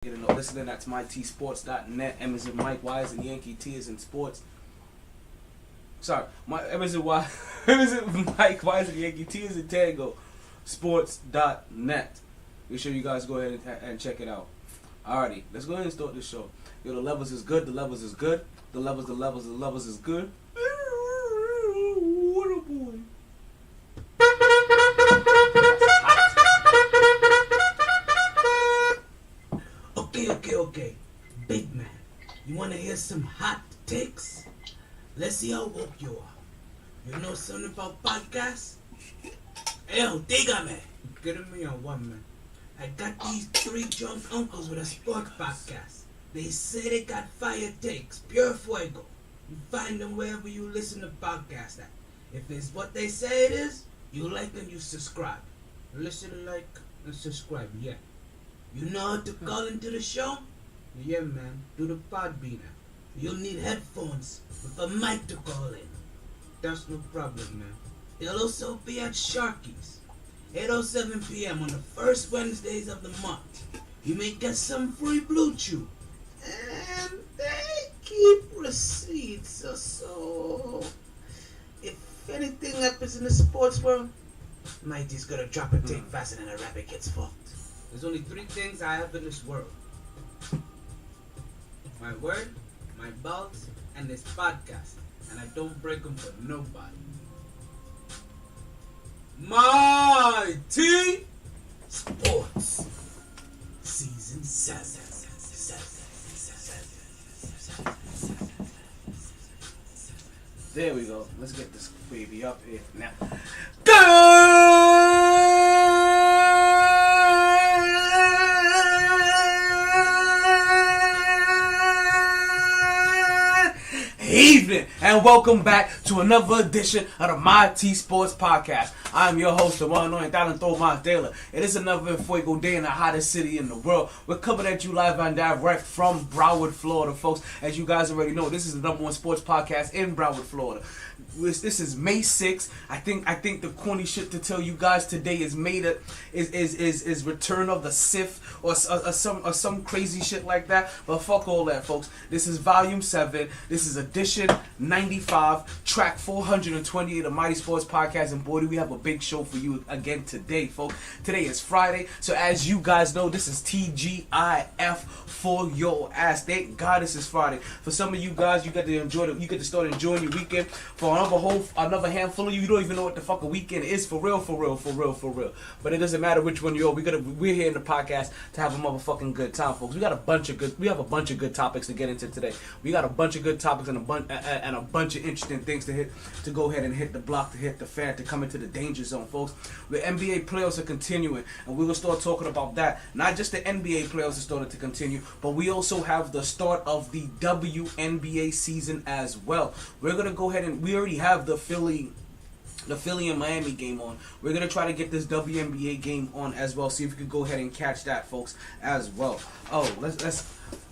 Listening, that's MyT M is in Mike, Y is in Yankee, T is in sports. Sorry, M is in Y, M is in Mike, Y is in Yankee, T is in Tango, sports.net. Make sure you guys go ahead and check it out. Alrighty, let's go ahead and start this show. Yo, the levels is good, the levels is good, the levels is good. What a boy. Okay. Big man, you want to hear some hot takes? Let's see how woke you are. You know something about podcasts? Yo, dígame. Get me on one, man. I got these three drunk uncles with a sports podcast. They say they got fire takes, pure fuego. You find them wherever you listen to podcasts at. If it's what they say it is, you like and you subscribe. Listen, like, and subscribe, yeah. You know how to call into the show? Yeah, man. Do the podbean app. You'll need headphones with a mic to call in. That's no problem, man. They'll also be at Sharky's, 8:07 p.m. on the first Wednesdays of the month. You may get some free Blue Chew. And they keep receipts. So if anything happens in the sports world, MyT's gonna drop a take faster than a rabbit gets fucked. There's only three things I have in this world. My word, my balls, and this podcast. And I don't break them for nobody. MyT Sports Season 7. There we go. Let's get this baby up here now. Evening and welcome back to another edition of the MyT Sports Podcast. I'm your host, the one and only Untitled Chapter. It is another fuego day in the hottest city in the world. We're coming at you live and direct from Broward, Florida, folks. As you guys already know, this is the #1 sports podcast in Broward, Florida. This is May 6th. I think the corny shit to tell you guys today is is Return of the Sith or some crazy shit like that. But fuck all that, folks. This is Volume 7. This is Edition 95, Track 428 of MyT Sports Podcast. And boy, do we have a big show for you again today, folks. Today is Friday, so as you guys know, this is TGIF for your ass. Thank God this is Friday. For some of you guys, you get to start enjoying your weekend. For another handful of you don't even know what the fuck a weekend is for real. But it doesn't matter which one you're. We're here in the podcast to have a motherfucking good time, folks. We have a bunch of good topics to get into today. We got a bunch of good topics and a bunch of interesting things to go ahead and hit the block, to hit the fan, to come into the danger zone, folks. The NBA playoffs are continuing, and we will start talking about that. Not just the NBA playoffs are starting to continue, but we also have the start of the WNBA season as well. We're gonna go ahead and we already have the Philly and Miami game on. We're going to try to get this WNBA game on as well. See if we can go ahead and catch that, folks, as well. Oh,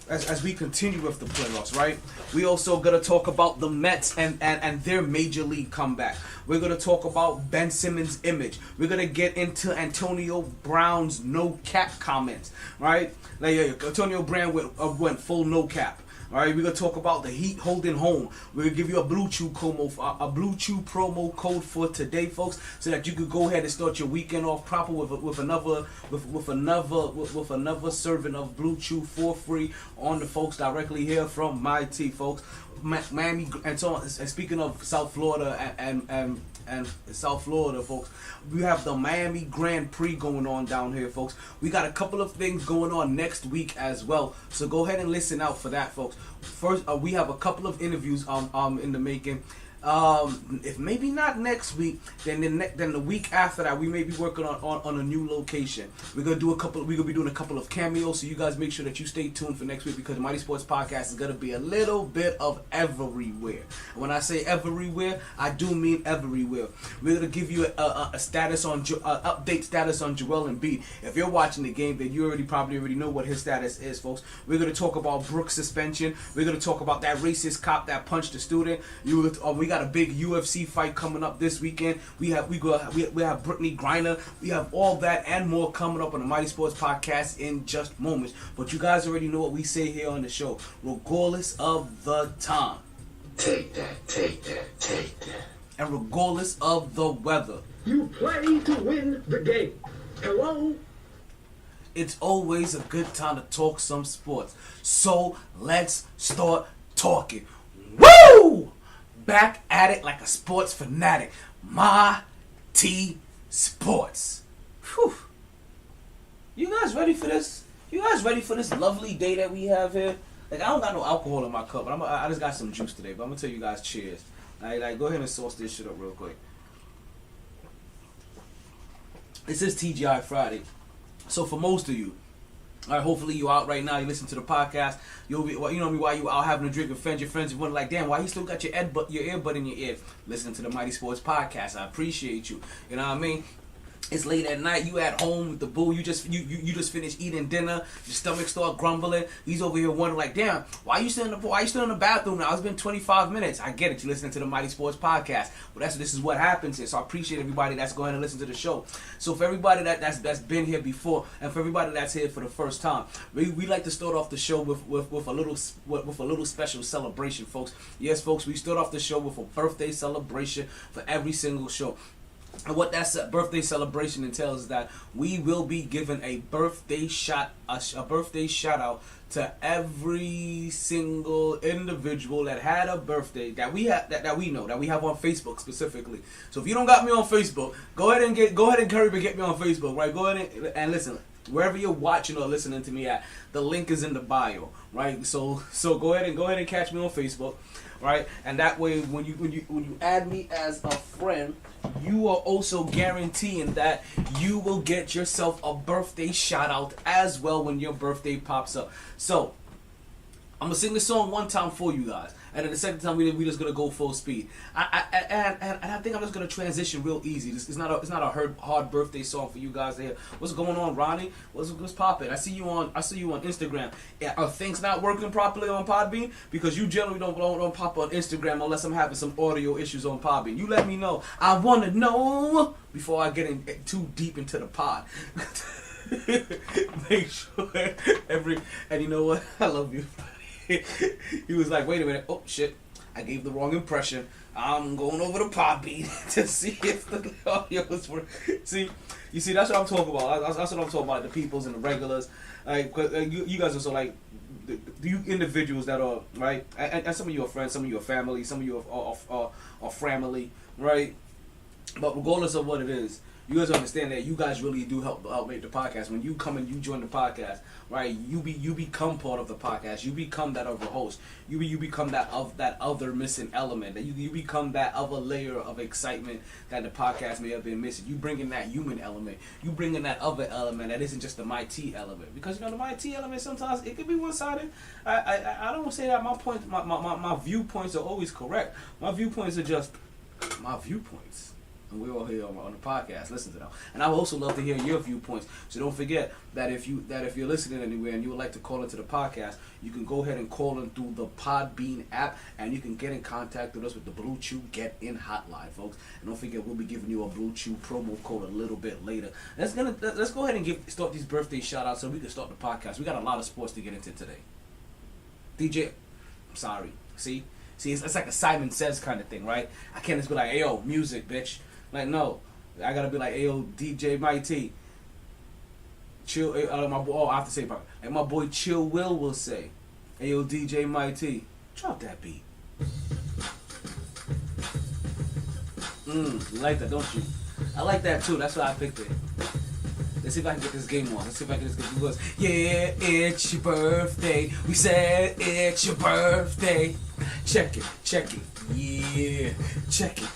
as we continue with the playoffs, right? We also going to talk about the Mets and their major league comeback. We're going to talk about Ben Simmons' image. We're going to get into Antonio Brown's no cap comments, right? Antonio Brown went full no cap. Alright, we're gonna talk about the Heat holding home. We're gonna give you a Blue Chew promo code for today, folks, so that you could go ahead and start your weekend off proper with another serving of Blue Chew for free on the folks directly here from MyT, folks. Miami and so on. And speaking of South Florida and South Florida, folks, we have the Miami Grand Prix going on down here, folks. We got a couple of things going on next week as well, so go ahead and listen out for that, folks. First, we have a couple of interviews in the making. If maybe not next week, then the week after that, we may be working on a new location. We're gonna be doing a couple of cameos, so you guys make sure that you stay tuned for next week, because the MyT Sports Podcast is gonna be a little bit of everywhere. And when I say everywhere, I do mean everywhere. We're gonna give you a status on update status on Joel Embiid. If you're watching the game, then you probably already know what his status is, folks. We're gonna talk about Brooks' suspension. We're gonna talk about that racist cop that punched the student. We got a big UFC fight coming up this weekend. We have Brittany Griner. We have all that and more coming up on the Mighty Sports Podcast in just moments. But you guys already know what we say here on the show, regardless of the time. Take that, take that, take that. And regardless of the weather. You play to win the game. Hello? It's always a good time to talk some sports. So let's start talking. Woo! Back at it like a sports fanatic. MyT Sports. Whew. You guys ready for this? You guys ready for this lovely day that we have here? Like, I don't got no alcohol in my cup, but I just got some juice today. But I'm gonna tell you guys, cheers. Like, go ahead and sauce this shit up real quick. This is TGI Friday. So for most of you, hopefully you out right now, you listen to the podcast, you'll be, you know me, while you out having a drink with friends, your friends wonder like, damn, why you still got your earbud in your ear? Listening to the Mighty Sports Podcast. I appreciate you. You know what I mean? It's late at night. You at home with the boo. You just finished eating dinner. Your stomach start grumbling. He's over here wondering like, damn, why you still in the bathroom now? It's been 25 minutes. I get it. You listening to the Mighty Sports Podcast. But this is what happens here. So I appreciate everybody that's going to listen to the show. So for everybody that's been here before, and for everybody that's here for the first time, we like to start off the show with a little special celebration, folks. Yes, folks, we start off the show with a birthday celebration for every single show. And what that birthday celebration entails is that we will be giving a birthday shout out to every single individual that had a birthday that we have that we know that we have on Facebook specifically. So if you don't got me on Facebook, go ahead and hurry and get me on Facebook, right? Go ahead and listen. Wherever you're watching or listening to me at, the link is in the bio, right? So go ahead and catch me on Facebook, right? And that way, when you add me as a friend, you are also guaranteeing that you will get yourself a birthday shout out as well when your birthday pops up. So I'm gonna sing this song one time for you guys, and then the second time we just gonna go full speed. I think I'm just gonna transition real easy. It's not a hard birthday song for you guys to hear. What's going on, Ronnie? What's popping? I see you on Instagram. Are things not working properly on Podbean? Because you generally don't pop on Instagram unless I'm having some audio issues on Podbean. You let me know. I wanna know before I get in too deep into the pod. Make sure and you know what? I love you. He was like, wait a minute. Oh, shit. I gave the wrong impression. I'm going over to Podbean to see if the audio is working. See, that's what I'm talking about. That's what I'm talking about, the peoples and the regulars. Like, you guys are so like, you individuals that are, right? And some of you are friends, some of you are family, some of you are family, right? But regardless of what it is, you guys understand that you guys really do help make the podcast. When you come and you join the podcast, right? You become part of the podcast. You become that other host. You become that other missing element. That you become that other layer of excitement that the podcast may have been missing. You bring in that human element. You bring in that other element that isn't just the MyT element. Because the MyT element sometimes it can be one-sided. I don't say that my viewpoints are always correct. My viewpoints are just my viewpoints. And we're all here on the podcast. Listen to them. And I would also love to hear your viewpoints. So don't forget that if you're listening anywhere and you would like to call into the podcast, you can go ahead and call in through the Podbean app, and you can get in contact with us with the Blue Chew Get In hotline, folks. And don't forget, we'll be giving you a Blue Chew promo code a little bit later. Let's go ahead and start these birthday shout outs so we can start the podcast. We got a lot of sports to get into today. DJ, I'm sorry. See, it's like a Simon Says kind of thing, right? I can't just be like, hey, yo, music, bitch. Like, no, I gotta be like, ayo, DJ MyT, chill. My boy, I have to say, and my boy Chill will say, ayo, DJ MyT, drop that beat. You like that, don't you? I like that too. That's why I picked it. Let's see if I can get this game on. Let's see if I can get this game on. Yeah, it's your birthday. We said it's your birthday. Check it. Yeah, check it,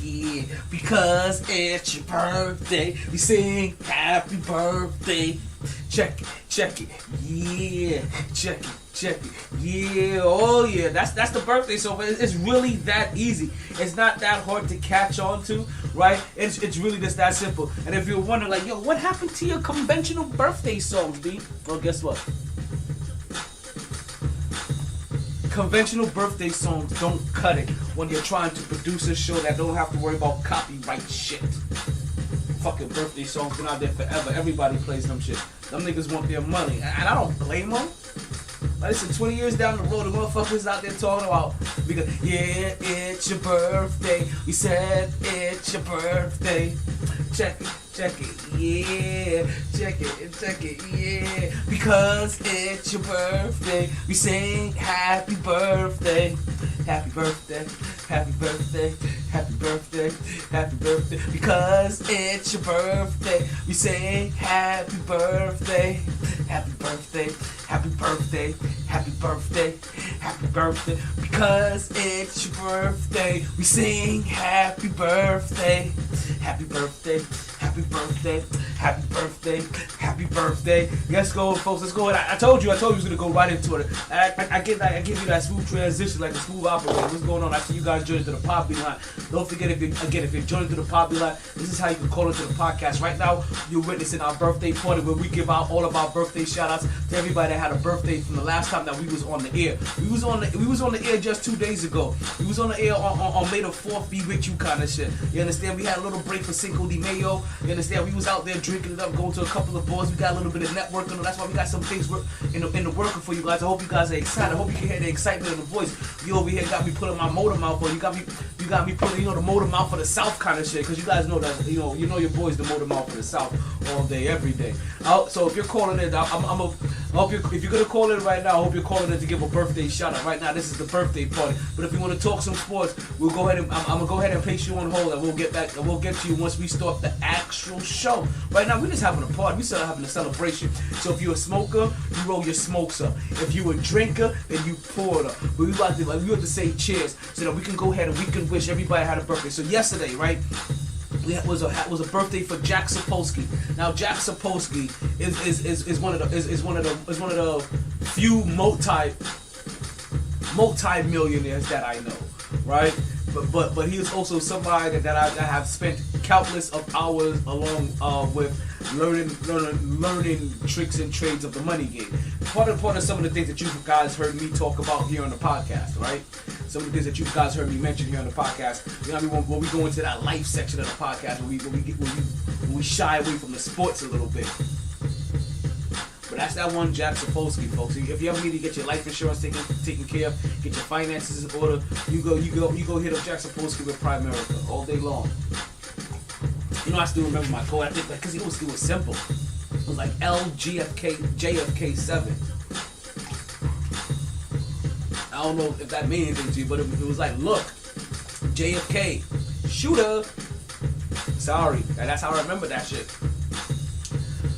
yeah, because it's your birthday, we sing happy birthday, check it, yeah, check it, yeah, oh yeah, that's the birthday song. It's really that easy. It's not that hard to catch on to, right? It's really just that simple. And if you're wondering like, yo, what happened to your conventional birthday songs, B? Well, guess what? Conventional birthday songs don't cut it when you're trying to produce a show that don't have to worry about copyright shit. Fucking birthday songs been out there forever. Everybody plays them shit. Them niggas want their money, and I don't blame them. Like, listen, 20 years down the road, the motherfuckers out there talking about, because, yeah, it's your birthday. We said it's your birthday. Check it, yeah. Check it, yeah. Because it's your birthday. We sing happy birthday. Happy birthday, happy birthday, happy birthday, happy birthday. Because it's your birthday, we sing happy birthday, happy birthday, happy birthday, happy birthday, happy birthday. Because it's your birthday, we sing happy birthday, happy birthday, happy birthday, happy birthday, happy birthday. Let's go, folks. Let's go. I told you we was gonna go right into it. I give you that smooth transition, like a smooth operator. What's going on? I see you guys joining to the podbean line. Don't forget, if you're joining to the podbean line, this is how you can call into the podcast. Right now, you're witnessing our birthday party where we give out all of our birthday shout outs to everybody that had a birthday from the last time that we was on the air. We was on the air just 2 days ago. We was on the air on May the 4th, be with you kind of shit. You understand? We had a little break for Cinco de Mayo. You understand? We was out there drinking it up, going to a couple of bars. We got a little bit of networking. That's why we got some things in the working for you guys. I hope you guys are excited. I hope you can hear the excitement in the voice. You over here got me putting my motor mouth on. You got me putting, the motor mouth for the South kind of shit. Because you guys know that, you know your boys the motor mouth for the South all day, every day. So if you're calling in, if you're gonna call in right now, I hope you're calling in to give a birthday shout out. Right now, this is the birthday party. But if you want to talk some sports, we'll go ahead and I'm gonna go ahead and place you on hold, and we'll get back and we'll get to you once we start the actual show. Right now, we're just having a party. We're still having a celebration. So if you're a smoker, you roll your smokes up. If you're a drinker, then you pour it up. But we have to say cheers so that we can go ahead and we can wish everybody had a birthday. So yesterday, right? It was a birthday for Jack Sapolsky. Now Jack Sapolsky is one of the few multi-millionaires that I know, right? But he is also somebody that I have spent countless of hours along with learning tricks and trades of the money game. Part of some of the things that you guys heard me talk about here on the podcast, right? Some of the things that you guys heard me mention here on the podcast. You know what I mean? When we go into that life section of the podcast, when we shy away from the sports a little bit. But that's that one Jack Sapolsky, folks. If you ever need to get your life insurance taken care of, get your finances in order, you go hit up Jack Sapolsky with Primerica all day long. You know, I still remember my code. I think because it was simple. It was like JFK7. I don't know if that means anything to you, but it was like, look, JFK, shooter. Sorry, that's how I remember that shit.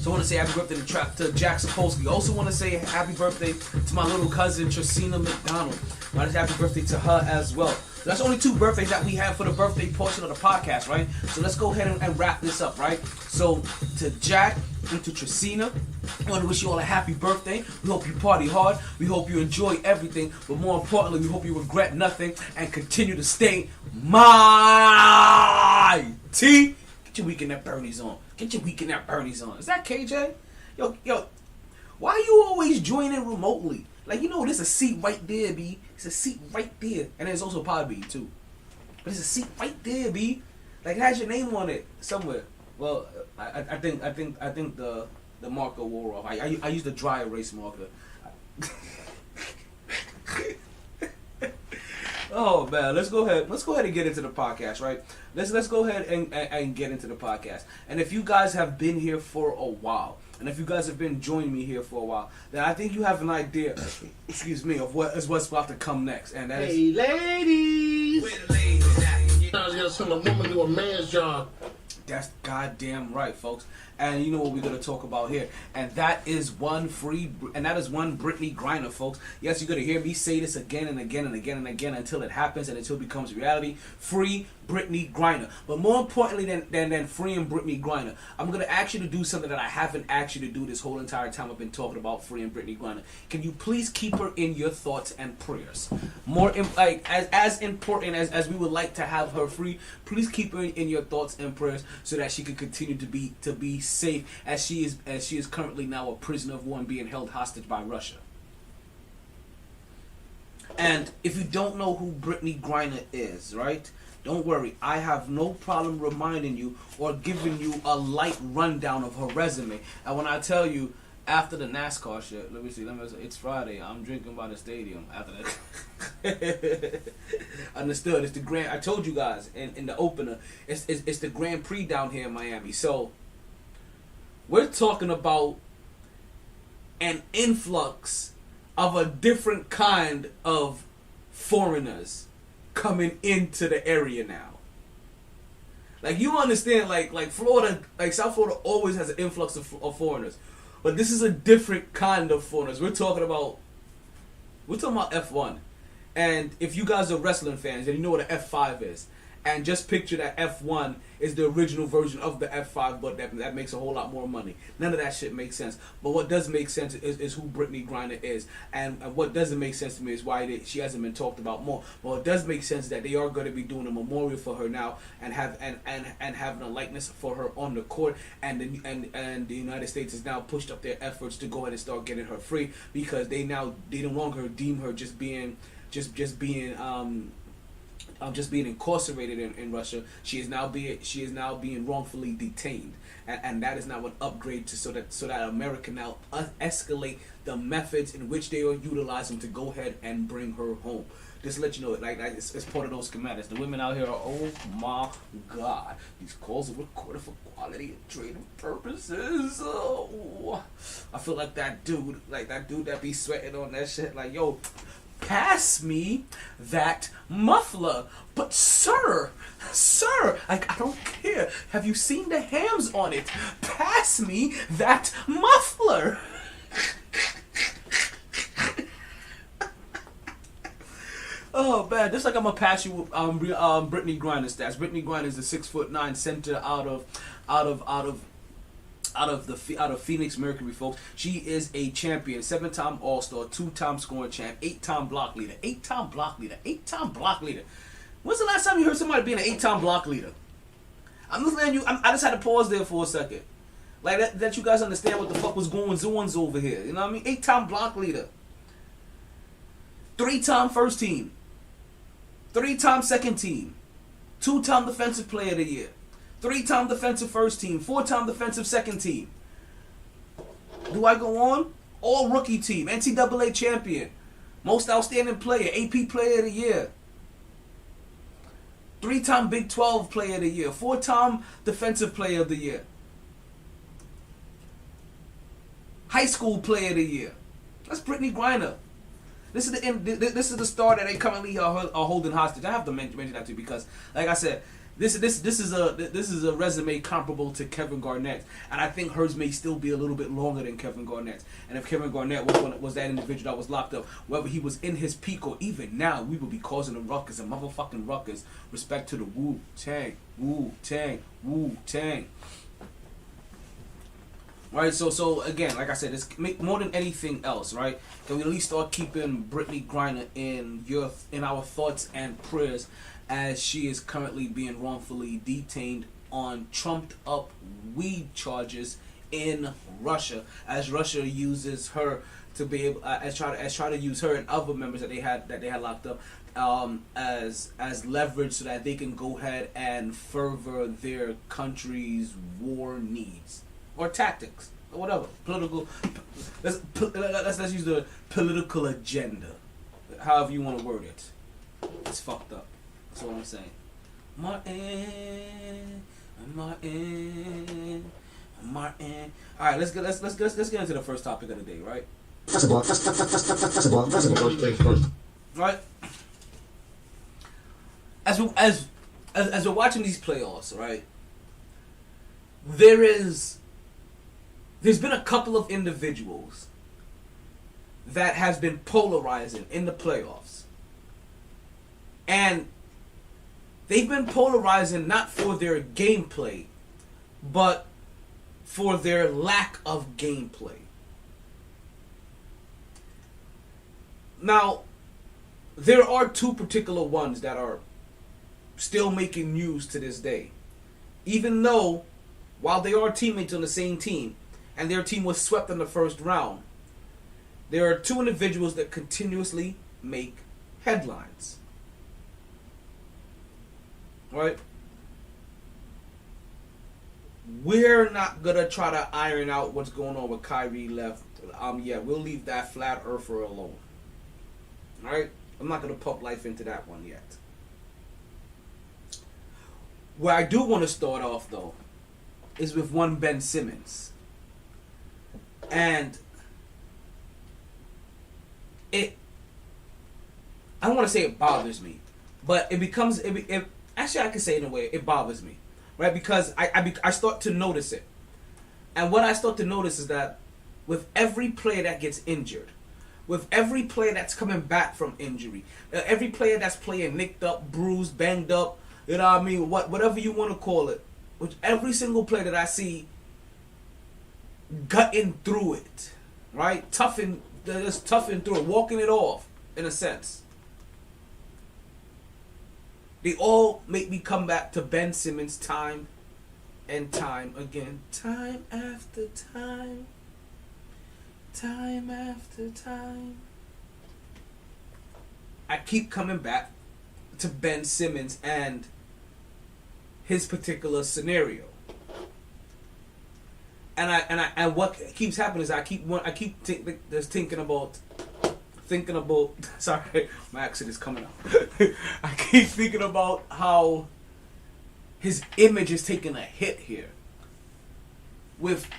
So I want to say happy birthday to Jack Sapolsky. I also want to say happy birthday to my little cousin, Tracina McDonald. I want to say happy birthday to her as well. So that's only 2 birthdays that we have for the birthday portion of the podcast, right? So let's go ahead and wrap this up, right? So to Jack and to Tracina, I want to wish you all a happy birthday. We hope you party hard. We hope you enjoy everything. But more importantly, we hope you regret nothing and continue to stay MyT. Get your weekend at Bernie's on. Get your weekend at Bernie's on. Is that KJ? Yo, why you always joining remotely? Like, there's a seat right there, B. It's a seat right there. And there's also podbean, too. But there's a seat right there, B. Like, it has your name on it somewhere. Well, I think the marker wore off. I used the dry erase marker. Oh man, let's go ahead and get into the podcast, right? Let's go ahead and get into the podcast. And if you guys have been here for a while, and if you guys have been joining me here for a while, then I think you have an idea, excuse me, of what's about to come next. And that Hey, ladies! Where the ladies at? I was gonna send a woman do a man's job. That's goddamn right, folks. And you know what we're gonna talk about here, and that is one Brittany Griner, folks. Yes, you're gonna hear me say this again and again and again and again until it happens and until it becomes reality. Free Brittany Griner. But more importantly than freeing Brittany Griner, I'm gonna ask you to do something that I haven't asked you to do this whole entire time I've been talking about freeing Brittany Griner. Can you please keep her in your thoughts and prayers? As important as we would like to have her free, please keep her in your thoughts and prayers so that she can continue to be safe as she is currently now a prisoner of war and being held hostage by Russia. And if you don't know who Brittany Griner is, right? Don't worry. I have no problem reminding you or giving you a light rundown of her resume. And when I tell you, after the NASCAR shit, let me see. It's Friday. I'm drinking by the stadium. After that, understood. It's the Grand. I told you guys in the opener. It's the Grand Prix down here in Miami. So we're talking about an influx of a different kind of foreigners coming into the area now. Like, you understand, like Florida, like South Florida always has an influx of foreigners. But this is a different kind of foreigners. We're talking about F1. And if you guys are wrestling fans, then you know what an F5 is. And just picture that F1 is the original version of the F5, but that makes a whole lot more money. None of that shit makes sense. But what does make sense is who Brittany Griner is. And what doesn't make sense to me is why she hasn't been talked about more. Well, it does make sense that they are going to be doing a memorial for her now and having a likeness for her on the court. And the United States has now pushed up their efforts to go ahead and start getting her free, because they no longer deem her just being incarcerated in Russia. She is now being wrongfully detained, and that is now an upgrade so that America now escalate the methods in which they are utilizing to go ahead and bring her home. Just to let you know, like it's part of those schematics. The women out here are, oh my God, these calls are recorded for quality and trading purposes. Oh, I feel like that dude that be sweating on that shit. Like, yo, pass me that muffler. But sir, like, I don't care. Have you seen the hams on it? Pass me that muffler. Oh man, just like I'm gonna pass you Brittany Griner stats. Brittany Griner is a 6'9" center out of Phoenix Mercury, folks. She is a champion, 7-time All-Star, 2-time scoring champ, 8-time block leader. 8-time block leader. When's the last time you heard somebody being an 8-time block leader? I'm just letting you. I just had to pause there for a second, like that you guys understand what the fuck was going on over here. You know what I mean? 8-time block leader, 3-time first team, 3-time second team, 2-time defensive player of the year, 3-time defensive first team, 4-time defensive second team. Do I go on? All rookie team, NCAA champion, most outstanding player, AP player of the year, 3-time Big 12 player of the year, 4-time defensive player of the year, high school player of the year. That's Brittany Griner. This is the star that they currently are holding hostage. I have to mention that too, because, like I said, this is a resume comparable to Kevin Garnett's, and I think hers may still be a little bit longer than Kevin Garnett's. And if Kevin Garnett was that individual that was locked up, whether he was in his peak or even now, we would be causing a ruckus, a motherfucking ruckus. Respect to the Wu-Tang, Wu-Tang, Wu-Tang. Right, so again, like I said, it's more than anything else, right? Can we at least start keeping Brittany Griner in our thoughts and prayers, as she is currently being wrongfully detained on trumped up weed charges in Russia, as Russia uses her to be able as try to use her and other members that they had locked up as leverage so that they can go ahead and further their country's war needs. Or tactics, or whatever. Political. Let's use the political agenda. However you want to word it. It's fucked up. That's what I'm saying. Martin. All right, let's get into the first topic of the day, right? First things first. Right. As we're watching these playoffs, right? There's been a couple of individuals that has been polarizing in the playoffs. And they've been polarizing not for their gameplay, but for their lack of gameplay. Now, there are two particular ones that are still making news to this day. Even though, while they are teammates on the same team, and their team was swept in the first round, there are two individuals that continuously make headlines. Right? We're not gonna try to iron out what's going on with Kyrie left. Yeah, we'll leave that flat earther alone. Alright? I'm not gonna pump life into that one yet. Where I do want to start off though is with one Ben Simmons. And I don't want to say it bothers me, but it becomes actually I can say it in a way it bothers me, right? Because I start to notice it, and what I start to notice is that with every player that gets injured, with every player that's coming back from injury, every player that's playing nicked up, bruised, banged up, you know what I mean, whatever you want to call it, with every single player that I see gutting through it, right? Just toughing through it, walking it off, in a sense. They all make me come back to Ben Simmons time and time again. Time after time. Time after time. I keep coming back to Ben Simmons and his particular scenario. And what keeps happening is I keep thinking about. Sorry, my accent is coming out. I keep thinking about how his image is taking a hit here. With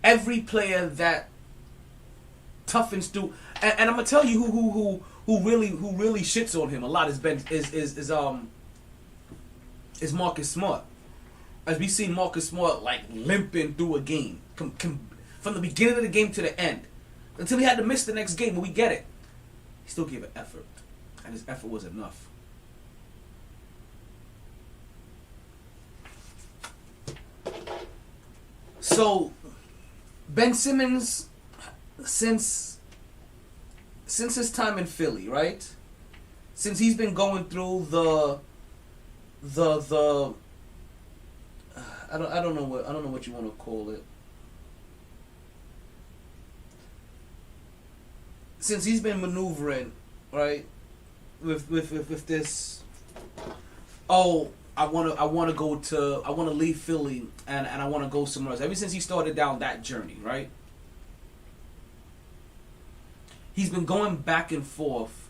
every player that toughens through, and I'm gonna tell you who really shits on him a lot is Marcus Smart. As we seen Marcus Smart like limping through a game from the beginning of the game to the end until he had to miss the next game, but we get it. He still gave an effort, and his effort was enough. So Ben Simmons, since his time in Philly, right? Since he's been going through the I don't know what you want to call it. Since he's been maneuvering, right, with this, I want to leave Philly and I want to go somewhere else. Ever since he started down that journey, right, he's been going back and forth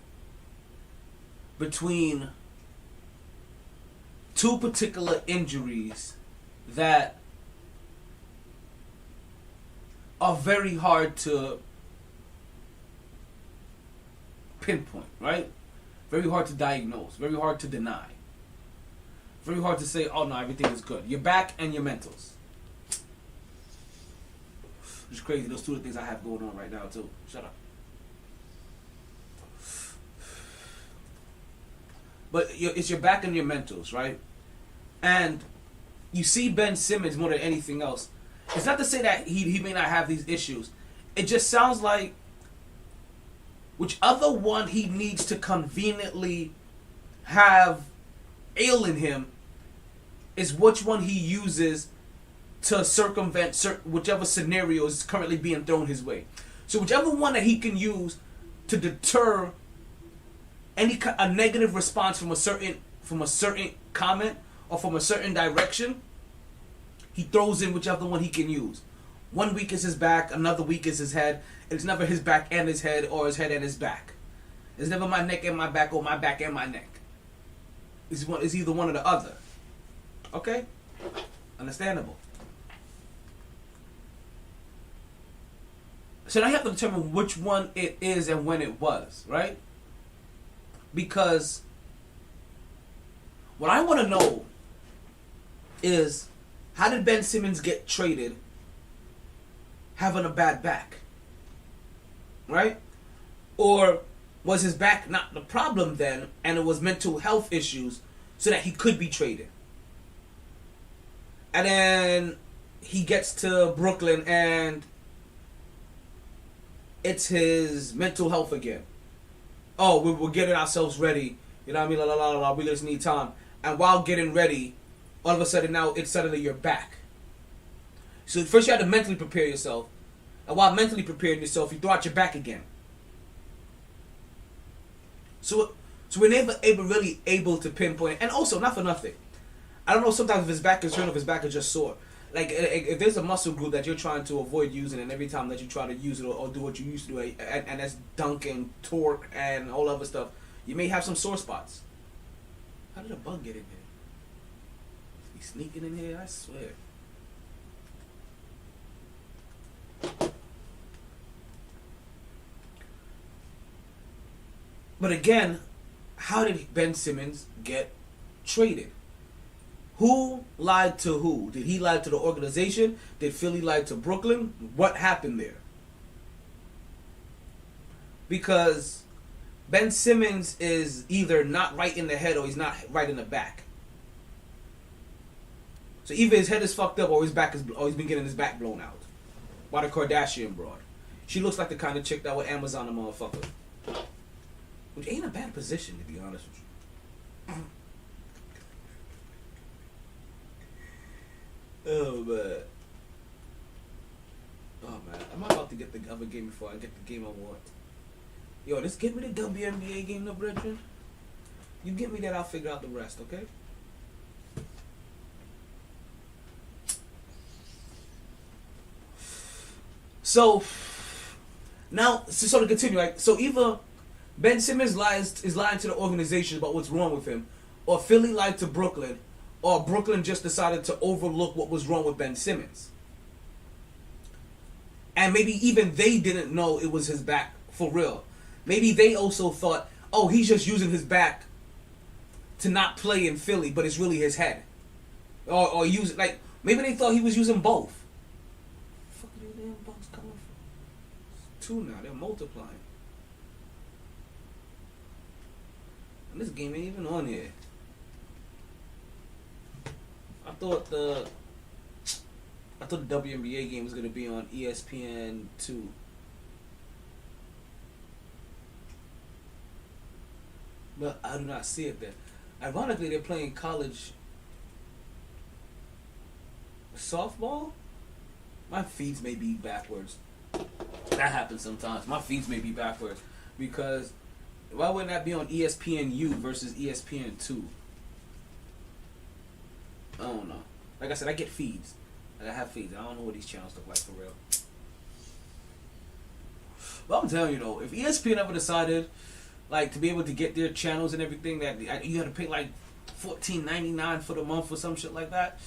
between two particular injuries that are very hard to pinpoint, right? Very hard to diagnose, very hard to deny, very hard to say, oh no, everything is good. Your back and your mentals. It's crazy, those two are the things I have going on right now too. Shut up. But it's your back and your mentals, right? And you see Ben Simmons more than anything else. It's not to say that he may not have these issues. It just sounds like whichever one he needs to conveniently have ailing him is which one he uses to circumvent whichever scenario is currently being thrown his way. So whichever one that he can use to deter a negative response from a certain comment or from a certain direction, he throws in whichever one he can use. One week is his back, another week is his head. It's never his back and his head or his head and his back. It's never my neck and my back or my back and my neck. It's either one or the other. Okay? Understandable. So now you have to determine which one it is and when it was, right? Because what I want to know is, how did Ben Simmons get traded having a bad back? Right? Or was his back not the problem then, and it was mental health issues so that he could be traded? And then he gets to Brooklyn and it's his mental health again. Oh, we're getting ourselves ready. You know what I mean? La, la, la, la, we just need time. And while getting ready, all of a sudden now it's suddenly you're back. So first you had to mentally prepare yourself. And while mentally preparing yourself, you throw out your back again. So So we're never really able to pinpoint. And also, not for nothing, I don't know sometimes if his back is turned or if his back is just sore. Like, if there's a muscle group that you're trying to avoid using, and every time that you try to use it or do what you used to do, and that's dunk and torque and all other stuff, you may have some sore spots. How did a bug get in here? He's sneaking in here, I swear. But again, how did Ben Simmons get traded? Who lied to who? Did he lie to the organization? Did Philly lie to Brooklyn? What happened there? Because Ben Simmons is either not right in the head or he's not right in the back. So either his head is fucked up or his back is, or he's been getting his back blown out by the Kardashian broad. She looks like the kind of chick that would Amazon a motherfucker. Which ain't a bad position, to be honest with you. Oh man. Oh man. I'm about to get the other game before I get the game I want. Yo, just get me the WNBA game, no brethren. You get me that, I'll figure out the rest, okay? So now, so to continue, like, so either Ben Simmons is lying to the organization about what's wrong with him, or Philly lied to Brooklyn, or Brooklyn just decided to overlook what was wrong with Ben Simmons. And maybe even they didn't know it was his back for real. Maybe they also thought, oh, he's just using his back to not play in Philly, but it's really his head. Or use, like, maybe they thought he was using both. Where the fuck are these damn bugs coming from? It's 2 now, they're multiplying. And this game ain't even on here. I thought the WNBA game was gonna be on ESPN 2. But I do not see it there. Ironically, they're playing college softball. My feeds may be backwards. That happens sometimes. My feeds may be backwards because why wouldn't that be on ESPNU versus ESPN2? I don't know. Like I said, I get feeds. Like I have feeds. I don't know what these channels look like for real. But I'm telling you though, if ESPN ever decided, like, to be able to get their channels and everything, that you had to pay like $14.99 for the month or some shit like that,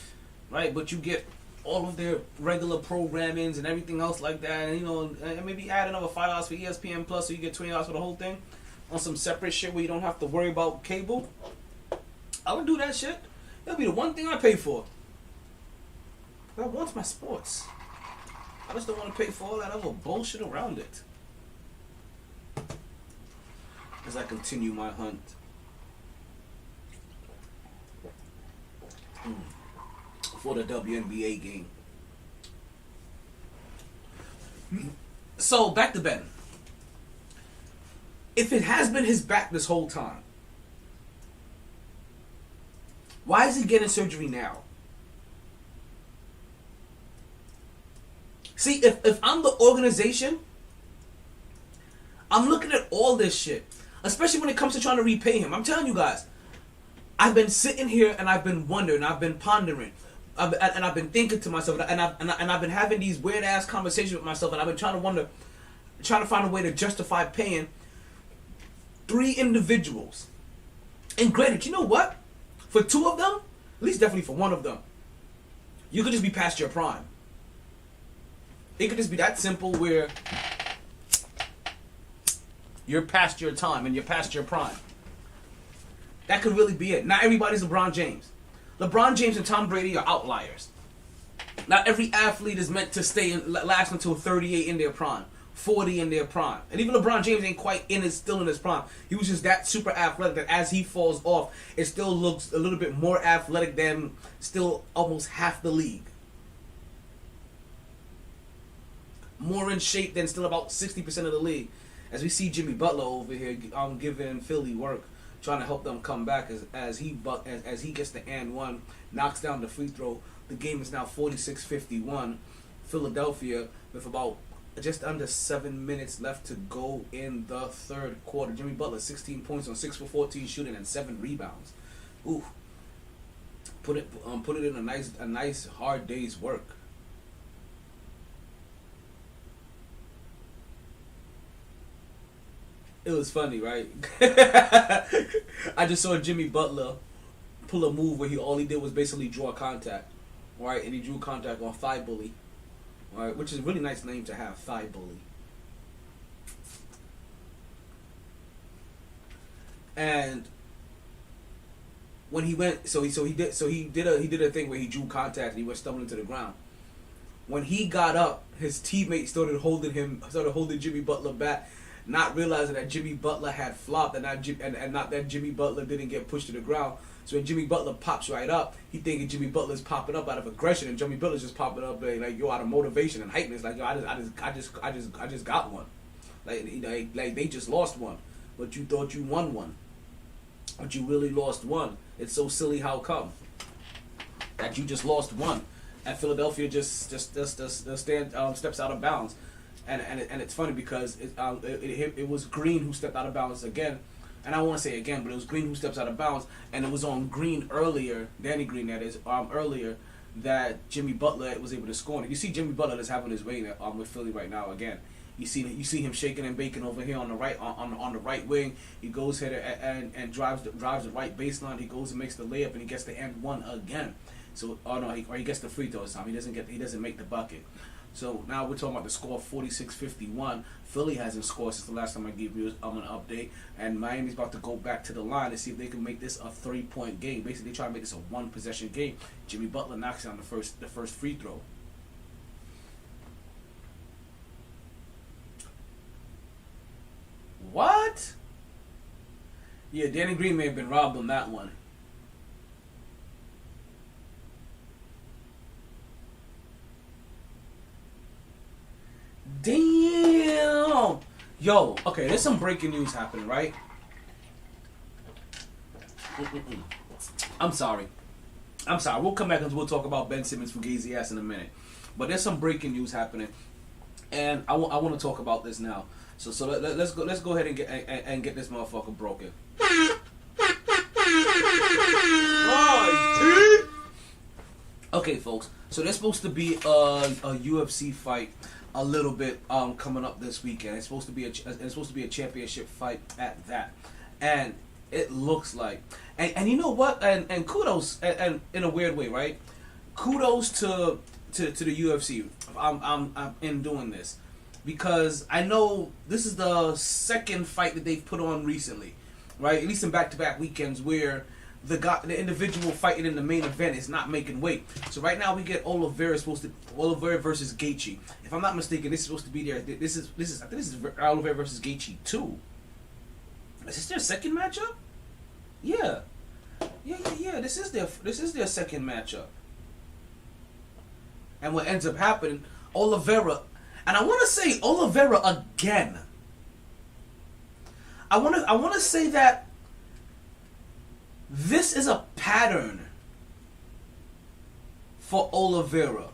right? But you get all of their regular programmings and everything else like that, and you know, and maybe add another $5 for ESPN Plus, so you get $20 for the whole thing on some separate shit where you don't have to worry about cable. I would do that shit. That'll be the one thing I pay for. I want my sports. I just don't want to pay for all that other bullshit around it. As I continue my hunt. For the WNBA game. So, back to Ben. If it has been his back this whole time, why is he getting surgery now? See, if I'm the organization, I'm looking at all this shit. Especially when it comes to trying to repay him. I'm telling you guys, I've been sitting here and I've been wondering, I've been pondering, and I've been thinking to myself, and I've been having these weird ass conversations with myself, and I've been trying to find a way to justify paying 3 individuals. And granted, you know what? For 2 of them, at least definitely for 1 of them, you could just be past your prime. It could just be that simple where you're past your time and you're past your prime. That could really be it. Not everybody's LeBron James. LeBron James and Tom Brady are outliers. Not every athlete is meant to stay and last until 38 in their prime, 40 in their prime. And even LeBron James ain't quite still in his prime. He was just that super athletic that as he falls off, it still looks a little bit more athletic than still almost half the league. More in shape than still about 60% of the league. As we see Jimmy Butler over here giving Philly work, trying to help them come back as he gets the and one, knocks down the free throw. The game is now 46-51. Philadelphia with about just under 7 minutes left to go in the third quarter. Jimmy Butler, 16 points on 6 for 14 shooting and 7 rebounds. Ooh, put it in a nice hard day's work. It was funny, right? I just saw Jimmy Butler pull a move where all he did was basically draw contact, right? And he drew contact on Thigh Bully, right? Which is a really nice name to have, Thigh Bully. And when he went, he did a thing where he drew contact and he went stumbling to the ground. When he got up, his teammate started holding Jimmy Butler back, not realizing that Jimmy Butler had flopped and not that Jimmy Butler didn't get pushed to the ground. So when Jimmy Butler pops right up, he thinking Jimmy Butler's popping up out of aggression, and Jimmy Butler's just popping up like yo, out of motivation and hypeness. Like yo, I just got one. Like they just lost one, but you thought you won one, but you really lost one. It's so silly how come that you just lost one, and Philadelphia just steps out of bounds. And it's funny because it was Green who stepped out of bounds again, and I want to say again, but it was Green who steps out of bounds, and it was on Green earlier, Danny Green that is, earlier, that Jimmy Butler was able to score. And you see Jimmy Butler is having his way with Philly right now again. You see him shaking and baking over here on the right on the right wing. He goes ahead and drives the right baseline. He goes and makes the layup, and he gets the end one again. So he gets the free throw this time. He doesn't make the bucket. So now we're talking about the score 46-51. Philly hasn't scored since the last time I gave you an update. And Miami's about to go back to the line to see if they can make this a 3-point game. Basically, try to make this a 1-possession game. Jimmy Butler knocks down the first free throw. What? Yeah, Danny Green may have been robbed on that one. Damn! Yo, okay, there's some breaking news happening, right? I'm sorry. We'll come back and we'll talk about Ben Simmons' fugazi ass in a minute. But there's some breaking news happening, and I want to talk about this now. So let's go ahead and get this motherfucker broken. Okay, folks. So there's supposed to be a UFC fight a little bit coming up this weekend. It's supposed to be a championship fight at that, and it looks like and you know what, and kudos and in a weird way, right? Kudos to the UFC. I'm in doing this because I know this is the second fight that they've put on recently, right? At least in back-to-back weekends where the individual fighting in the main event is not making weight. So right now we get Oliveira versus Gaethje. If I'm not mistaken, this is supposed to be I think this is Oliveira versus Gaethje 2. Is this their second matchup? Yeah. This is their second matchup. And what ends up happening, Oliveira, and I want to say Oliveira again. I want to say that this is a pattern for Oliveira.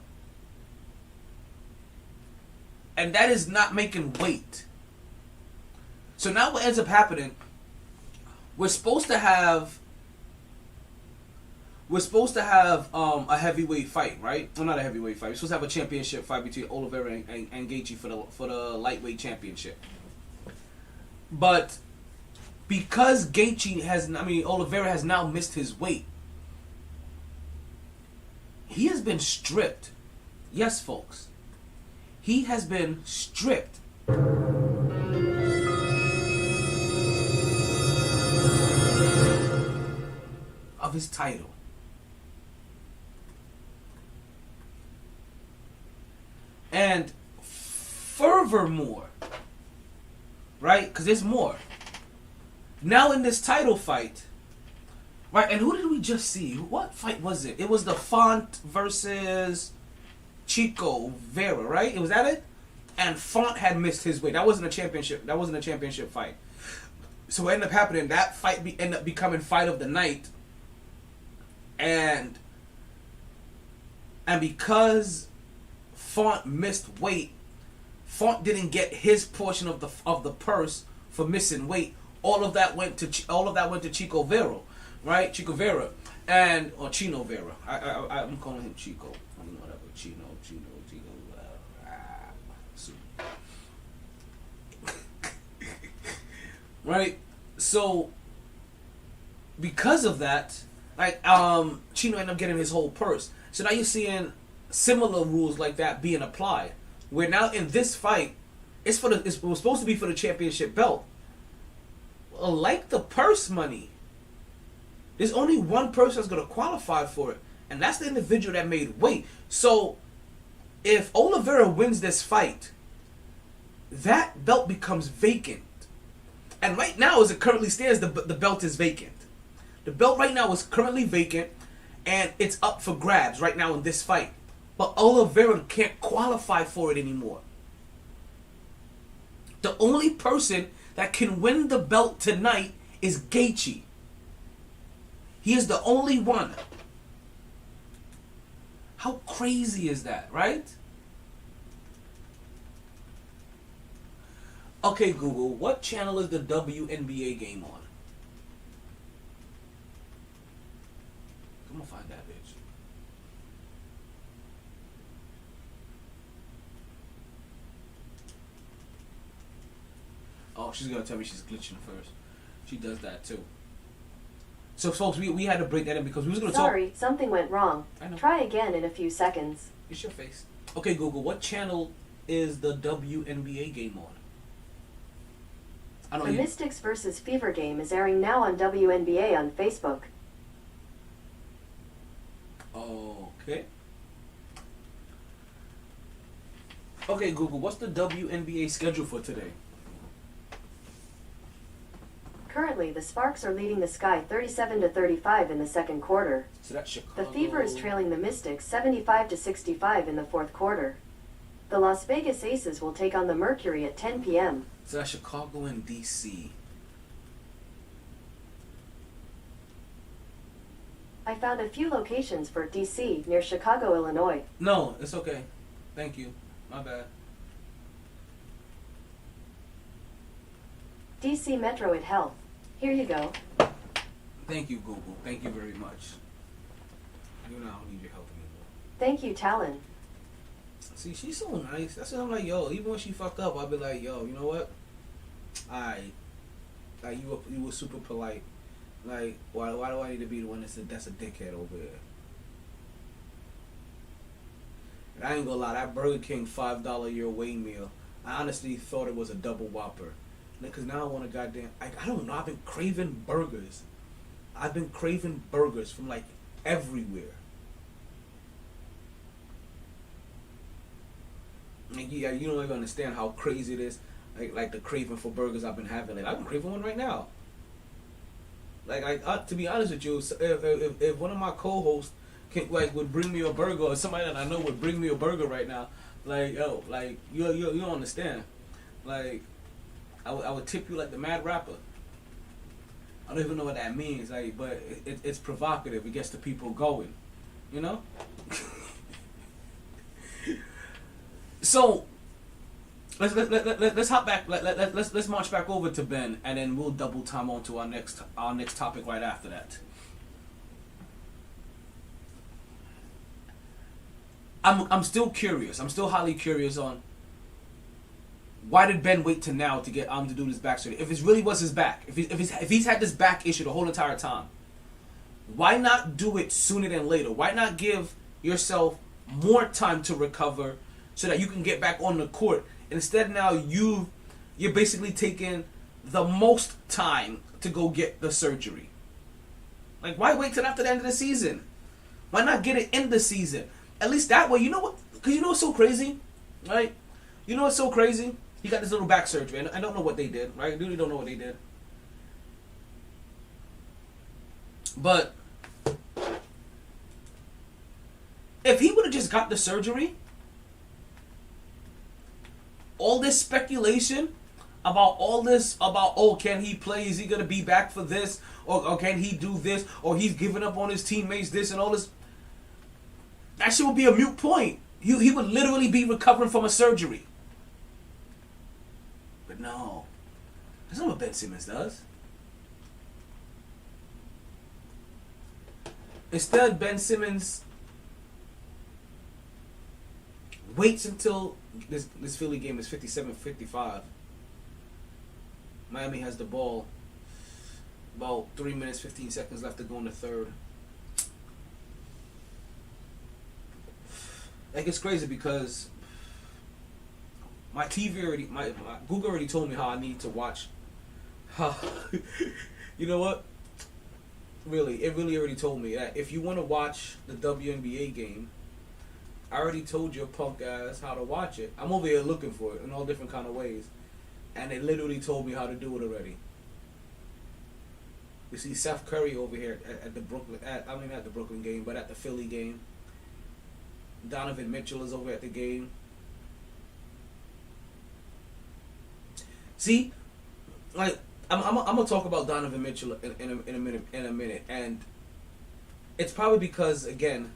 And that is not making weight. So now what ends up happening, we're supposed to have a heavyweight fight, right? Well, not a heavyweight fight. We're supposed to have a championship fight between Oliveira and Gaethje for the lightweight championship. But because Oliveira has now missed his weight, he has been stripped. Yes, folks. He has been stripped of his title. And furthermore, right? Because there's more. Now in this title fight, right? And who did we just see? What fight was it? It was the Font versus Chico Vera, right? Was that it? And Font had missed his weight. That wasn't a championship fight. So what ended up happening, that fight ended up becoming fight of the night. And because Font missed weight, Font didn't get his portion of the purse for missing weight. All of that went to Chico Vera, right? Chico Vera or Chino Vera. I'm calling him Chico. I mean, whatever. Chino. Right. So because of that, like Chino ended up getting his whole purse. So now you're seeing similar rules like that being applied. Where now in this fight, it was supposed to be for the championship belt. Well, like the purse money, there's only one person that's going to qualify for it, and that's the individual that made weight. So if Oliveira wins this fight, that belt becomes vacant. And right now, as it currently stands, the belt is vacant. The belt right now is currently vacant, and it's up for grabs right now in this fight. But Oliveira can't qualify for it anymore. The only person that can win the belt tonight is Gaethje. He is the only one. How crazy is that, right? Okay, Google, what channel is the WNBA game on? I'm gonna find that bitch. Oh, she's gonna tell me she's glitching first. She does that too. So, folks, we had to break that in because we was gonna talk. Sorry, something went wrong. I know. Try again in a few seconds. It's your face. Okay, Google, what channel is the WNBA game on? I know The Mystics vs. Fever game is airing now on WNBA on Facebook. Okay. Okay, Google, what's the WNBA schedule for today? Currently, the Sparks are leading the Sky 37-35 in the second quarter. So that's Chicago. The Fever is trailing the Mystics 75-65 in the fourth quarter. The Las Vegas Aces will take on the Mercury at 10 p.m. So that's Chicago and DC. I found a few locations for DC near Chicago, Illinois. No, it's okay. Thank you. My bad. DC Metro at Health. Here you go. Thank you, Google. Thank you very much. You know I don't need your help anymore. Thank you, Talon. See, she's so nice. That's why I'm like, yo, even when she fuck up, I'll be like, yo, you know what? Like, you were super polite. Like, why do I need to be the one that's a dickhead over there? And I ain't gonna lie, that Burger King $5 your way meal, I honestly thought it was a double Whopper. Because now I want a goddamn, I don't know, I've been craving burgers. I've been craving burgers from like everywhere. Like, yeah, you don't even understand how crazy it is. Like the craving for burgers I've been having. Like, I've been craving one right now. Like to be honest with you, if one of my co-hosts would bring me a burger, or somebody that I know would bring me a burger right now, like, yo, like you don't understand. Like, I would tip you like the Mad Rapper. I don't even know what that means, like, but it's provocative. It gets the people going, you know. So let's hop back. Let's march back over to Ben, and then we'll double time on to our next topic right after that. I'm still curious. I'm still highly curious on why did Ben wait to now to get to do this back surgery? If it really was his back, if he's had this back issue the whole entire time, why not do it sooner than later? Why not give yourself more time to recover so that you can get back on the court? Instead, now you're basically taking the most time to go get the surgery. Like, why wait till after the end of the season? Why not get it in the season? At least that way, you know what? Because you know what's so crazy, right? You know what's so crazy? He got this little back surgery, and I don't know what they did, right? I really don't know what they did. But if he would have just got the surgery, all this speculation about can he play? Is he gonna be back for this? Or can he do this? Or he's giving up on his teammates this and all this. That shit would be a moot point. He would literally be recovering from a surgery. No. That's not what Ben Simmons does. Instead, Ben Simmons waits until this Philly game is 57-55. Miami has the ball. About 3 minutes, 15 seconds left to go in the third. Like, it's crazy because my TV already, my Google already told me how I need to watch. You know what? Really, it really already told me that if you want to watch the WNBA game, I already told your punk ass how to watch it. I'm over here looking for it in all different kind of ways, and it literally told me how to do it already. We see Seth Curry over here at the Brooklyn, at the Brooklyn game, but at the Philly game. Donovan Mitchell is over at the game. See, like I'm gonna talk about Donovan Mitchell in a minute, and it's probably because, again,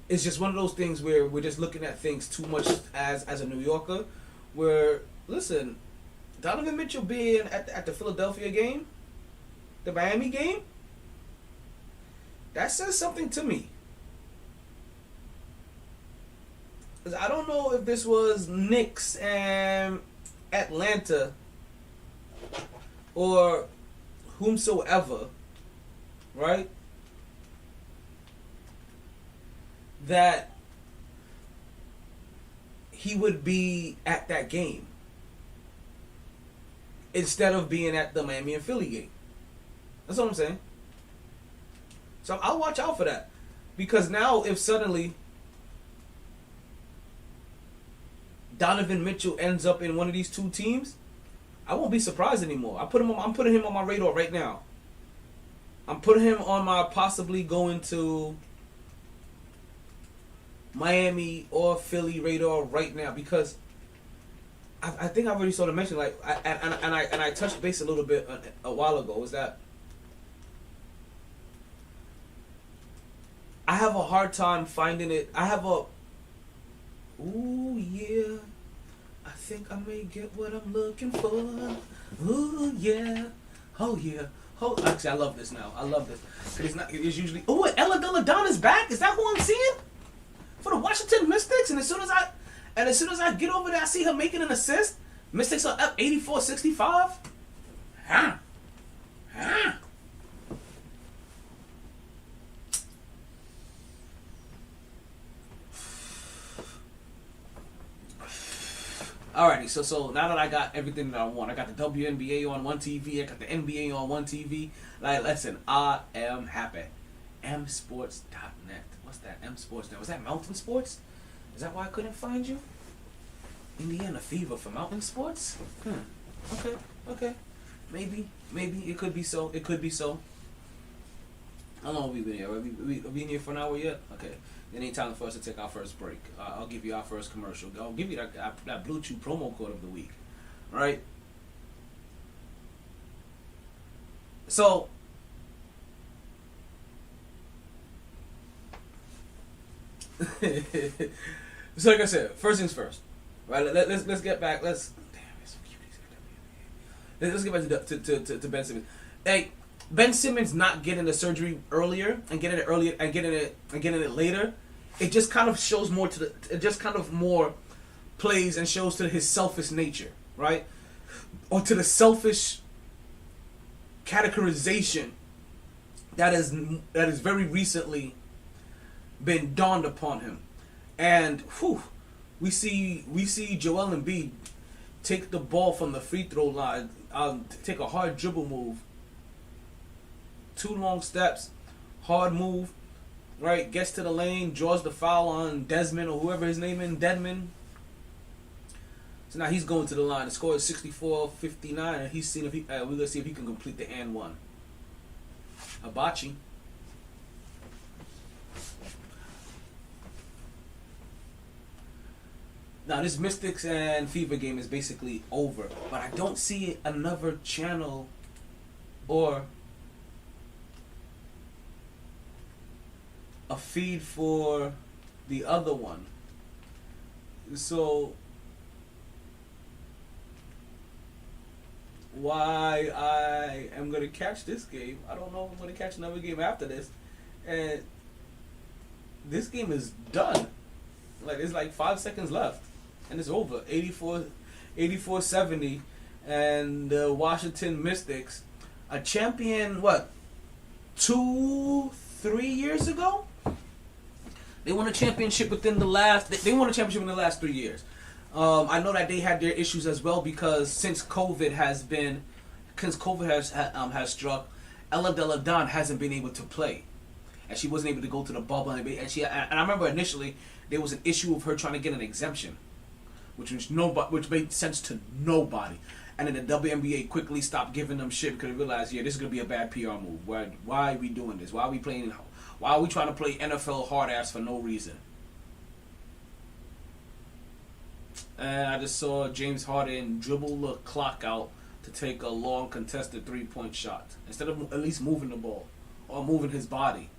it's just one of those things where we're just looking at things too much as a New Yorker. Where, listen, Donovan Mitchell being at the Philadelphia game, the Miami game, that says something to me. 'Cause I don't know if this was Knicks and Atlanta or whomsoever, right? That he would be at that game instead of being at the Miami and Philly game. That's what I'm saying. So I'll watch out for that. Because now if suddenly Donovan Mitchell ends up in one of these two teams, I won't be surprised anymore. I'm putting him on my radar right now. I'm putting him on my possibly going to Miami or Philly radar right now, because I think I already sort of mentioned, like, I touched base a little bit a while ago, was that I have a hard time finding it. Ooh, yeah, I think I may get what I'm looking for. Ooh, yeah. Oh, yeah. Oh, actually, I love this now. I love this. It's usually... Oh, Ella Deladonna's back? Is that who I'm seeing? For the Washington Mystics? And as soon as I get over there, I see her making an assist. Mystics are up 84-65. Huh? Alrighty, so now that I got everything that I want, I got the WNBA on one TV, I got the NBA on one TV. Like, listen, I am happy. msports.net. What's that? msports.net. Was that Mountain Sports? Is that why I couldn't find you? Indiana Fever for Mountain Sports? Okay. Maybe it could be so. How long have we been here? Have we been here for an hour yet? Okay. It ain't time for us to take our first break. I'll give you our first commercial. I'll give you that Blue Chew promo code of the week. Right? So, like I said, first things first. Right? Let's get back. Let's get back to Ben Simmons. Hey, Ben Simmons not getting the surgery earlier and getting it later, it just kind of shows more more plays and shows to his selfish nature, right? Or to the selfish categorization that is very recently been dawned upon him. And we see Joel Embiid take the ball from the free throw line, take a hard dribble move, 2 long steps, hard move, right? Gets to the lane, draws the foul on Desmond or whoever his name is, Deadman. So now he's going to the line. The score is 64-59, and he's seeing if we're gonna see if he can complete the and one. Hibachi. Now this Mystics and Fever game is basically over, but I don't see another channel or a feed for the other one. So why I am going to catch this game. I don't know if I'm going to catch another game after this. And this game is done. Like, there's like 5 seconds left. And it's over. 84-70. And the Washington Mystics, a champion, 2-3 years ago? They won a championship within the last... They won a championship in the last 3 years. I know that they had their issues as well because since COVID has struck, Ella Della Don hasn't been able to play, and she wasn't able to go to the bubble. And I remember initially there was an issue of her trying to get an exemption, which made sense to nobody. And then the WNBA quickly stopped giving them shit because they realized, this is gonna be a bad PR move. Why are we doing this? Why are we playing? Why are we trying to play NFL hard ass for no reason? And I just saw James Harden dribble the clock out to take a long contested 3-point shot instead of at least moving the ball or moving his body.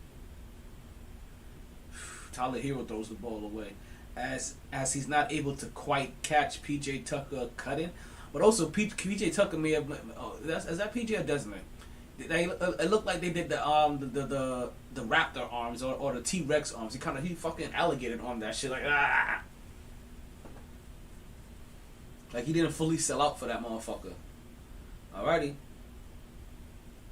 Tyler Hero throws the ball away as he's not able to quite catch PJ Tucker cutting, but also PJ Tucker may have. Is that PJ or Desmond? It looked like they did the Raptor arms or the T-Rex arms. He fucking alligator armed that shit like ah. Like he didn't fully sell out for that motherfucker. Alrighty.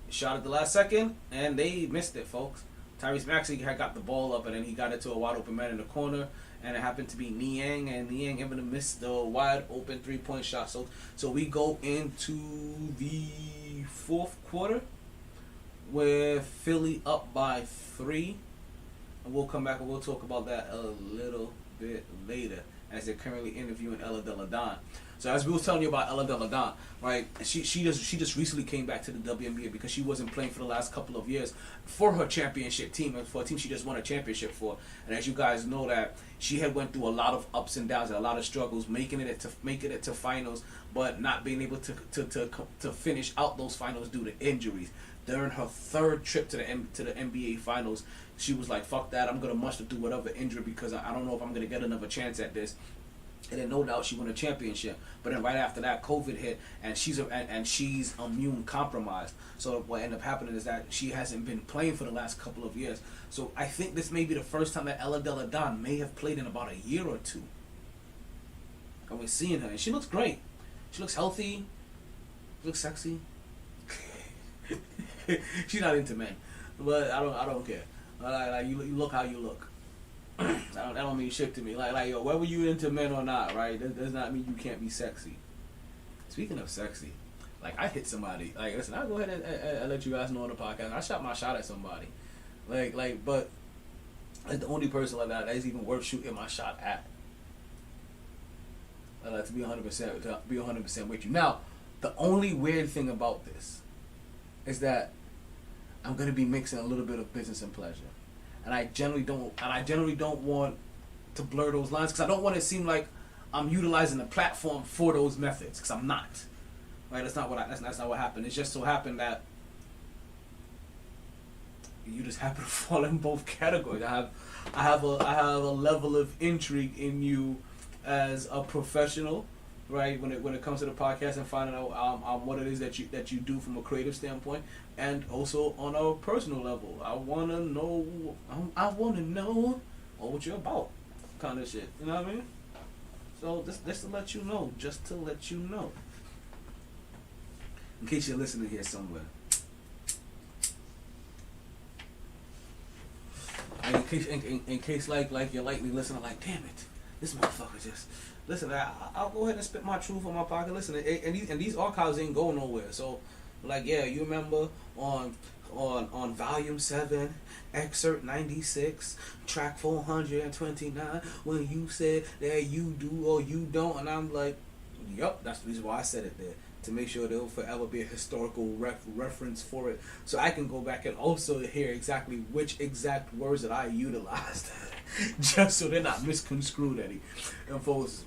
Shot at the last second, and they missed it, folks. Tyrese Maxey had got the ball up, and then he got it to a wide open man in the corner, and it happened to be Niang, and Niang able to miss the wide open 3-point shot. So we go into the fourth quarter with Philly up by 3, and we'll come back and we'll talk about that a little bit later as they're currently interviewing Ella Della Don. So as we were telling you about Ella Della Don, right? She just recently came back to the WNBA because she wasn't playing for the last couple of years for her championship team and for a team she just won a championship for. And as you guys know, that she had went through a lot of ups and downs and a lot of struggles, making it to finals, but not being able to finish out those finals due to injuries. During her third trip to the NBA finals, she was like, "Fuck that! I'm gonna muster through whatever injury because I don't know if I'm gonna get another chance at this." And then no doubt she won a championship. But then right after that, COVID hit, and she's immune compromised. So what ended up happening is that she hasn't been playing for the last couple of years. So I think this may be the first time that Ella Della Don may have played in about a year or two. And we're seeing her, and she looks great. She looks healthy. She looks sexy. She's not into men, but I don't care. Like you look how you look. That don't mean shit to me. Like yo, whether you into men or not, right? That does not mean you can't be sexy. Speaking of sexy, like I hit somebody. Like listen, I'll go ahead and let you guys know on the podcast. I shot my shot at somebody. But the only person like that is even worth shooting my shot at. To be 100% with you. Now, the only weird thing about this is that I'm gonna be mixing a little bit of business and pleasure. And I generally don't want to blur those lines because I don't want it to seem like I'm utilizing the platform for those methods because I'm not. Right? That's not what happened. It just so happened that you just happen to fall in both categories. I have a level of intrigue in you as a professional, right? When it comes to the podcast and finding out what it is that you do from a creative standpoint, and also on a personal level. I wanna know what you're about, kind of shit. You know what I mean? So just to let you know, in case you're listening here somewhere. And in case like you're lightly listening, like damn it, this motherfucker just. Listen, I'll go ahead and spit my truth on my pocket. Listen, and these archives ain't going nowhere. So, like, yeah, you remember on volume 7, excerpt 96, track 429, when you said that you do or you don't, and I'm like, yup, that's the reason why I said it there, to make sure there'll forever be a historical reference for it, so I can go back and also hear exactly which exact words that I utilized. just so they're not misconstrued, Eddie. And folks,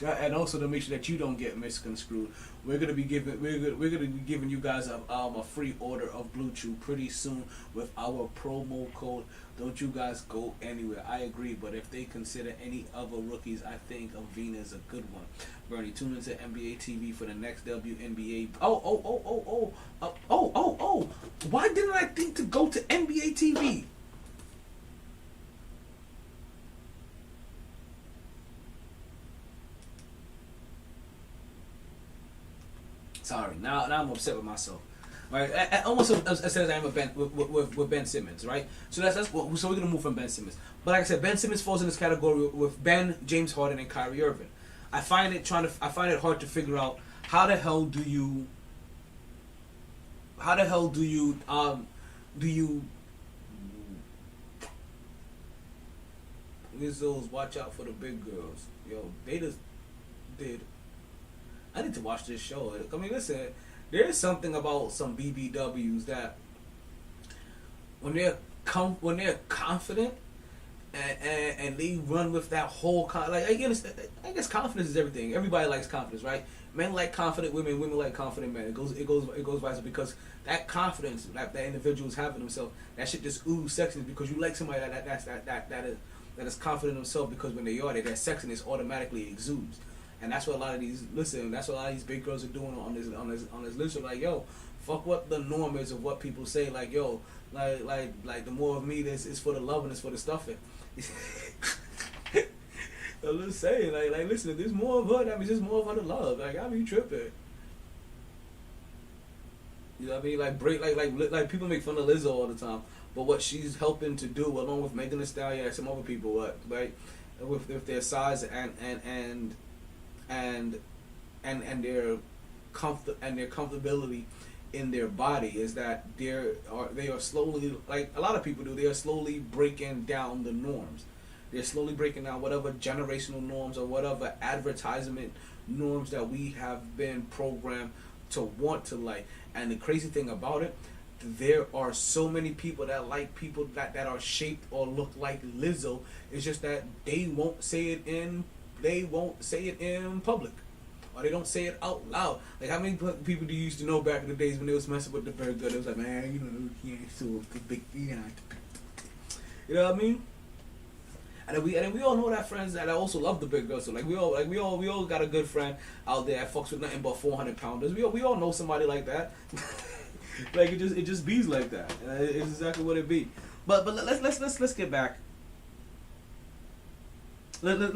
and also to make sure that you don't get misconstrued, we're gonna be giving you guys a free order of Blue Chew pretty soon with our promo code. Don't you guys go anywhere. I agree, but if they consider any other rookies, I think Avina is a good one. Bernie, tune into NBA TV for the next WNBA. Oh. Why didn't I think to go to NBA TV? Sorry, now I'm upset with myself. Right, almost as I am with Ben Simmons, right? So so we're gonna move from Ben Simmons. But like I said, Ben Simmons falls in this category with Ben, James Harden, and Kyrie Irving. I find it hard to figure out how the hell do you Wizzles, watch out for the big girls. Yo, they just did. I need to watch this show. I mean, listen, there's something about some BBWs that when they're confident and they run with that whole I guess confidence is everything. Everybody likes confidence, right? Men like confident women, women like confident men. It goes vice versa, because that confidence that individuals have in themselves, that shit just ooze sexiness, because you like somebody that is confident in themselves, because when they are, that sexiness automatically exudes. And that's what a lot of these big girls are doing on this list. Are like, yo, fuck what the norm is of what people say. Like, yo, like the more of me, this is for the love and it's for the stuffing. I'm just saying, like, listen, if there's more of her, that means there's more of her to love. Like, I be tripping. You know what I mean? Like, like people make fun of Lizzo all the time, but what she's helping to do, along with Megan Thee Stallion and some other people, right, with their size and their comfortability in their body, is that they are slowly, like a lot of people do, they are slowly breaking down the norms. They're slowly breaking down whatever generational norms or whatever advertisement norms that we have been programmed to want to like. And the crazy thing about it, there are so many people that like people that are shaped or look like Lizzo. It's just that they won't say it in public, or they don't say it out loud. Like, how many people do you used to know back in the days when they was messing with the bird good? It was like, man, you know, he ain't so big, you know what I mean? And then we all know that friends that also love the big girls. So we all got a good friend out there that fucks with nothing but 400-pounders. We all know somebody like that. Like, it just bees like that. It's exactly what it be. But let's get back. Let's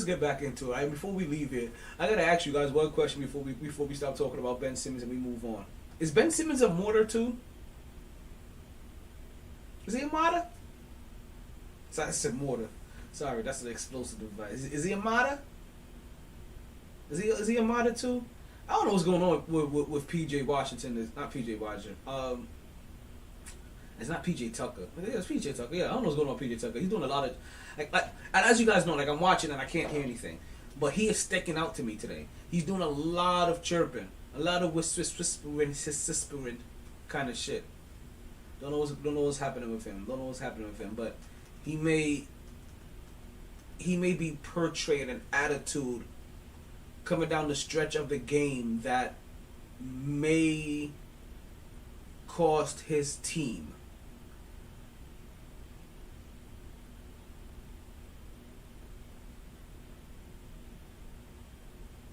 get back into it. Right? Before we leave here, I gotta ask you guys one question before we stop talking about Ben Simmons and we move on. Is Ben Simmons a martyr too? Is he a martyr? Sorry, I said mortar. Sorry, that's an explosive device. Is he a martyr? Is he a martyr too? I don't know what's going on with PJ Washington. It's not PJ Washington. It's not PJ Tucker. It's PJ Tucker. Yeah, I don't know what's going on with PJ Tucker. He's doing a lot of like and as you guys know, like, I'm watching and I can't hear anything, but he is sticking out to me today. He's doing a lot of chirping, a lot of whispering kind of shit. Don't know what's happening with him. But he may be portraying an attitude coming down the stretch of the game that may cost his team.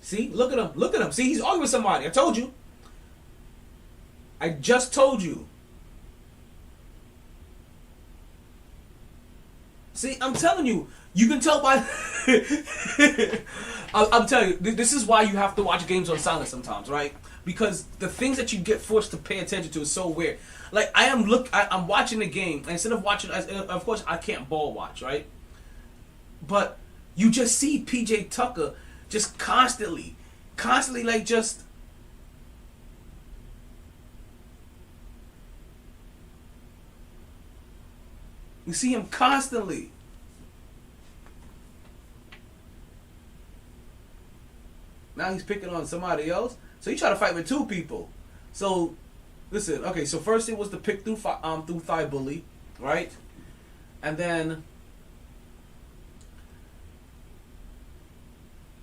See, look at him. See, he's arguing with somebody. I told you. I just told you. See, I'm telling you. You can tell by... I'm telling you, this is why you have to watch games on silent sometimes, right? Because the things that you get forced to pay attention to is so weird. Like, I'm watching the game, and instead of watching... Of course, I can't ball watch, right? But you just see PJ Tucker just constantly, like, just... You see him constantly. Now he's picking on somebody else. So he tried to fight with two people. So, listen. Okay, so first it was the pick through thigh bully, right? And then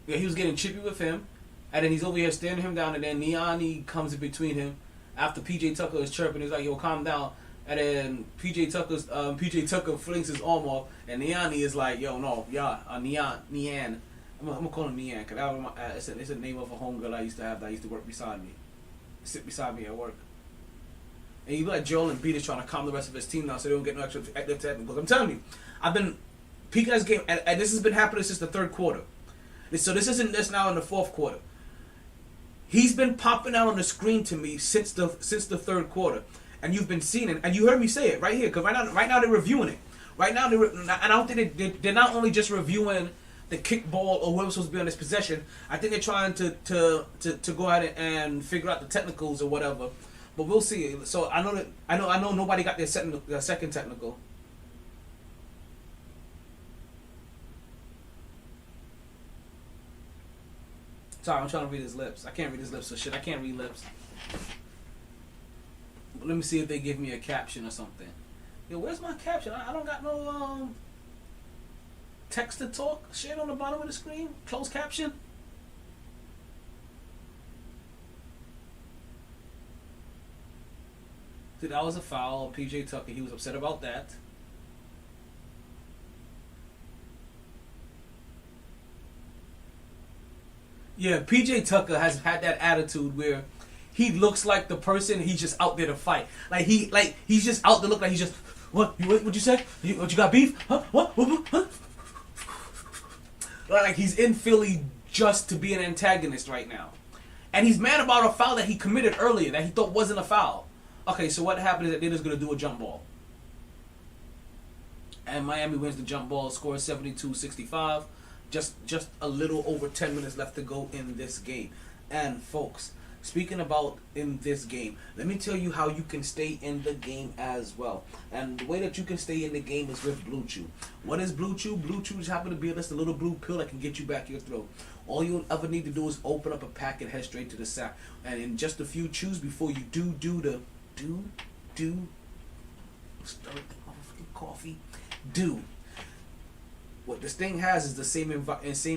he was getting chippy with him, and then he's over here staring him down, and then Niani comes in between him after PJ Tucker is chirping. He's like, "Yo, calm down." And then PJ Tucker flings his arm off, and Niani is like, "Yo, no, yeah, Nian. I'm gonna call him Nian, because it's a name of a homegirl I used to have that used to work beside me, sit beside me at work." And you like Joel Embiid is trying to calm the rest of his team now, so they don't get no extra technicals. I'm telling you, Pete Guy's game, and this has been happening since the third quarter. So this isn't this now in the fourth quarter. He's been popping out on the screen to me since the third quarter, and you've been seeing it, and you heard me say it right here, because right now they're reviewing it. Right now and I don't think they're not only just reviewing the kickball or whoever's supposed to be on this possession. I think they're trying to go ahead and figure out the technicals or whatever. But we'll see. So I know nobody got their second technical. Sorry, I'm trying to read his lips. I can't read his lips, so shit, I can't read lips. But let me see if they give me a caption or something. Yo, where's my caption? I don't got no text to talk shit on the bottom of the screen. Closed caption. See, that was a foul on PJ Tucker. He was upset about that. Yeah, PJ Tucker has had that attitude where he looks like the person he's just out there to fight. He's just out to look like he's just what you say? What you got beef? Huh? What? Huh? Like he's in Philly just to be an antagonist right now. And he's mad about a foul that he committed earlier that he thought wasn't a foul. Okay, so what happened is that they're just gonna do a jump ball. And Miami wins the jump ball, scores 72-65. Just a little over 10 minutes left to go in this game. And folks, speaking about in this game, let me tell you how you can stay in the game as well. And the way that you can stay in the game is with Blue Chew. What is Blue Chew? Blue Chew just happen to be just a little blue pill that can get you back your throat. All you'll ever need to do is open up a pack and head straight to the sack. And in just a few chews before you stir the motherfucking coffee. What this thing has is the same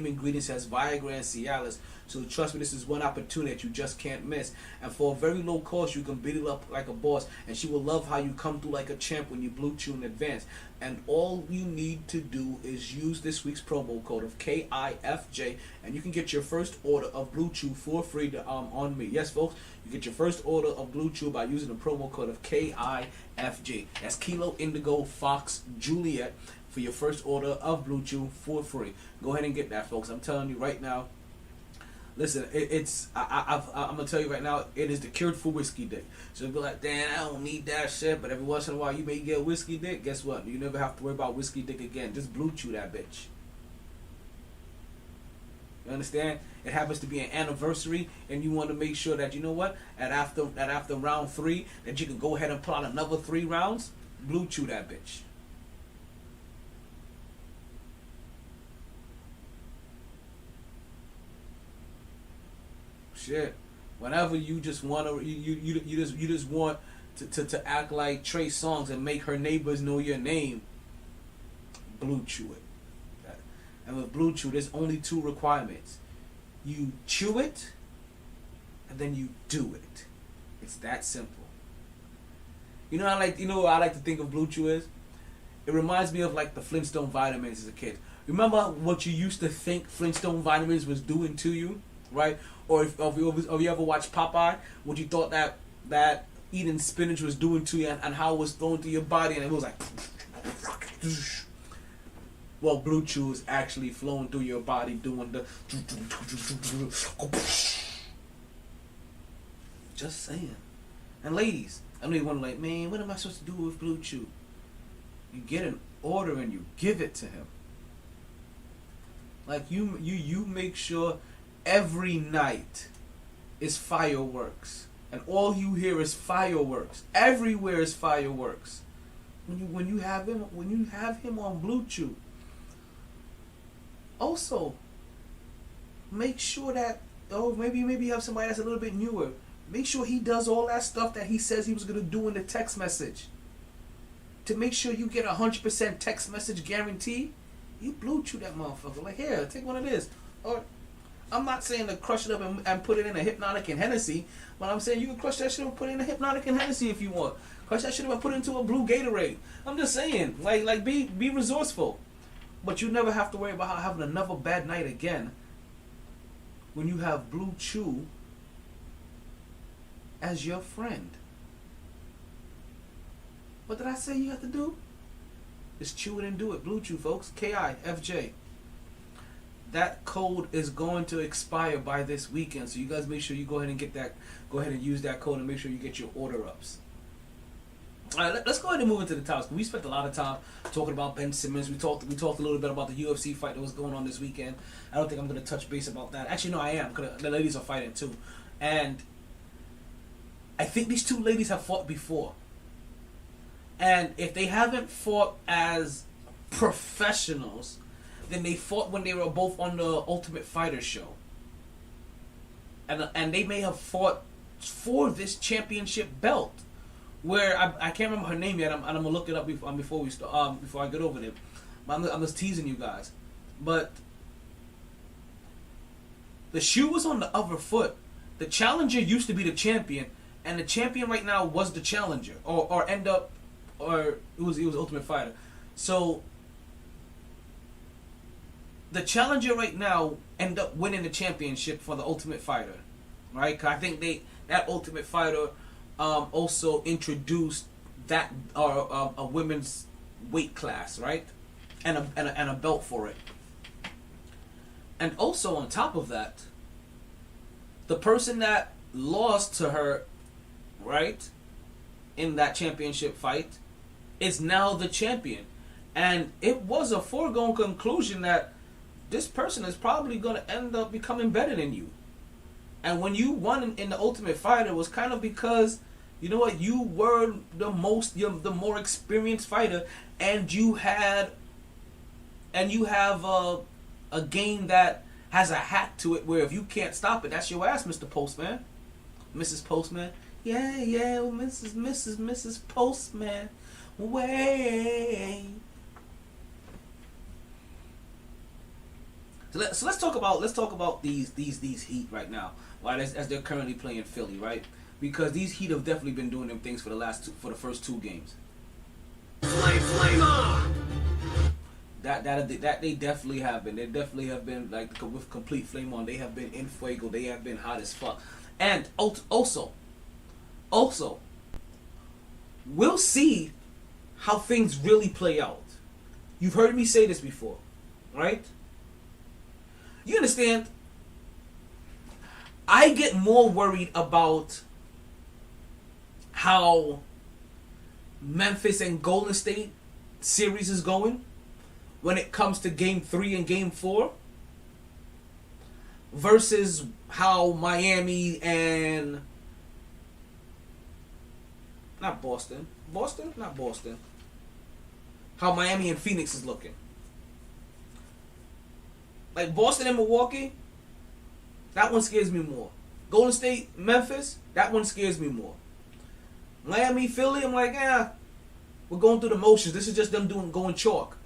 ingredients as Viagra and Cialis. So trust me, this is one opportunity that you just can't miss. And for a very low cost, you can beat it up like a boss. And she will love how you come through like a champ when you Blue Chew in advance. And all you need to do is use this week's promo code of KIFJ, and you can get your first order of Blue Chew for free on me. Yes, folks, you get your first order of Blue Chew by using the promo code of KIFJ. That's Kilo Indigo Fox Juliet for your first order of Blue Chew for free. Go ahead and get that, folks. I'm telling you right now. Listen, I'm gonna tell you right now, it is the cure for whiskey dick. So you'll be like, damn, I don't need that shit. But every once in a while, you may get whiskey dick. Guess what? You never have to worry about whiskey dick again. Just Blue Chew that bitch. You understand? It happens to be an anniversary, and you want to make sure that you know what? That after round 3, that you can go ahead and pull out another 3 rounds. Blue Chew that bitch. Shit, whenever you just want to, you just want to act like Trey Songz and make her neighbors know your name. Blue Chew it, and with Blue Chew, there's only 2 requirements: you chew it, and then you do it. It's that simple. You know, what I like to think of Blue Chew is. It reminds me of like the Flintstone vitamins as a kid. Remember what you used to think Flintstone vitamins was doing to you, right? Or if you ever watched Popeye, what you thought that eating spinach was doing to you, and how it was thrown through your body, and it was like, well, Blue Chew is actually flowing through your body, doing the. Just saying. And ladies, I know you want to like, man, what am I supposed to do with Blue Chew? You get an order and you give it to him. Like you make sure. Every night is fireworks, and all you hear is fireworks. Everywhere is fireworks. When you have him on Blue Chew. Also, make sure that maybe you have somebody that's a little bit newer. Make sure he does all that stuff that he says he was gonna do in the text message. to make sure you get 100% text message guarantee, you blue chew that motherfucker. Like, here, take one of this. Or, I'm not saying to crush it up and put it in a Hypnotic and Hennessy, but I'm saying you can crush that shit up and put it in a Hypnotic and Hennessy if you want. Crush that shit up and put it into a blue Gatorade. I'm just saying, like be resourceful. But you never have to worry about having another bad night again when you have Blue Chew as your friend. What did I say you have to do? Just chew it and do it. Blue Chew, folks. KIFJ. That code is going to expire by this weekend, so you guys make sure you go ahead and get that. Go ahead and use that code and make sure you get your order ups. All right, let's go ahead and move into the topics. We spent a lot of time talking about Ben Simmons. We talked a little bit about the UFC fight that was going on this weekend. I don't think I'm going to touch base about that. Actually, no, I am, because the ladies are fighting too. And I think these two ladies have fought before. And if they haven't fought as professionals, then they fought when they were both on the Ultimate Fighter show. And they may have fought for this championship belt. Where I can't remember her name yet. I'm gonna look it up before we start. Before I get over there, I'm just teasing you guys. But the shoe was on the other foot. The challenger used to be the champion, and the champion right now was the challenger, or it was Ultimate Fighter. So the challenger right now end up winning the championship for the Ultimate Fighter, right? 'Cause I think that Ultimate Fighter. Also introduced that a women's weight class, right, and a belt for it. And also on top of that, the person that lost to her, right, in that championship fight, is now the champion. And it was a foregone conclusion that this person is probably going to end up becoming better than you. And when you won in the Ultimate Fighter, it was kind of because, you know what, you were the more experienced fighter, and you have a game that has a hack to it where if you can't stop it, that's your ass, Mr. Postman, Mrs. Postman. Yeah, Mrs. Postman. Way. So let's talk about these Heat right now, right? As they're currently playing Philly, right? Because these Heat have definitely been doing them things for the first two games. Flame on! That they definitely have been. They definitely have been like with complete flame on. They have been in fuego. They have been hot as fuck. And also, we'll see how things really play out. You've heard me say this before, right? You understand? I get more worried about how Memphis and Golden State series is going when it comes to Game 3 and Game 4 versus how Miami and how Miami and Phoenix is looking. Like Boston and Milwaukee, that one scares me more. Golden State, Memphis, that one scares me more. Miami, Philly, I'm like, we're going through the motions. This is just them going chalk.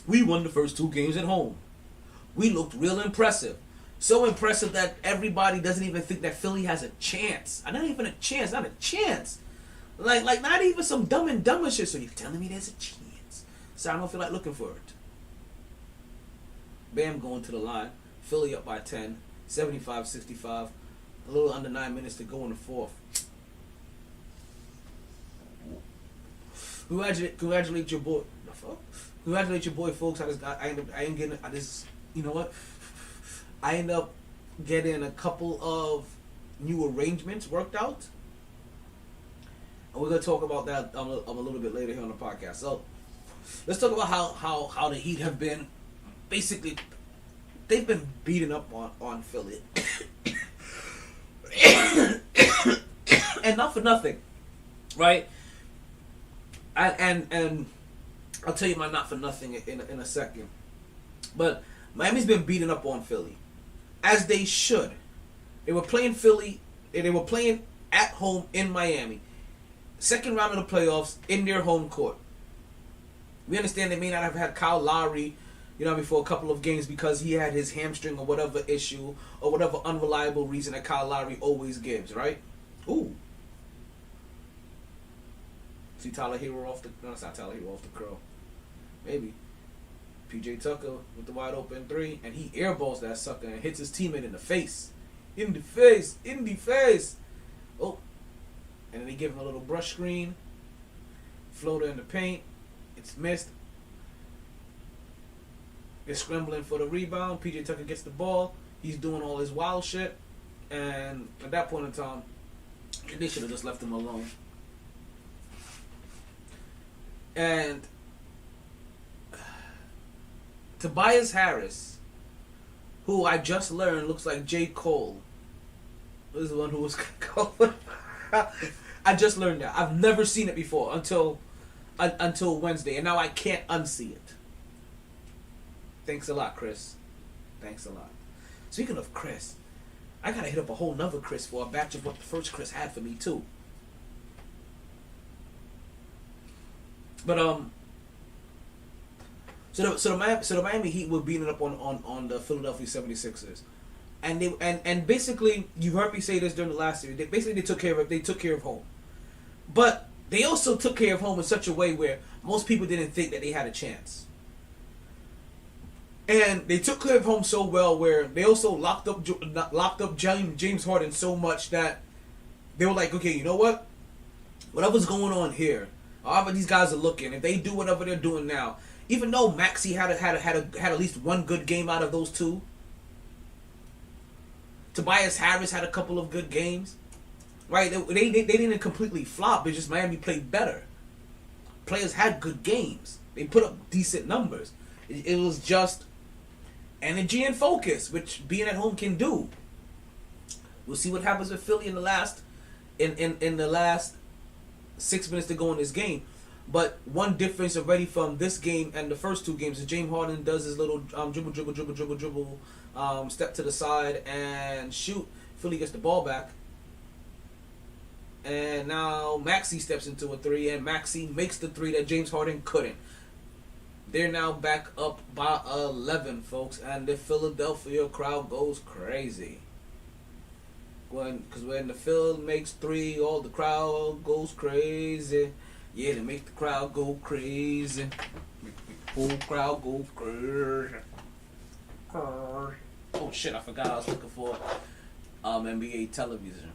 We won the first two games at home. We looked real impressive. So impressive that everybody doesn't even think that Philly has a chance. Not even a chance, not a chance. Like not even some dumb and dumber shit. So you're telling me there's a chance. So I don't feel like looking for it. Bam going to the line. Philly up by 10. 75-65. A little under 9 minutes to go in the fourth. Congratulate your boy. Congratulate your boy, folks. You know what? I end up getting a couple of new arrangements worked out. And we're going to talk about that a little bit later here on the podcast. So, let's talk about how the Heat have been. Basically, they've been beating up on Philly. And not for nothing, right? And I'll tell you my not for nothing in a second. But Miami's been beating up on Philly, as they should. They were playing Philly, and they were playing at home in Miami. second round of the playoffs in their home court. We understand they may not have had Kyle Lowry, before a couple of games because he had his hamstring or whatever issue or whatever unreliable reason that Kyle Lowry always gives, right? Ooh. See Tyler Hero off the... No, it's not Tyler Hero off the curl. Maybe. PJ Tucker with the wide open 3, and he airballs that sucker and hits his teammate in the face. In the face. In the face. Oh. And then they give him a little brush screen. Floater in the paint. It's missed. They're scrambling for the rebound. PJ Tucker gets the ball. He's doing all his wild shit. And at that point in time, they should have just left him alone. And Tobias Harris, who I just learned looks like J. Cole. This is the one who was called. I just learned that. I've never seen it before until Wednesday, and now I can't unsee it. Thanks a lot, Chris. Thanks a lot. Speaking of Chris, I gotta hit up a whole nother Chris for a batch of what the first Chris had for me too. But so the Miami Heat were beating up on the Philadelphia 76ers. And basically, you heard me say this during the last series. They took care of home. But they also took care of home in such a way where most people didn't think that they had a chance. And they took care of home so well where they also locked up James Harden so much that they were like, okay, you know what? Whatever's going on here, however these guys are looking, if they do whatever they're doing now, even though Maxey had at least one good game out of those two, Tobias Harris had a couple of good games, right? They didn't completely flop. It's just Miami played better. Players had good games. They put up decent numbers. It was just energy and focus, which being at home can do. We'll see what happens with Philly in the last 6 minutes to go in this game. But one difference already from this game and the first two games is James Harden does his little dribble, step to the side and shoot. Philly gets the ball back. And now Maxey steps into a 3, and Maxey makes the 3 that James Harden couldn't. They're now back up by 11, folks, and the Philadelphia crowd goes crazy. Because when the Phil makes 3, all the crowd goes crazy. Yeah, they make the crowd go crazy. Make the whole crowd go crazy. Oh shit, I forgot I was looking for NBA television.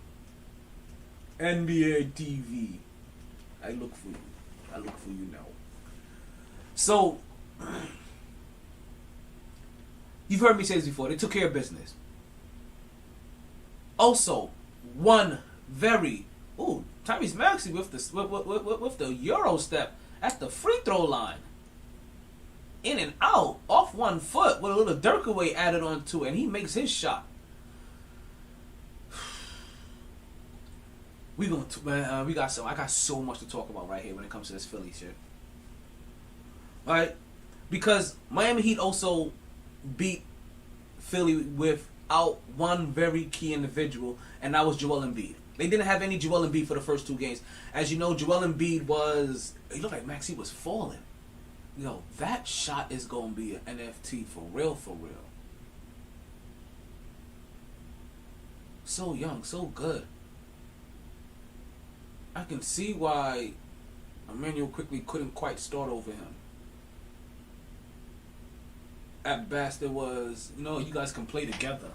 NBA TV. I look for you now. So, you've heard me say this before. They took care of business. Also, one very Tyrese Maxey with the Euro step at the free throw line. In and out, off 1 foot with a little Dirkaway added on to it, and he makes his shot. I got so much to talk about right here when it comes to this Philly shit. Right? Because Miami Heat also beat Philly without one very key individual, and that was Joel Embiid. They didn't have any Joel Embiid for the first 2 games. As you know, Joel Embiid he looked like Maxey was falling. That shot is going to be an NFT for real, for real. So young, so good. I can see why Emmanuel quickly couldn't quite start over him. At best, it was, you guys can play together.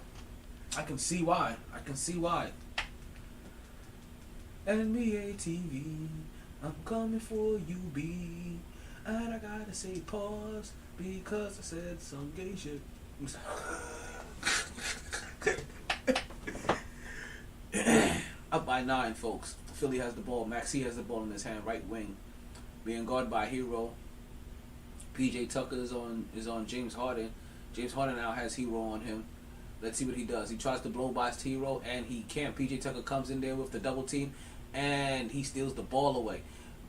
I can see why. NBA TV, I'm coming for you, B. And I gotta say pause because I said some gay shit. Up by 9, folks. Philly has the ball. Maxey has the ball in his hand, right wing, being guarded by Hero. PJ Tucker is on James Harden. James Harden now has Hero on him. Let's see what he does. He tries to blow by his Hero, and he can't. PJ Tucker comes in there with the double team, and he steals the ball away.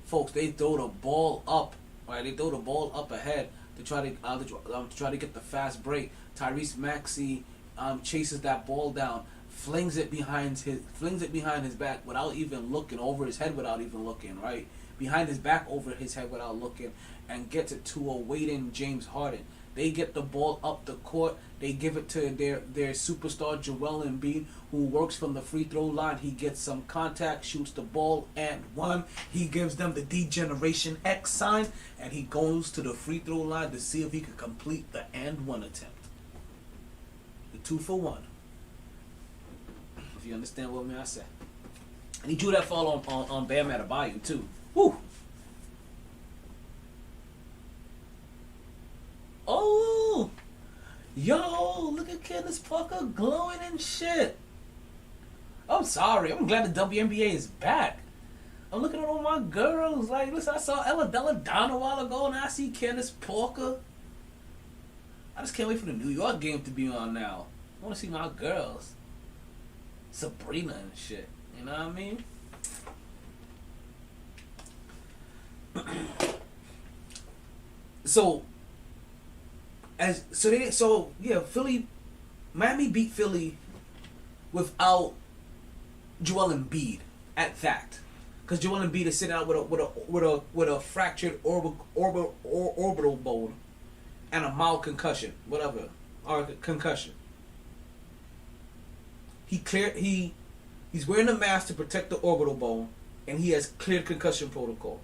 Folks, they throw the ball up. Right, they throw the ball up ahead to try to get the fast break. Tyrese Maxey chases that ball down. flings it behind his back without even looking, over his head without even looking, right? Behind his back, over his head without looking, and gets it to a waiting James Harden. They get the ball up the court. They give it to their superstar Joel Embiid, who works from the free throw line. He gets some contact, shoots the ball, and one. He gives them the D-Generation X sign, and he goes to the free throw line to see if he can complete the and one attempt. The 2-for-1. If you understand what I said. And he drew that foul on Bam Adebayo too. Woo! Oh! Yo, look at Candace Parker glowing and shit. I'm sorry. I'm glad the WNBA is back. I'm looking at all my girls. Like, listen, I saw Ella Della Don a while ago, and I see Candace Parker. I just can't wait for the New York game to be on now. I want to see my girls. Sabrina and shit. You know what I mean? Miami beat Philly without Joel Embiid at that, because Joel Embiid is sitting out with a fractured orbital bone and a mild concussion, whatever, or concussion. He's wearing a mask to protect the orbital bone, and he has cleared concussion protocol.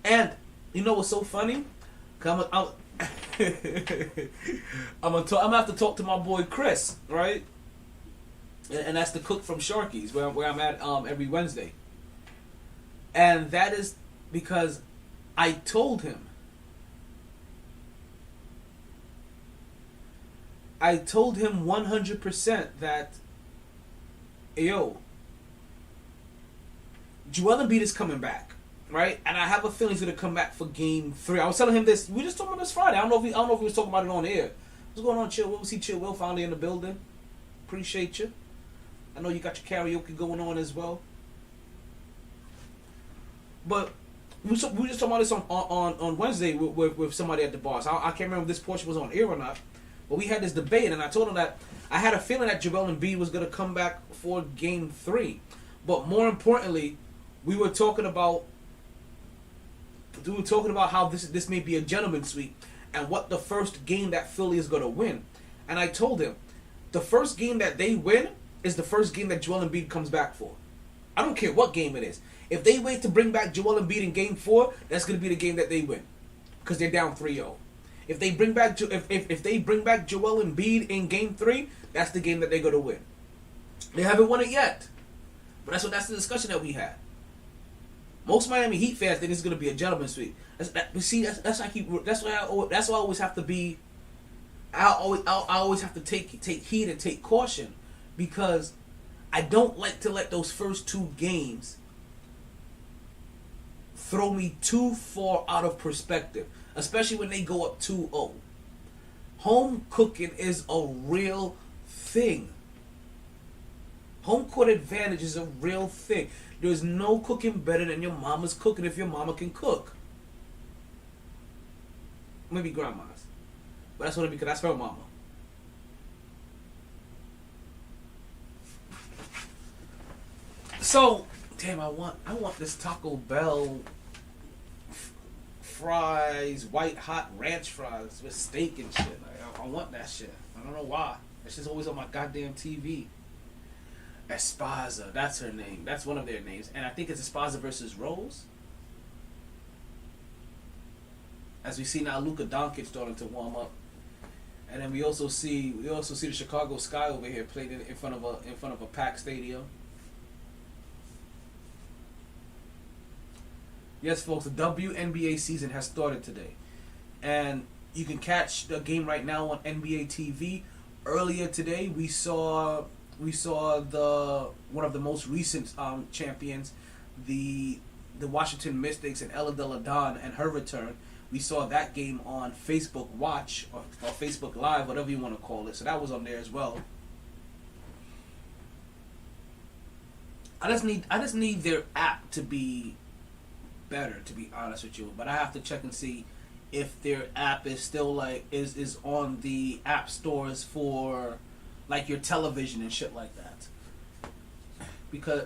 And you know what's so funny? I'm gonna have to talk to my boy Chris, right? And that's the cook from Sharky's, where I'm at every Wednesday. And that is because I told him 100% that, yo, Joel Embiid is coming back. Right, and I have a feeling he's gonna come back for Game 3. I was telling him this. We just talking about this Friday. I don't know if he was talking about it on air. What's going on, Chill Will? See Chill Will finally in the building. Appreciate you. I know you got your karaoke going on as well. But we just talking about this on Wednesday with somebody at the bar. So I can't remember if this portion was on air or not. But we had this debate, and I told him that I had a feeling that Joel Embiid was gonna come back for Game 3. But more importantly, we were talking about how this may be a gentleman's sweep and what the first game that Philly is going to win. And I told him the first game that they win is the first game that Joel Embiid comes back for. I don't care what game it is. If they wait to bring back Joel Embiid in Game 4, that's going to be the game that they win, because they're down 3-0. If they bring back if they bring back Joel Embiid in Game 3, that's the game that they're going to win. They haven't won it yet, but that's the discussion that we had. Most Miami Heat fans think this is going to be a gentleman's sweep. That's why I always have to be. I always have to take heed and take caution, because I don't like to let those first two games throw me too far out of perspective, especially when they go up 2-0. Home cooking is a real thing. Home court advantage is a real thing. There's no cooking better than your mama's cooking if your mama can cook. Maybe grandma's. But that's what because that's her mama. So, damn, I want this Taco Bell fries, white hot ranch fries with steak and shit. Like, I want that shit. I don't know why. That shit's always on my goddamn TV. Esparza, that's her name. That's one of their names, and I think it's Esparza versus Rose. As we see now, Luka Doncic starting to warm up, and then we also see the Chicago Sky over here played in front of a packed stadium. Yes, folks, the WNBA season has started today, and you can catch the game right now on NBA TV. Earlier today, we saw the one of the most recent champions, the Washington Mystics, and Ella Della Don and her return. We saw that game on Facebook Watch or Facebook Live, whatever you want to call it. So that was on there as well. I just need their app to be better, to be honest with you. But I have to check and see if their app is still is on the app stores for like your television and shit like that.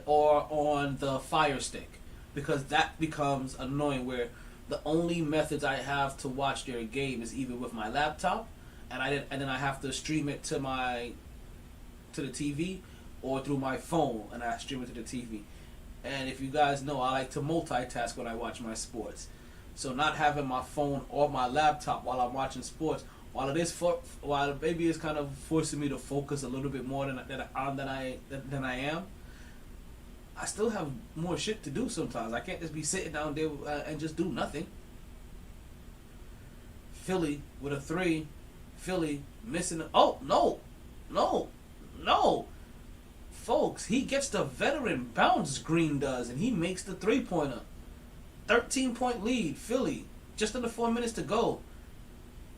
or on the Fire Stick, because that becomes annoying. Where the only methods I have to watch their game is either with my laptop, and then I have to stream it to the TV, or through my phone, and I stream it to the TV. And if you guys know, I like to multitask when I watch my sports. So not having my phone or my laptop while I'm watching sports, while maybe it's kind of forcing me to focus a little bit more than I am, I still have more shit to do sometimes. I can't just be sitting down there and just do nothing. Philly with a 3. Philly missing oh, no. Folks, he gets the veteran bounce, Green does, and he makes the 3-pointer. 13-point lead, Philly. Just under 4 minutes to go.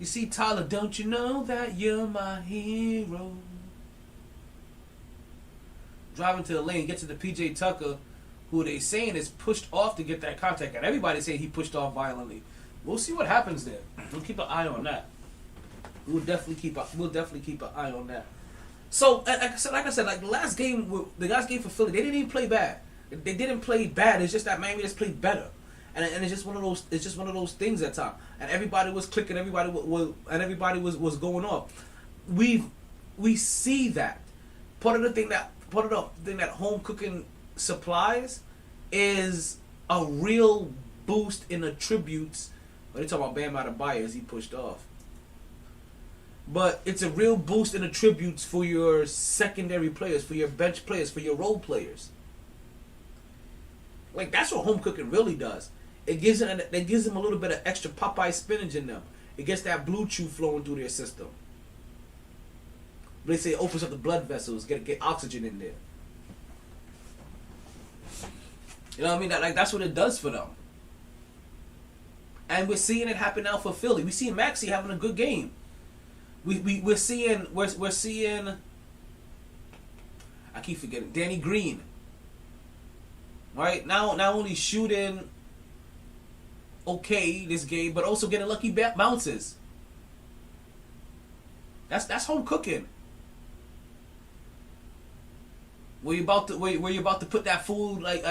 You see Tyler, don't you know that you're my hero? Driving to the lane, gets to the PJ Tucker, who they saying is pushed off to get that contact. And everybody saying he pushed off violently. We'll see what happens there. We'll keep an eye on that. We'll definitely keep an eye on that. So, like I said, the last game for Philly, they didn't even play bad. They didn't play bad. It's just that Miami just played better, and it's just one of those. It's just one of those things at times. And everybody was clicking. Everybody was going off. We see that. Part of the thing that home cooking supplies is a real boost in attributes. When they talk about Bam Adebayo as he pushed off. But it's a real boost in attributes for your secondary players, for your bench players, for your role players. Like, that's what home cooking really does. It gives them a little bit of extra Popeye spinach in them. It gets that blue chew flowing through their system. They say it opens up the blood vessels, get oxygen in there. You know what I mean? That's what it does for them. And we're seeing it happen now for Philly. We see Maxey having a good game. We're seeing I keep forgetting Danny Green. Right? Now only shooting okay this game, but also getting lucky bounces. That's home cooking. Where you about to put that food, like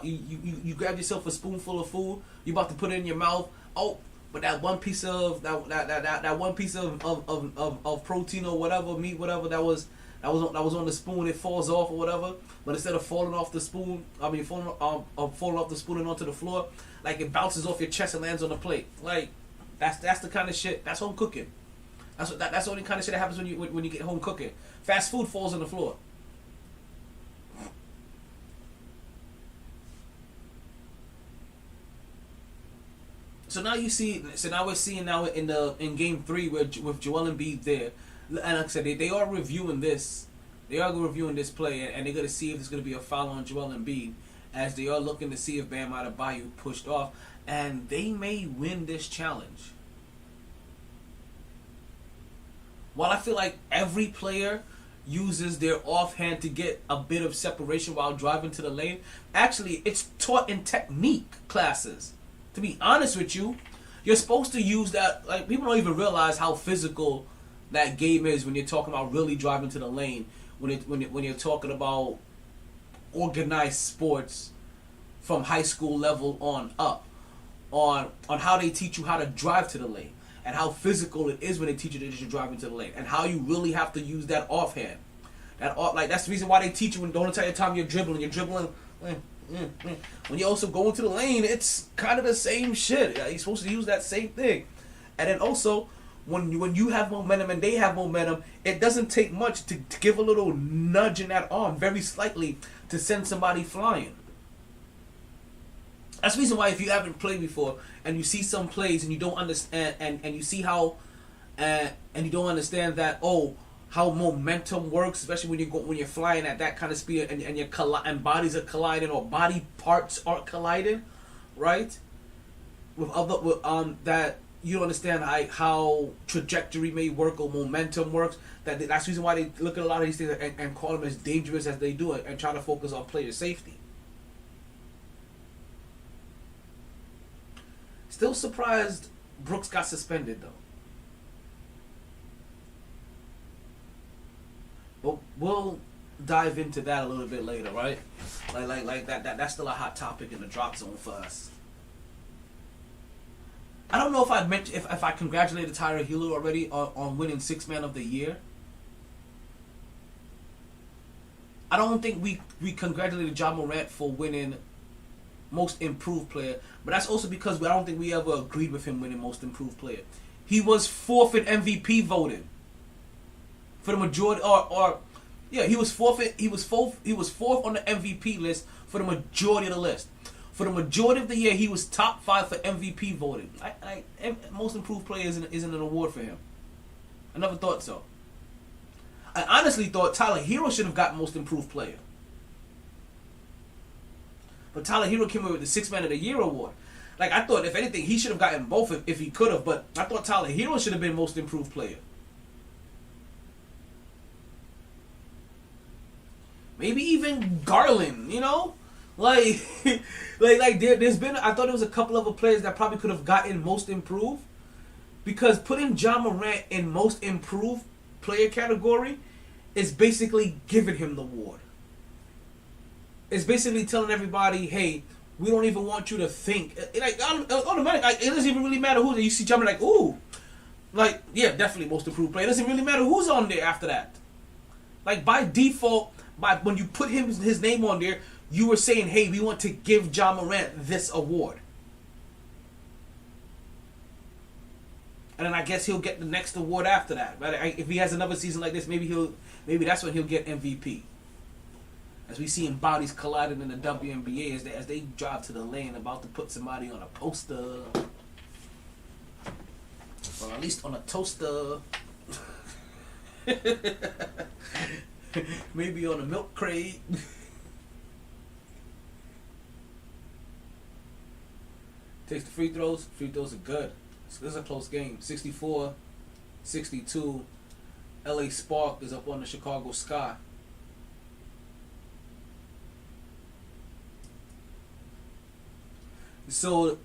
you grab yourself a spoonful of food, you about to put it in your mouth. Oh, but that one piece of protein or whatever, meat, whatever that was on the spoon, it falls off or whatever. But instead of falling off the spoon, falling off the spoon and onto the floor, like it bounces off your chest and lands on the plate. Like that's the kind of shit. That's home cooking. That's the only kind of shit that happens when you get home cooking. Fast food falls on the floor. So now we're seeing in game 3 with Joel Embiid there, and like I said, they are reviewing this. They are reviewing this play, and they're gonna see if there's gonna be a foul on Joel Embiid, as they are looking to see if Bam Adebayo pushed off, and they may win this challenge. While I feel like every player uses their offhand to get a bit of separation while driving to the lane, actually it's taught in technique classes. To be honest with you, you're supposed to use that. Like, people don't even realize how physical that game is when you're talking about really driving to the lane. When you're talking about organized sports from high school level on up, on how they teach you how to drive to the lane, and how physical it is when they teach you that you're driving to the lane, and how you really have to use that offhand. That's the reason why they teach you when the entire time you're dribbling. When you're also going to the lane, it's kind of the same shit. You're supposed to use that same thing. And then also, when you have momentum and they have momentum, it doesn't take much to give a little nudge in that arm, very slightly, to send somebody flying. That's the reason why, if you haven't played before and you see some plays and you don't understand, and you see how, and you don't understand that, how momentum works, especially when you're flying at that kind of speed and and bodies are colliding, or body parts are colliding, right? That you don't understand how trajectory may work or momentum works. That's the reason why they look at a lot of these things and call them as dangerous as they do it, and try to focus on player safety. Still surprised Brooks got suspended though. But dive into that a little bit later, right? Like that's still a hot topic in the drop zone for us. I don't know if I mentioned if I congratulated Tyler Hilo already on winning 6th Man of the Year. I don't think we congratulated Ja Morant for winning Most Improved Player, but that's also because I don't think we ever agreed with him winning Most Improved Player. He was 4th in MVP voting for the majority, he was 4th. He was 4th on the MVP list for the majority of the list. For the majority of the year, he was top 5 for MVP voting. Most Improved Player isn't an award for him. I never thought so. I honestly thought Tyler Hero should have gotten Most Improved Player. But Tyler Hero came away with the 6th Man of the Year award. Like, I thought, if anything, he should have gotten both if he could have. But I thought Tyler Hero should have been Most Improved Player. Maybe even Garland, you know? Like there's been, I thought there was a couple other players that probably could have gotten Most Improved, because putting Ja Morant in Most Improved Player category is basically giving him the award. It's basically telling everybody, hey, we don't even want you to think. Like, automatic, it doesn't even really matter who. You see Ja Morant, like, ooh, like, yeah, definitely Most Improved Player. It doesn't really matter who's on there after that. Like, by default, when you put his name on there, you were saying, hey, we want to give Ja Morant this award. And then I guess he'll get the next award after that. Right? If he has another season like this, maybe that's when he'll get MVP. As we see bodies colliding in the WNBA as they drive to the lane about to put somebody on a poster. Or at least on a toaster. Maybe on a milk crate. Takes the free throws. Free throws are good. This is a close game. 64-62. LA Spark is up on the Chicago Sky. So,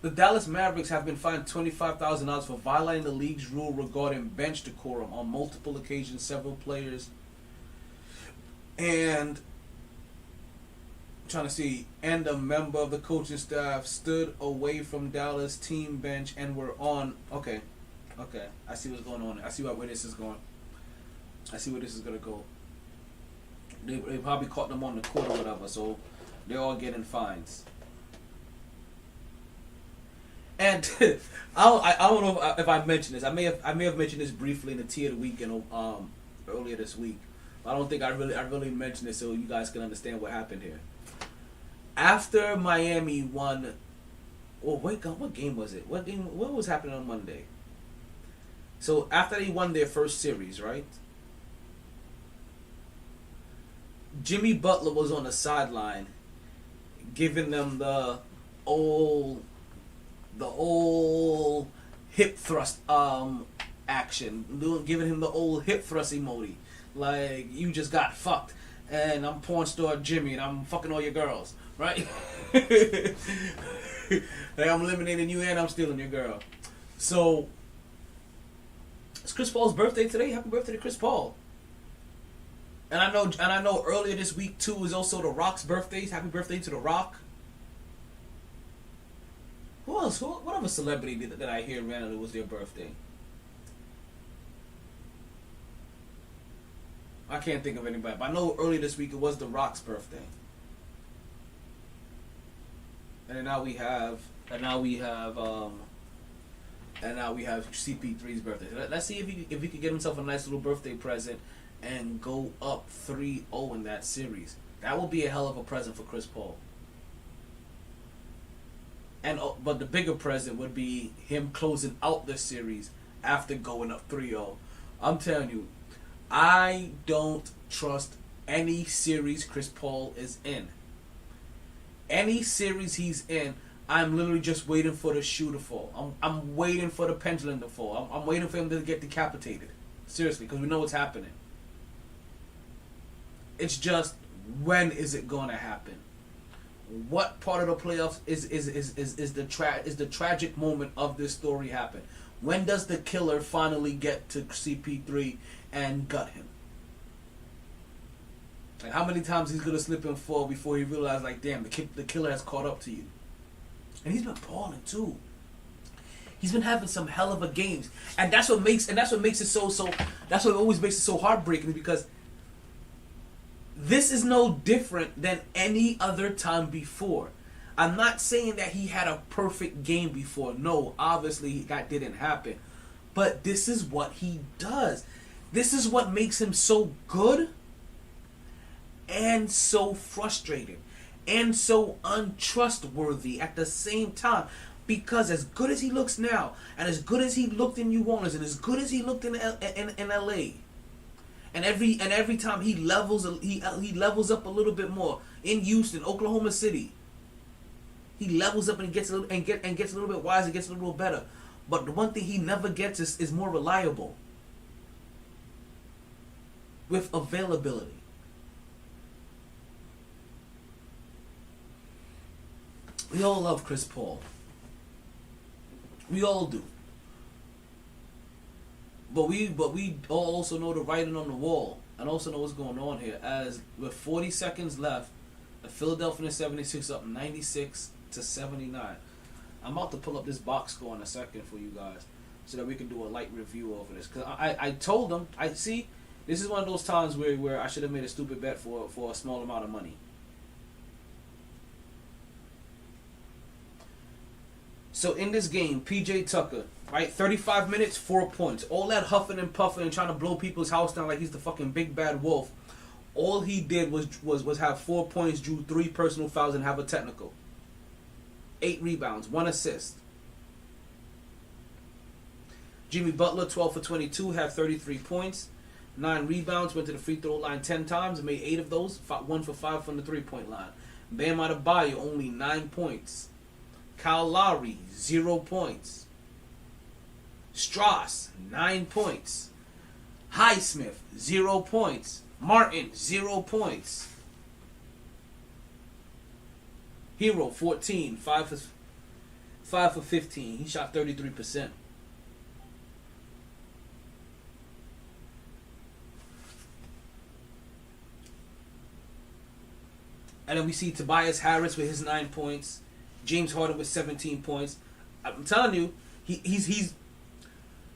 the Dallas Mavericks have been fined $25,000 for violating the league's rule regarding bench decorum on multiple occasions. Several players and a member of the coaching staff stood away from Dallas team bench and were on. Okay, I see what's going on. I see where this is going. I see where this is gonna go. They probably caught them on the court or whatever, so they're all getting fines. And I don't know if I mentioned this. I may have mentioned this briefly in the Tea of the Weekend earlier this week. I don't think I really mentioned it so you guys can understand what happened here. After Miami won, what game was it? What was happening on Monday? So after they won their first series, right? Jimmy Butler was on the sideline, giving them the old hip thrust action, giving him the old hip thrust emoji, like you just got fucked, and I'm porn star Jimmy, and I'm fucking all your girls, right? Like I'm eliminating you and I'm stealing your girl. So it's Chris Paul's birthday today. Happy birthday to Chris Paul. And I know earlier this week too is also The Rock's birthday. Happy birthday to The Rock. Who else? What other celebrity that I hear randomly was their birthday? I can't think of anybody, but I know earlier this week it was The Rock's birthday. And now we have CP3's birthday. Let's see if he could get himself a nice little birthday present and go up 3-0 in that series. That will be a hell of a present for Chris Paul. But the bigger present would be him closing out the series after going up 3-0. I'm telling you, I don't trust any series Chris Paul is in. Any series he's in, I'm literally just waiting for the shoe to fall. I'm waiting for the pendulum to fall. I'm waiting for him to get decapitated. Seriously, because we know what's happening. It's just, when is it going to happen? What part of the playoffs is the tragic moment of this story happen? When does the killer finally get to CP3 and gut him? Like, how many times he's gonna slip and fall before he realizes, like, damn, the killer has caught up to you. And he's been balling too. He's been having some hell of a games, and that's what makes it so. That's what always makes it so heartbreaking, because this is no different than any other time before. I'm not saying that he had a perfect game before. No, obviously that didn't happen. But this is what he does. This is what makes him so good and so frustrating and so untrustworthy at the same time. Because as good as he looks now, and as good as he looked in New Orleans, and as good as he looked in LA, and every time he levels up a little bit more in Houston, Oklahoma City, he levels up and gets a little bit wiser, gets a little better. But the one thing he never gets is more reliable with availability. We all love Chris Paul. We all do. But we all also know the writing on the wall, and also know what's going on here. As with 40 seconds left, the Philadelphia 76 up 96-79. I'm about to pull up this box score in a second for you guys, so that we can do a light review over this. Cause I told them, this is one of those times where I should have made a stupid bet for a small amount of money. So in this game, PJ Tucker, right, 35 minutes, 4 points. All that huffing and puffing and trying to blow people's house down like he's the fucking big bad wolf. All he did was have 4 points, drew 3 personal fouls, and have a technical. 8 rebounds, 1 assist. Jimmy Butler, 12 for 22, had 33 points, 9 rebounds, went to the free throw line 10 times, and made 8 of those, 1 for 5 from the 3-point line. Bam Adebayo, only 9 points. Kyle Lowry, 0 points. Strauss, 9 points. Highsmith, 0 points. Martin, 0 points. Hero, 14, 5 for 15. He shot 33%. And then we see Tobias Harris with his 9 points. James Harden with 17 points. I'm telling you, he's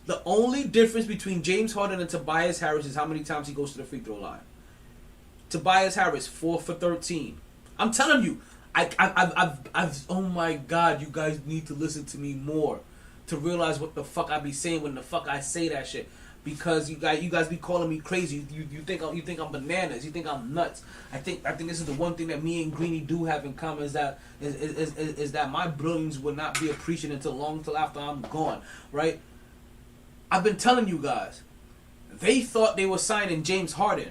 the only difference between James Harden and Tobias Harris is how many times he goes to the free throw line. Tobias Harris, 4 for 13. I'm telling you, I've oh my God, you guys need to listen to me more to realize what the fuck I be saying when the fuck I say that shit. Because you guys be calling me crazy. You think I'm bananas. You think I'm nuts. I think this is the one thing that me and Greeny do have in common is that my brilliance will not be appreciated until after I'm gone. Right? I've been telling you guys. They thought they were signing James Harden.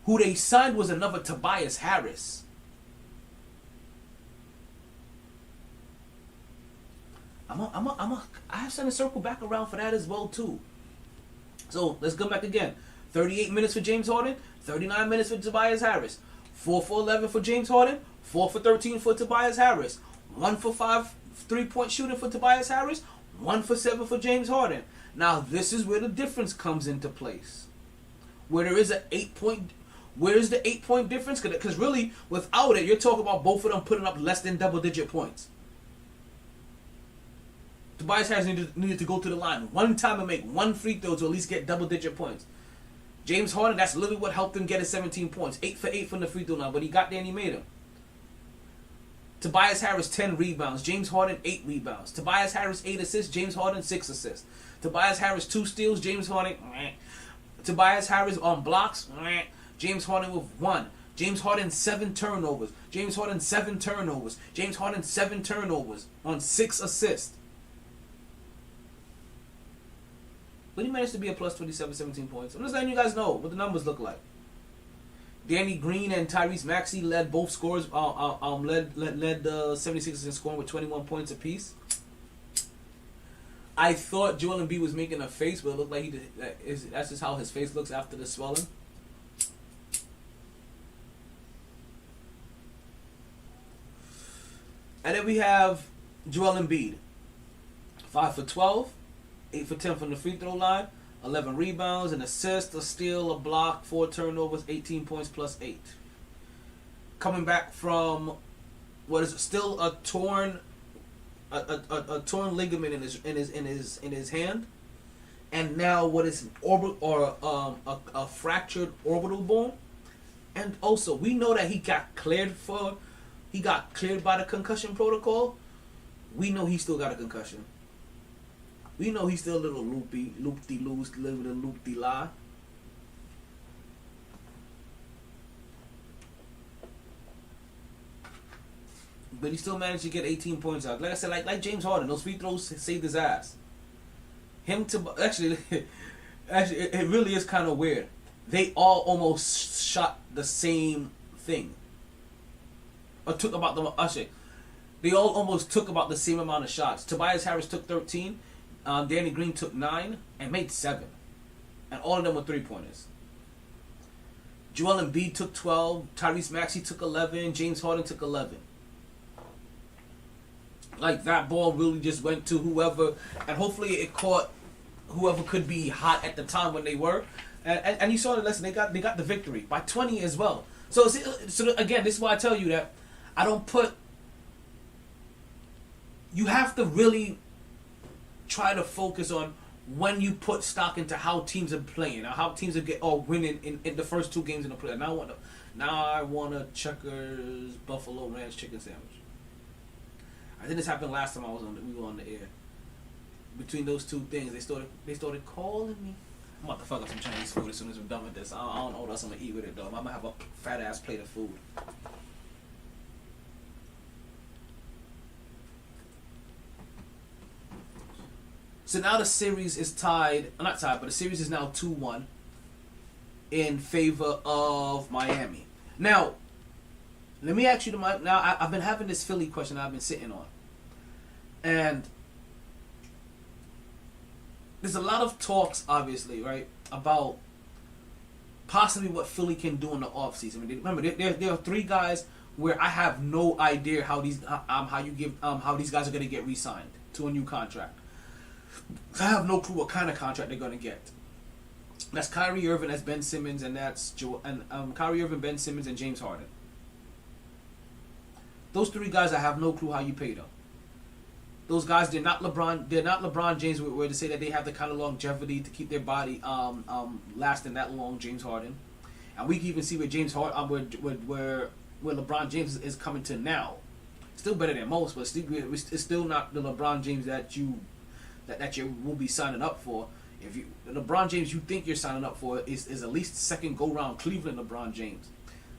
Who they signed was another Tobias Harris. I have to circle back around for that as well too. So let's go back again. 38 minutes for James Harden, 39 minutes for Tobias Harris. 4 for 11 for James Harden, 4 for 13 for Tobias Harris. 1 for 5 3-point shooting for Tobias Harris, 1 for 7 for James Harden. Now this is where the difference comes into place. Where there is an 8-point. Where is the 8-point difference? Because really, without it, you're talking about both of them putting up less than double-digit points. Tobias Harris needed to go to the line one time and make 1 free throw to at least get double-digit points. James Harden, that's literally what helped him get his 17 points. 8 for 8 from the free throw line, but he got there and he made them. Tobias Harris, 10 rebounds. James Harden, 8 rebounds. Tobias Harris, 8 assists. James Harden, 6 assists. Tobias Harris, 2 steals. James Harden, Tobias Harris on blocks. James Harden with 1. James Harden, 7 turnovers. James Harden, 7 turnovers. James Harden, 7 turnovers on 6 assists. But he managed to be a plus 27, 17 points. I'm just letting you guys know what the numbers look like. Danny Green and Tyrese Maxey led both scores. Led the 76ers in scoring with 21 points apiece. I thought Joel Embiid was making a face, but it looked like he did. That's just how his face looks after the swelling. And then we have Joel Embiid, 5 for 12. 8 for 10 from the free throw line, 11 rebounds, an assist, a steal, a block, 4 turnovers, 18 points plus 8. coming back from what is still a torn ligament in his hand, and now what is a fractured orbital bone. And also, we know that he got cleared by the concussion protocol. We know he still got a concussion. We know he's still a little loopy-loose, living a loopy-lie. But he still managed to get 18 points out. Like I said, like James Harden, those free throws saved his ass. Actually, it really is kind of weird. They all almost shot the same thing. They all almost took about the same amount of shots. Tobias Harris took 13. Danny Green took 9 and made 7. And all of them were 3-pointers. Joel Embiid took 12. Tyrese Maxey took 11. James Harden took 11. Like, that ball really just went to whoever, and hopefully it caught whoever could be hot at the time when they were. And you saw the lesson. They got the victory by 20 as well. So again, this is why I tell you that I don't put. You have to really try to focus on when you put stock into how teams are playing, or how teams are winning in the first 2 games in the play. Now I want a Checkers Buffalo Ranch chicken sandwich. I think this happened last time we were on the air. Between those 2 things, they started calling me. I'm about to fuck up some Chinese food as soon as we're done with this. I don't know what else I'm gonna eat with it though. I'm gonna have a fat ass plate of food. So now the series is not tied, but the series is now 2-1 in favor of Miami. Now, let me ask you I've been having this Philly question I've been sitting on. And there's a lot of talks, obviously, right, about possibly what Philly can do in the offseason. I mean, remember, there are 3 guys where I have no idea how these guys are going to get re-signed to a new contract. I have no clue what kind of contract they're going to get. That's Kyrie Irving, that's Ben Simmons, and that's Kyrie Irving, Ben Simmons, and James Harden. Those 3 guys, I have no clue how you pay them. Those guys, they're not LeBron James, where to say that they have the kind of longevity to keep their body lasting that long. James Harden, and we can even see where James Harden, where LeBron James is coming to now. Still better than most, but it's still not the LeBron James that you will be signing up for. If you the LeBron James you think you're signing up for is at least second go round Cleveland LeBron James.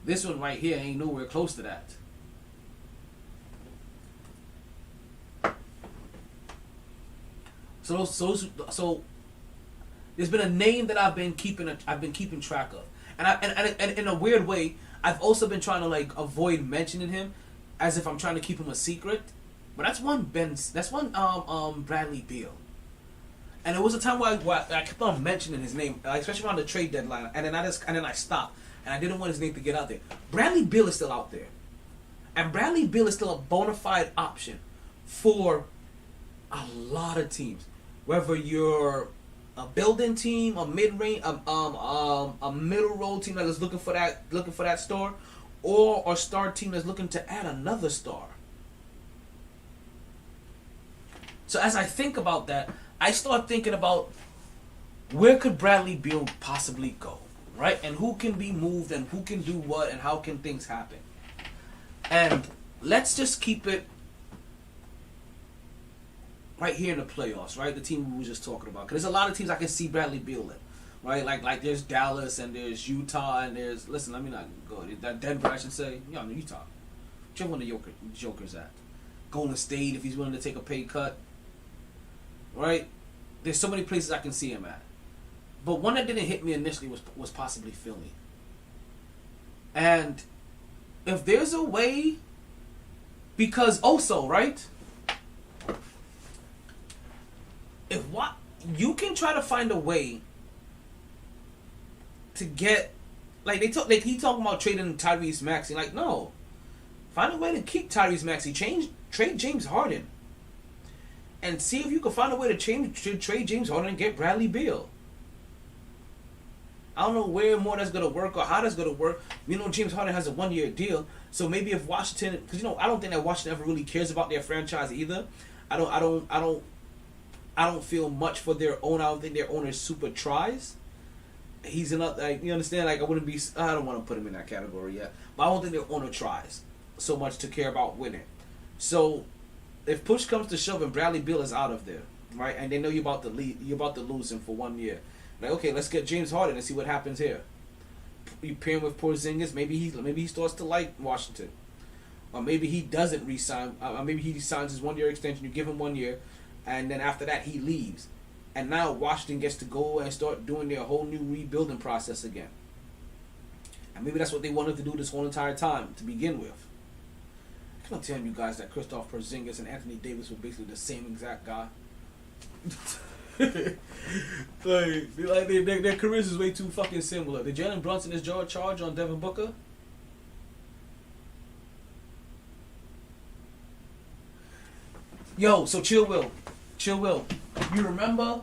This one right here ain't nowhere close to that. So there's been a name that I've been keeping track of, and in a weird way, I've also been trying to like avoid mentioning him, as if I'm trying to keep him a secret. But that's one Bradley Beal, and there was a time where I kept on mentioning his name, especially around the trade deadline, and then I stopped, and I didn't want his name to get out there. Bradley Beal is still out there, and Bradley Beal is still a bona fide option for a lot of teams. Whether you're a building team, a mid-range, a middle road team that is looking for that star, or a star team that's looking to add another star. So as I think about that, I start thinking about where could Bradley Beal possibly go, right? And who can be moved, and who can do what, and how can things happen. And let's just keep it right here in the playoffs, right? The team we were just talking about. Because there's a lot of teams I can see Bradley Beal in, right? Like there's Dallas, and there's Utah, and there's, listen, let me not go. That Denver, I should say. Yeah, no, Utah. Whichever one the Joker's at. Golden State, if he's willing to take a pay cut. Right? There's so many places I can see him at. But one that didn't hit me initially was possibly Philly. And if there's a way, because also, right? You can try to find a way to get, he talking about trading Tyrese Maxey. Like, no, find a way to keep Tyrese Maxey. Trade James Harden, and see if you can find a way to trade James Harden and get Bradley Beal. I don't know where more that's gonna work or how that's gonna work. You know, James Harden has a 1-year deal, so maybe if Washington, because I don't think that Washington ever really cares about their franchise either. I don't feel much for their own. I don't think their owner super tries. He's enough, like, you understand, like, I don't want to put him in that category yet, but I don't think their owner tries so much to care about winning. So if push comes to shove and Bradley Beal is out of there, right, and they know you're about to lose him for 1 year, like, okay, let's get James Harden and see what happens here. You pair him with Porzingis, maybe he starts to like Washington, or maybe he doesn't resign. Maybe he signs his 1-year extension. You give him 1 year, and then after that he leaves. And now Washington gets to go and start doing their whole new rebuilding process again. And maybe that's what they wanted to do this whole entire time to begin with. I can't tell you guys that Kristaps Porzingis and Anthony Davis were basically the same exact guy. Their careers is way too fucking similar. Did Jalen Brunson is charge on Devin Booker? Yo, so Chill Will. You remember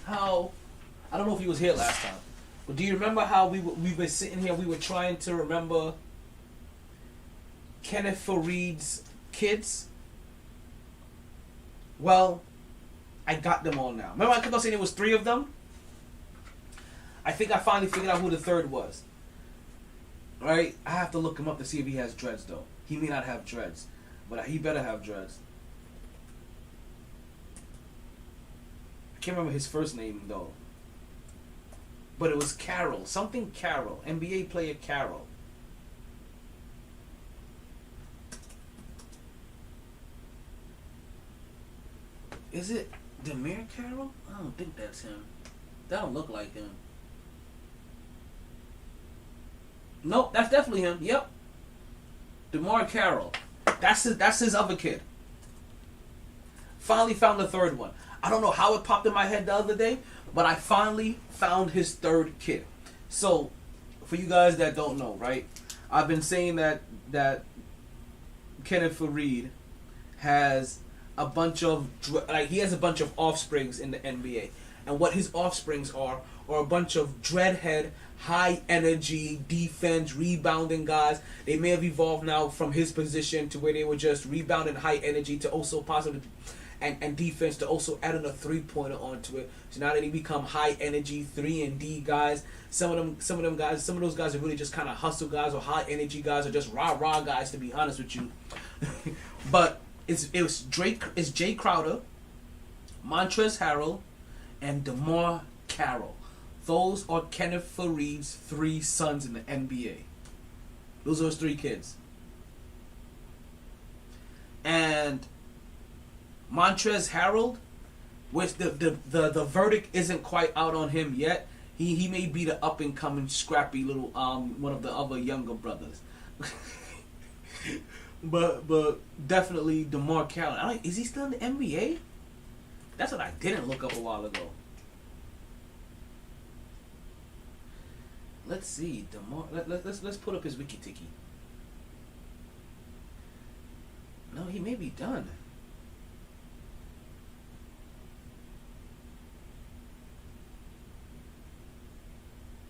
how, I don't know if he was here last time, but do you remember how we were sitting here, we were trying to remember Kenneth Fareed's kids? Well, I got them all now. Remember I kept on saying there was 3 of them? I think I finally figured out who the third was. Right? I have to look him up to see if he has dreads though. He may not have dreads, but he better have dreads. I can't remember his first name though, but it was Carroll, something Carroll, NBA player Carroll. Is it Demir Carroll? I don't think that's him. That don't look like him. Nope, that's definitely him. Yep, DeMar Carroll. That's his other kid. Finally found the third one. I don't know how it popped in my head the other day, but I finally found his third kid. So, for you guys that don't know, right? I've been saying that Kenneth Faried has a bunch of offsprings in the NBA, and what his offsprings are a bunch of dreadhead, high energy, defense, rebounding guys. They may have evolved now from his position to where they were just rebounding, high energy, to also possibly and defense, to also adding a 3-pointer onto it. So now that they become high energy 3-and-D guys. Some of those guys are really just kind of hustle guys, or high energy guys, or just rah guys, to be honest with you. But it's Jay Crowder, Montrezl Harrell, and DeMar Carroll. Those are Kenneth Faried's 3 sons in the NBA. Those are his 3 kids. And Montrezl Harrell, which the verdict isn't quite out on him yet. He may be the up and coming scrappy little one of the other younger brothers. but definitely DeMar Carroll. Is he still in the NBA? That's what I didn't look up a while ago. Let's see, DeMar. Let's put up his wiki tiki. No, he may be done.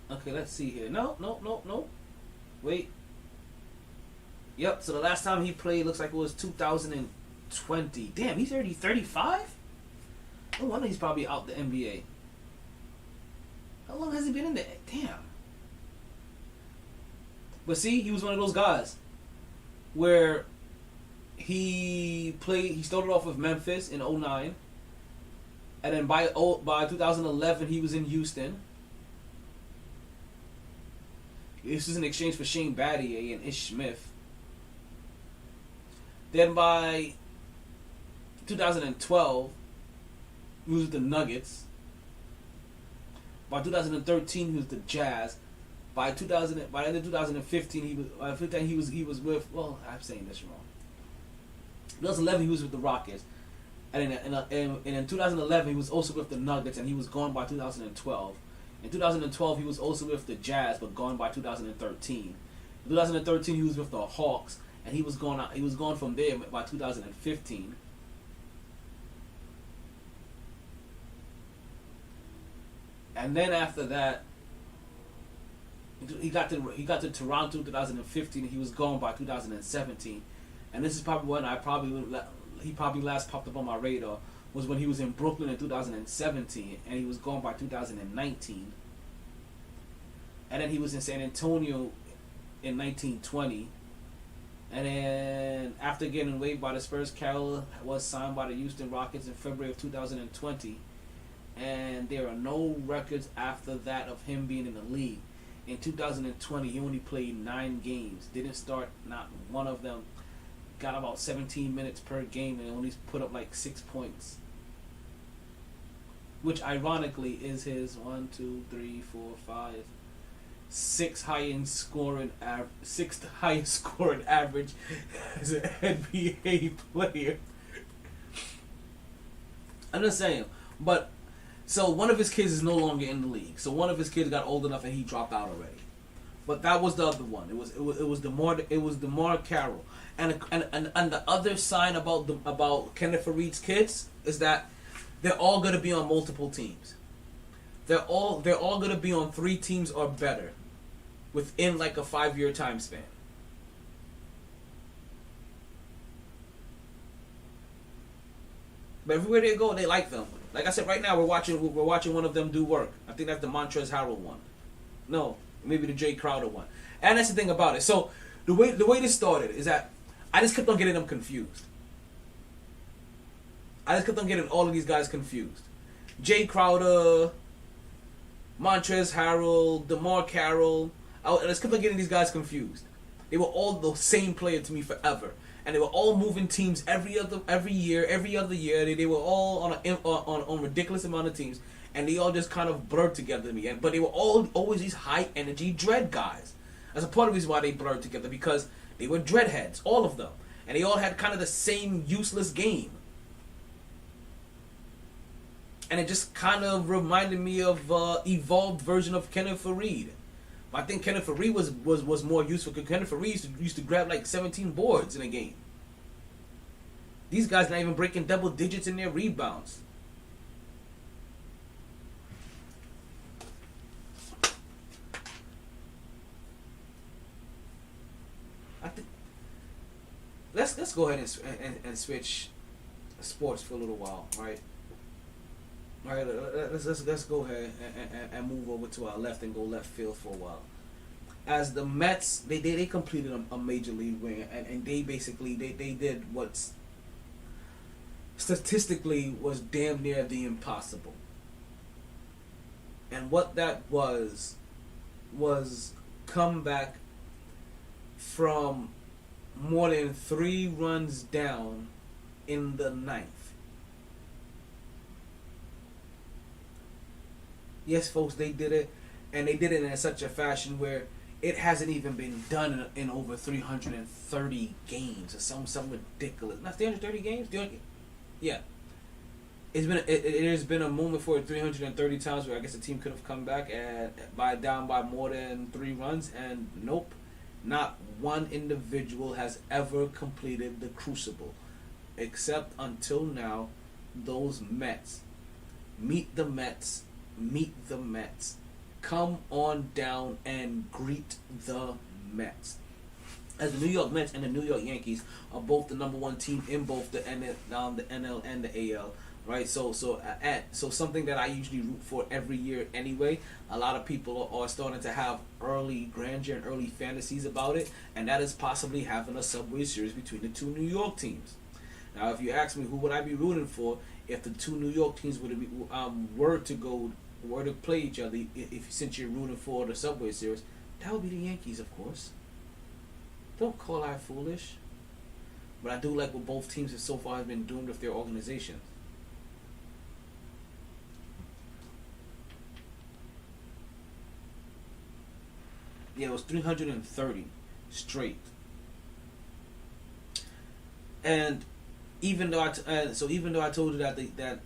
Okay, let's see here. No. Wait. Yep, so the last time he played looks like it was 2020. Damn, he's already 35? No wonder he's probably out the NBA. How long has he been in there? Damn. But see, he was one of those guys where he started off with Memphis in 2009. And then by 2011, he was in Houston. This is in exchange for Shane Battier and Ish Smith. Then by 2012, he was with the Nuggets. By 2013, he was the Jazz. By the end of 2015, he was with. Well, I'm saying this wrong. 2011, he was with the Rockets, and in 2011, he was also with the Nuggets, and he was gone by 2012. In 2012, he was also with the Jazz, but gone by 2013. In 2013, he was with the Hawks, and he was gone from there by 2015. And then after that, He got to Toronto 2015, and he was gone by 2017. And this is probably when he probably last popped up on my radar, was when he was in Brooklyn in 2017, and he was gone by 2019. And then he was in San Antonio in 1920. And then after getting waived by the Spurs, Carroll was signed by the Houston Rockets in February of 2020. And there are no records after that of him being in the league. In 2020, he only played 9 games. Didn't start not one of them. Got about 17 minutes per game and only put up like 6 points. Which ironically is his 1, 2, 3, 4, 5, 6th highest scoring average as an NBA player. I'm just saying, but so one of his kids is no longer in the league. So one of his kids got old enough and he dropped out already. But that was the other one. It was DeMar Carroll. And the other sign about Kenneth Faried's kids is that they're all gonna be on multiple teams. They're all gonna be on 3 teams or better within like a 5-year time span. But everywhere they go, they like them. Like I said, right now we're watching one of them do work. I think that's the Montrezl Harrell one. No, maybe the Jay Crowder one. And that's the thing about it. So the way this started is that I just kept on getting them confused. I just kept on getting all of these guys confused. Jay Crowder, Montrezl Harrell, DeMar Carroll. I just kept on getting these guys confused. They were all the same player to me forever. And they were all moving teams every other year. They were all on ridiculous amount of teams, and they all just kind of blurred together to me. But they were all always these high energy dread guys. That's a part of the reason why they blurred together, because they were dreadheads, all of them, and they all had kind of the same useless game. And it just kind of reminded me of evolved version of Kenneth Faried. I think Kenneth Faried was more useful, because Kenneth Faried used to grab like 17 boards in a game. These guys not even breaking double digits in their rebounds. I think let's go ahead and switch sports for a little while, right? All right, let's go ahead and move over to our left and go left field for a while. As the Mets, they completed a major league win, and they basically they did what statistically was damn near the impossible. And what that was come back from more than 3 runs down in the 9th. Yes, folks, they did it, and they did it in such a fashion where it hasn't even been done in over 330 games or some ridiculous. Not 330 games? Yeah. It has been a moment for 330 times where I guess the team could have come back down by more than 3 runs, and nope, not one individual has ever completed the crucible, except until now, those Mets. Meet the Mets. Come on down and greet the Mets. As the New York Mets and the New York Yankees are both the number 1 team in both the NL and the AL, right? So something that I usually root for every year anyway. A lot of people are starting to have early grandeur and early fantasies about it, and that is possibly having a Subway Series between the 2 New York teams. Now, if you ask me who would I be rooting for if the 2 New York teams were to play each other, since you're rooting for the Subway Series, that would be the Yankees, of course. Don't call I foolish. But I do like what both teams have so far have been doing with their organizations. Yeah, it was 330 straight. And even though I told you that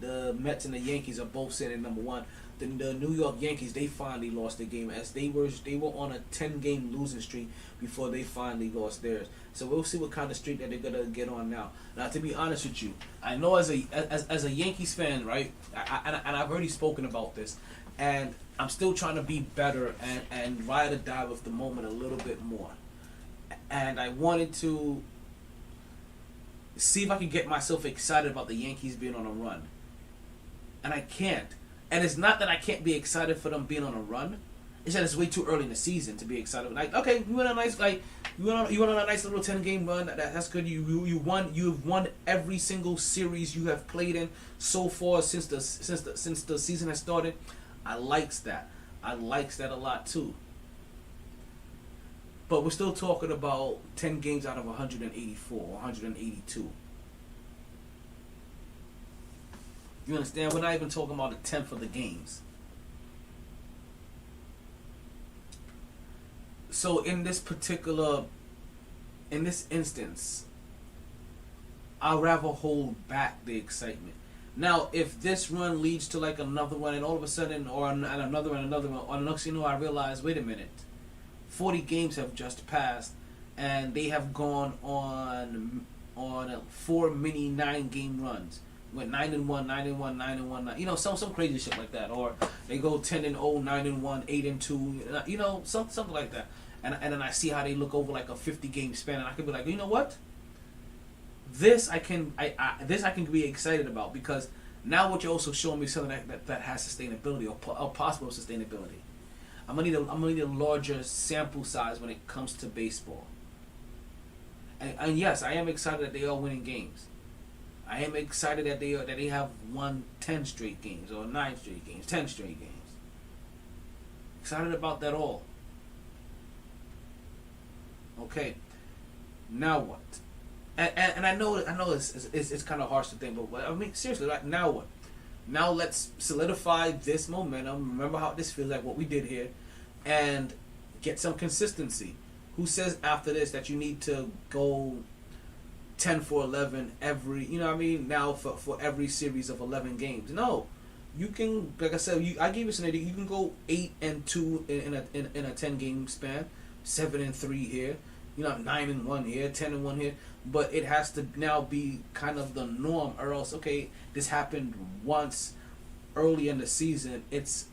the Mets and the Yankees are both sitting at number 1, the New York Yankees, they finally lost the game, as they were on a 10-game losing streak before they finally lost theirs. So we'll see what kind of streak that they're gonna get on now. Now, to be honest with you, I know as a Yankees fan, right? And I've already spoken about this, and I'm still trying to be better and ride or die with the moment a little bit more. And I wanted to see if I could get myself excited about the Yankees being on a run. And I can't. And it's not that I can't be excited for them being on a run. It's that it's way too early in the season to be excited. Like, okay, you went on a nice you went on a nice little 10-game run. That's good. You've won every single series you have played in so far since the season has started. I likes that. I likes that a lot too. But we're still talking about 10 games out of 184 or 182. You understand? We're not even talking about a tenth of the games. So in this instance, I'd rather hold back the excitement. Now, if this run leads to like another one, and all of a sudden, or another one, or next you know, I realize, wait a minute, 40 games have just passed, and they have gone on 4 mini 9-game runs. Went 9-1, 9-1, 9-1, you know, some crazy shit like that, or they go 10-0, 9-1, 8-2, you know, something like that. And then I see how they look over like a 50-game span, and I can be like, you know what? This I can be excited about, because now what you're also showing me something that has sustainability or possible sustainability. I'm gonna need a larger sample size when it comes to baseball. And yes, I am excited that they are winning games. I am excited that they have won 10 straight games, or 9 straight games, 10 straight games. Excited about that all. Okay, now what? And I know it's kind of harsh to think, but I mean, seriously, like, now what? Now let's solidify this momentum. Remember how this feels like, what we did here, and get some consistency. Who says after this that you need to go 10 for 11 every, you know what I mean, now for every series of 11 games? No. You can, like I said, I gave you some idea. You can go 8-2 in a 10-game span, 7-3 here, you know, 9-1 here, 10-1 here. But it has to now be kind of the norm, or else, okay, this happened once early in the season. It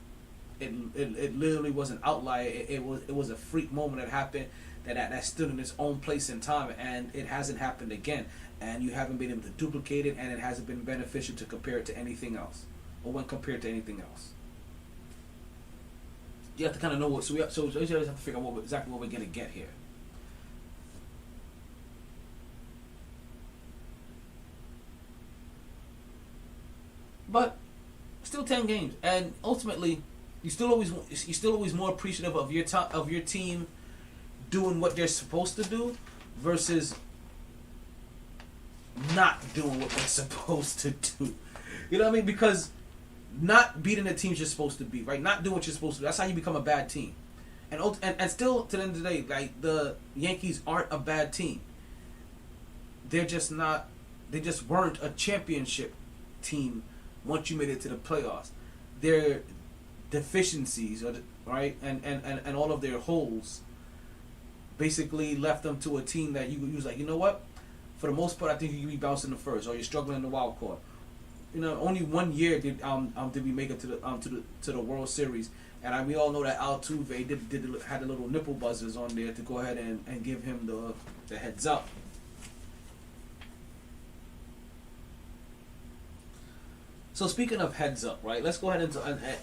literally was an outlier. It was a freak moment that happened that stood in its own place in time, and it hasn't happened again. And you haven't been able to duplicate it, and it hasn't been beneficial to compare it to anything else, or when compared to anything else. You have to kind of know what. So you have to figure out exactly what we're gonna get here. But still 10 games, and ultimately, you're still always more appreciative of your team doing what they're supposed to do versus not doing what they're supposed to do. You know what I mean? Because not beating the teams you're supposed to beat, right? Not doing what you're supposed to do. That's how you become a bad team. And still, to the end of the day, like, the Yankees aren't a bad team. They're just not. They just weren't a championship team once you made it to the playoffs. Their deficiencies, right, and all of their holes basically left them to a team that you was like, you know what? For the most part, I think you can be bouncing the first, or you're struggling in the wild card. You know, only 1 year did we make it to the World Series, and we all know that Altuve had the little nipple buzzers on there to go ahead and give him the heads up. So speaking of heads up, right? Let's go ahead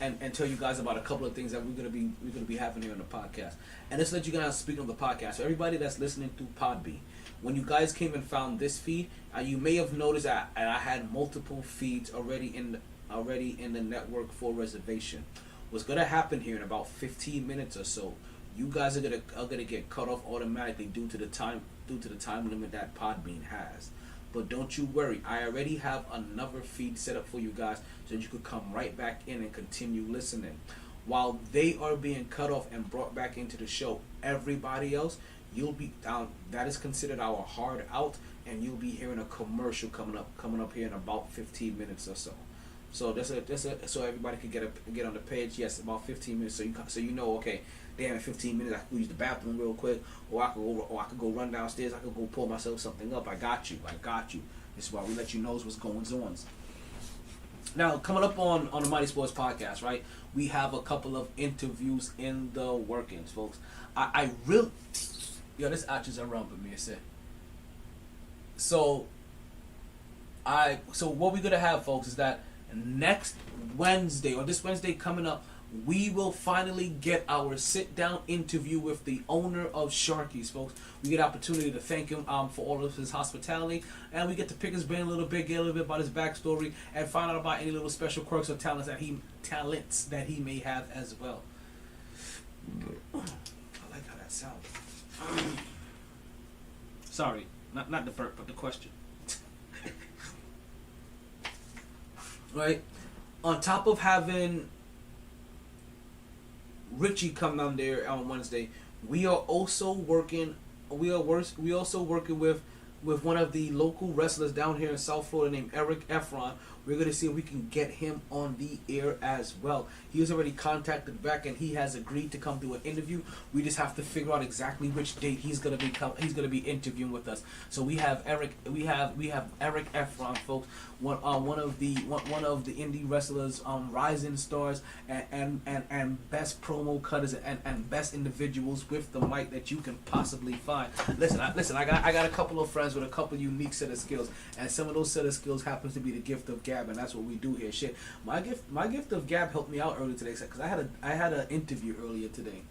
and tell you guys about a couple of things that we're gonna be having here on the podcast. And let's let you guys speak on the podcast. So everybody that's listening through Podbean, when you guys came and found this feed, you may have noticed that I had multiple feeds already in the network for reservation. What's gonna happen here in about 15 minutes or so, you guys are gonna get cut off automatically due to the time limit that Podbean has. But don't you worry, I already have another feed set up for you guys so that you could come right back in and continue listening. While they are being cut off and brought back into the show, everybody else, you'll be down. That is considered our hard out, and you'll be hearing a commercial coming up here in about 15 minutes or so. So so everybody can get on the page. Yes, about 15 minutes. So you know, okay, damn, in 15 minutes I could use the bathroom real quick, or I could go run downstairs. I could go pull myself something up. I got you. This is why we let you know what's going on. Now, coming up on the Mighty Sports Podcast, right? We have a couple of interviews in the workings, folks. I really... Yo, this actors are rumping me, I said. So what we're going to have, folks, is that next Wednesday, or this Wednesday coming up, we will finally get our sit-down interview with the owner of Sharky's, folks. We get an opportunity to thank him for all of his hospitality, and we get to pick his brain a little bit, get a little bit about his backstory, and find out about any little special quirks or talents that he may have as well. I like how that sounds. Sorry, not the burp, but the question. Right? On top of having Richie come down there on Wednesday, we are also working with one of the local wrestlers down here in South Florida named Eric Efron. We're going to see if we can get him on the air as well. He was already contacted back, and he has agreed to come do an interview. We just have to figure out exactly which date he's going to be interviewing with us. So we have Eric Efron, folks, one of the indie wrestlers, rising stars and best promo cutters and best individuals with the mic that you can possibly find. Listen, I got a couple of friends with a couple unique set of skills, and some of those set of skills happens to be the gift of gab, and that's what we do here. Shit, my gift of gab helped me out earlier today, because I had an interview earlier today,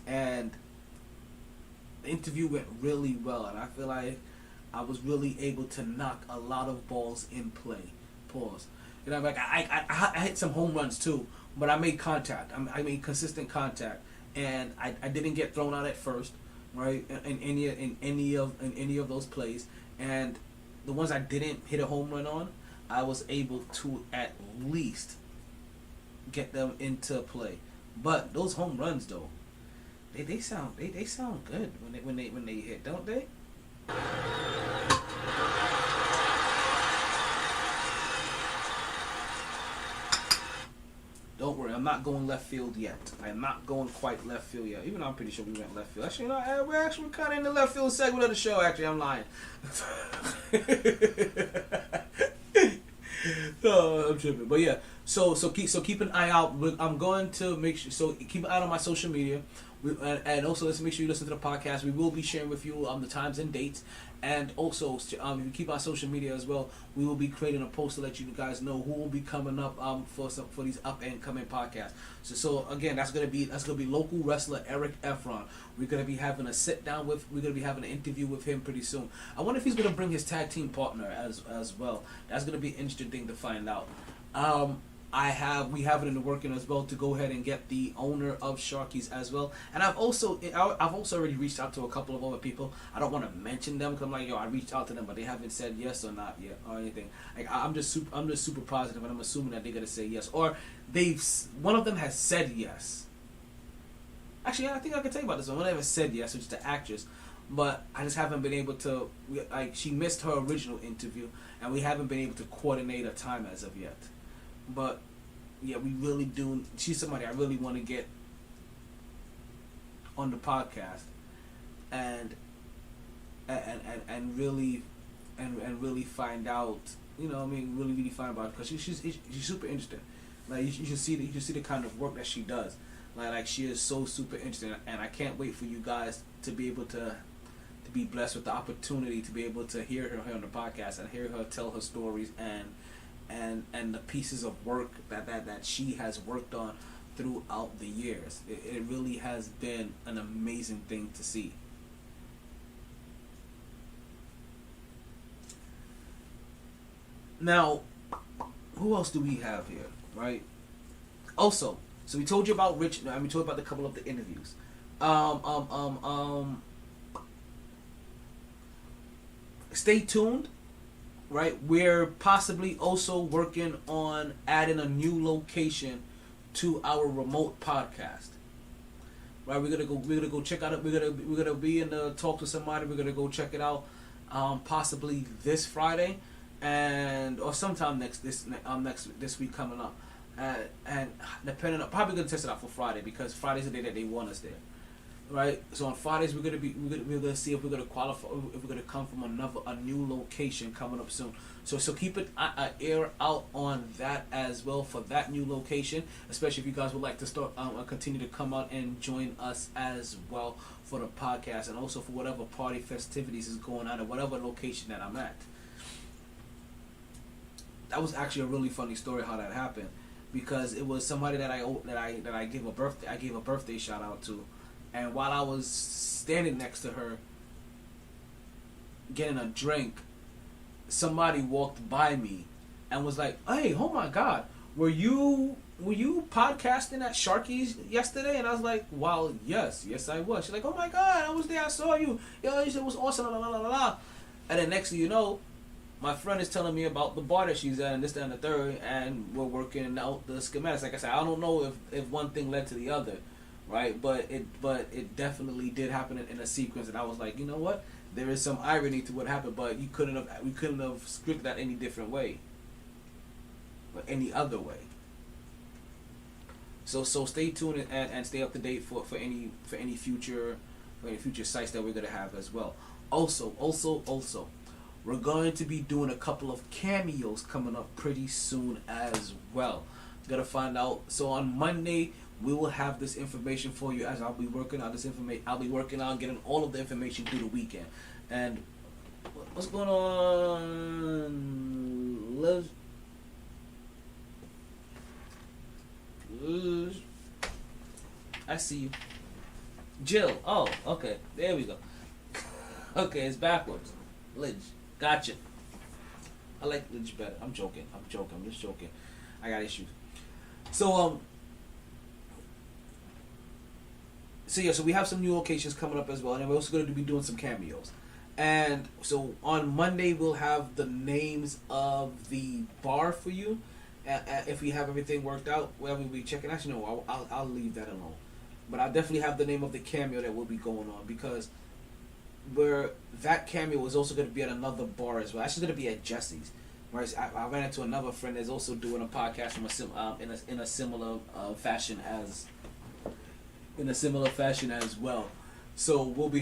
and the interview went really well, and I feel like I was really able to knock a lot of balls in play. Pause. You know, like I hit some home runs too, but I made contact. I made consistent contact, and I didn't get thrown out at first, right? In any of those plays, and the ones I didn't hit a home run on, I was able to at least get them into play. But those home runs, though, they sound good when they hit, don't they? Don't worry, I'm not going left field yet. I'm not going quite left field yet. Even though I'm pretty sure we went left field. Actually, we're actually kind of in the left field segment of the show. Actually, I'm lying. No, I'm tripping. But yeah, so keep an eye out. I'm going to make sure. So keep an eye on my social media. And also, let's make sure you listen to the podcast. We will be sharing with you the times and dates, and also if you keep our social media as well, we will be creating a post to let you guys know who will be coming up for these up and coming podcasts. So again, that's gonna be local wrestler Eric Efron. We're gonna be having a sit down with. We're gonna be having an interview with him pretty soon. I wonder if he's gonna bring his tag team partner as well. That's gonna be an interesting thing to find out. We have it in the working as well to go ahead and get the owner of Sharky's as well. And I've also already reached out to a couple of other people. I don't want to mention them because I'm like, I reached out to them, but they haven't said yes or not yet or anything. Like I'm just super positive, and I'm assuming that they're gonna say yes, or one of them has said yes. Actually, I think I can tell you about this one. One of them has said yes, which is the actress. But I just haven't been able to. She missed her original interview, and we haven't been able to coordinate a time as of yet. But yeah, we really do. She's somebody I really want to get on the podcast, and really find out. You know, really find out because she's super interesting. Like you should see the kind of work that she does. Like she is so super interesting, and I can't wait for you guys to be able to be blessed with the opportunity to be able to hear her on the podcast and hear her tell her stories and the pieces of work that she has worked on throughout the years. It really has been an amazing thing to see. Now, who else do we have here, right? Also, so we told you about Rich. We told you about a couple of the interviews. Stay tuned. Right, we're possibly also working on adding a new location to our remote podcast. Right, we're gonna go check out. We're gonna be in the talk to somebody. We're gonna go check it out, possibly this Friday, or sometime this week coming up. And depending on, probably gonna test it out for Friday because Friday's the day that they want us there. right? So on Fridays we're gonna see if we're gonna qualify, if we're gonna come from a new location coming up soon. So keep an ear out on that as well for that new location, especially if you guys would like to start continue to come out and join us as well for the podcast, and also for whatever party festivities is going on at whatever location that I'm at. That was actually a really funny story how that happened, because it was somebody that I gave a birthday shout out to, and while I was standing next to her getting a drink, somebody walked by me and was like, "Hey, oh my God, were you podcasting at Sharky's yesterday?" And I was like, "Well, yes I was." She's like, "Oh my God, I was there, I saw you. Yo, it was awesome, la la la la." And then next thing you know, my friend is telling me about the bar that she's at and this, that, and the third, and we're working out the schematics. Like I said, I don't know if one thing led to the other, right? But it definitely did happen in a sequence, and I was like, you know what? There is some irony to what happened, but we couldn't have scripted that any different way, or any other way. So stay tuned and stay up to date for any future sites that we're gonna have as well. Also, we're going to be doing a couple of cameos coming up pretty soon as well. Gotta find out. So on Monday, we will have this information for you, as I'll be working on this information. I'll be working on getting all of the information through the weekend. And what's going on? Liz, I see you. Jill. Oh, okay. There we go. Okay, it's backwards. Lidge. Gotcha. I like Lidge better. I'm joking. I'm just joking. I got issues. So so we have some new locations coming up as well, and we're also going to be doing some cameos. And so on Monday we'll have the names of the bar for you. If we have everything worked out, well, we'll be checking. Actually, no, I'll leave that alone. But I'll definitely have the name of the cameo that will be going on, because where that cameo is also going to be at another bar as well. Actually, going to be at Jesse's. Whereas I ran into another friend that's also doing a podcast from in a similar fashion as well. So we'll be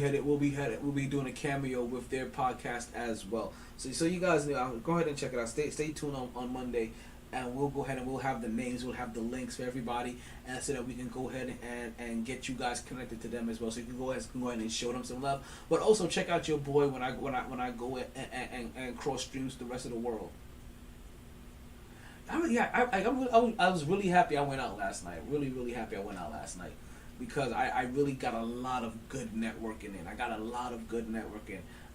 doing a cameo with their podcast as well. So you guys go ahead and check it out. Stay tuned on Monday, and we'll go ahead and we'll have the names, we'll have the links for everybody, and so that we can go ahead and get you guys connected to them as well. So you can go ahead and show them some love, but also check out your boy when I go and cross streams the rest of the world. I was really happy I went out last night. Really happy I went out last night, because I really got a lot of good networking in.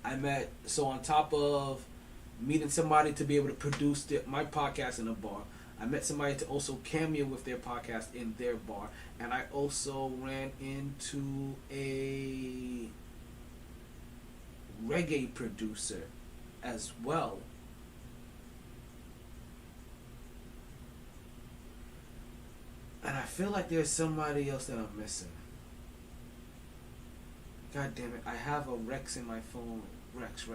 I met, so on top of meeting somebody to be able to produce my podcast in a bar, I met somebody to also cameo with their podcast in their bar, and I also ran into a reggae producer as well. And I feel like there's somebody else that I'm missing. God damn it, I have a Rex in my phone. Rex.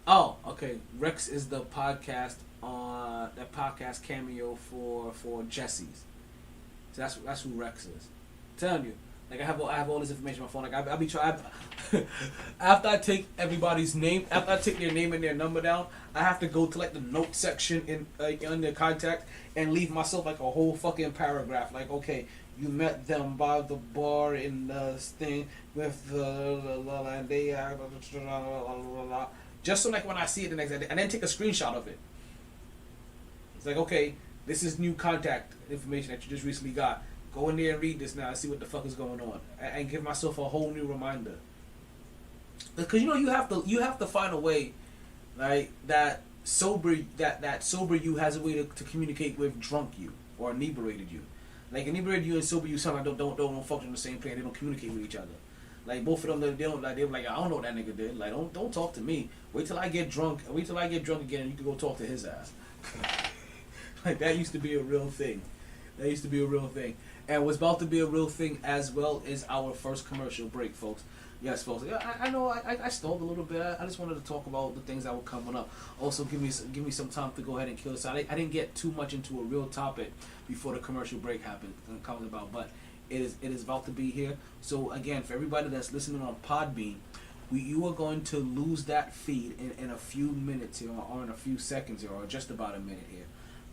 Oh, okay. Rex is the podcast cameo for Jesse's. So that's who Rex is. I'm telling you. Like I have all this information on my phone. Like I'll be trying. After I take everybody's name, after I take their name and their number down, I have to go to like the note section in their contact and leave myself like a whole fucking paragraph. Like, okay, you met them by the bar in the thing with the and they just so like when I see it the next day, and then take a screenshot of it. It's like, okay, this is new contact information that you just recently got. Go in there and read this now and see what the fuck is going on, and give myself a whole new reminder. Because you have to find a way, right? That sober you has a way to communicate with drunk you or inebriated you. Like inebriated you and sober you sound like don't function on the same plane. They don't communicate with each other. Like both of them, they're like I don't know what that nigga did. Like don't talk to me. Wait till I get drunk. Wait till I get drunk again, and you can go talk to his ass. Like that used to be a real thing. And what's about to be a real thing as well is our first commercial break, folks. Yes, folks. Yeah, I know. I stalled a little bit. I just wanted to talk about the things that were coming up. Also, give me some time to go ahead and kill this out. I didn't get too much into a real topic before the commercial break happened and comes about, but it is about to be here. So again, for everybody that's listening on Podbean, you are going to lose that feed in a few minutes here, or in a few seconds here, or just about a minute here.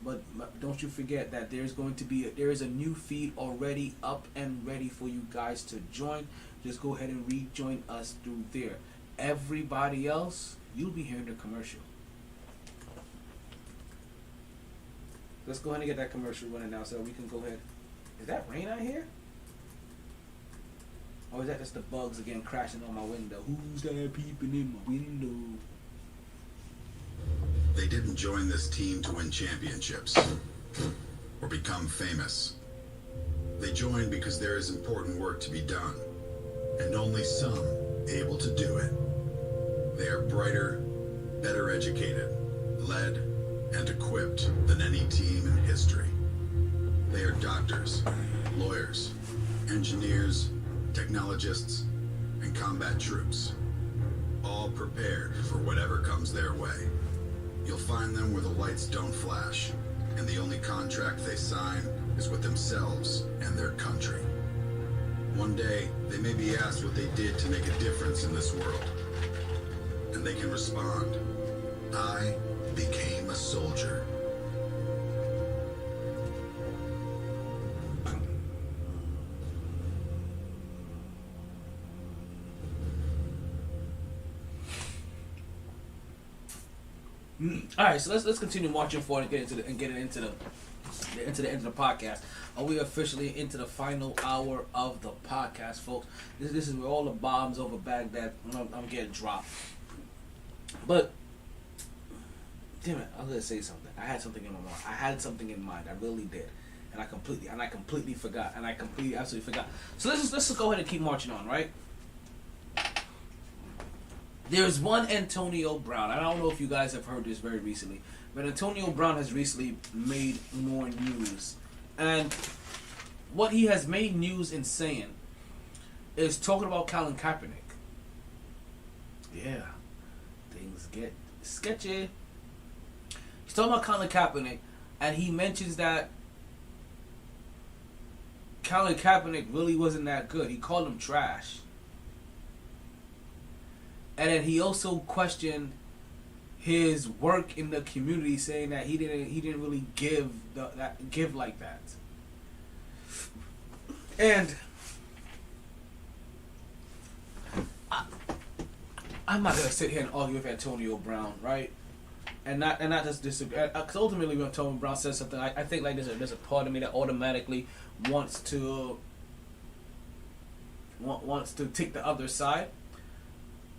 But don't you forget that there is a new feed already up and ready for you guys to join. Just go ahead and rejoin us through there. Everybody else, you'll be hearing the commercial. Let's go ahead and get that commercial running now so we can go ahead. Is that rain out here? Or is that just the bugs again crashing on my window? Who's that peeping in my window? They didn't join this team to win championships or become famous. They joined because there is important work to be done, and only some able to do it. They are brighter, better educated, led, and equipped than any team in history. They are doctors, lawyers, engineers, technologists, and combat troops, all prepared for whatever comes their way. You'll find them where the lights don't flash, and the only contract they sign is with themselves and their country. One day, they may be asked what they did to make a difference in this world, and they can respond, "I became a soldier." All right, so let's continue marching forward and get into the end of the podcast. We are officially into the final hour of the podcast, folks. This is where all the bombs over Baghdad I'm getting dropped. But damn it, I was gonna say something. I had something in my mind. I really did, and I completely forgot. And I absolutely forgot. So let's just go ahead and keep marching on, right? There's one Antonio Brown. I don't know if you guys have heard this very recently, but Antonio Brown has recently made more news. And what he has made news in saying is talking about Colin Kaepernick. Yeah, things get sketchy. He's talking about Colin Kaepernick, and he mentions that Colin Kaepernick really wasn't that good. He called him trash. And then he also questioned his work in the community, saying that he didn't really give like that. And I'm not gonna sit here and argue with Antonio Brown, right? And not just disagree. Because ultimately, when Antonio Brown says something, I think like there's a part of me that automatically wants to take the other side.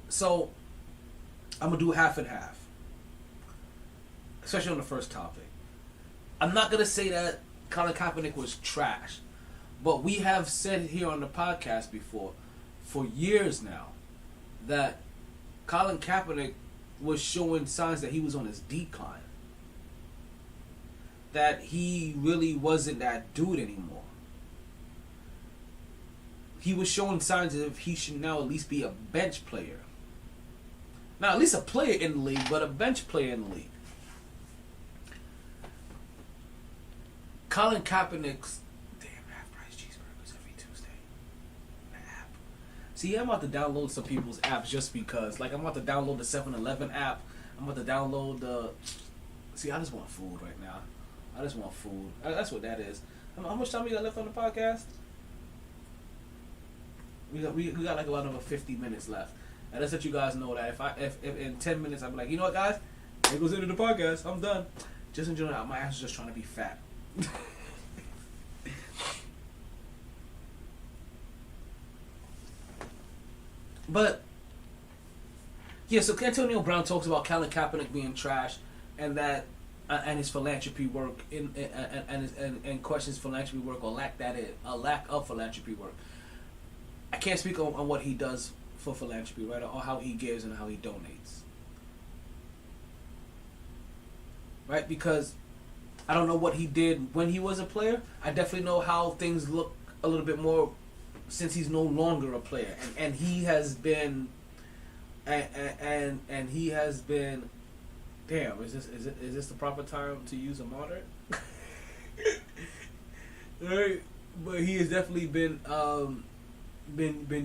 So, I'm going to do half and half. Especially on the first topic. I'm not going to say that Colin Kaepernick was trash. But we have said here on the podcast before, for years now, that Colin Kaepernick was showing signs that he was on his decline. That he really wasn't that dude anymore. He was showing signs that he should now at least be a bench player. Not at least a player in the league, but a bench player in the league. Colin Kaepernick's half-price cheeseburgers every Tuesday. The app. See, I'm about to download some people's apps just because. Like, I'm about to download the 7-Eleven app. I'm about to download the... See, I just want food right now. I just want food. That's what that is. How much time we got left on the podcast? We got like about another 50 minutes left. And let's let you guys know that if in 10 minutes I'm like, you know what, guys, here goes into the podcast. I'm done. Just enjoy it. My ass is just trying to be fat. But yeah, so Antonio Brown talks about Colin Kaepernick being trash, and that and his philanthropy work and questions philanthropy work or a lack of philanthropy work. I can't speak on what he does for philanthropy, right? Or how he gives and how he donates. Right? Because I don't know what he did when he was a player. I definitely know how things look a little bit more since he's no longer a player, and he has been, and he has been. Damn, is this the proper time to use a moderate? Right, but he has definitely been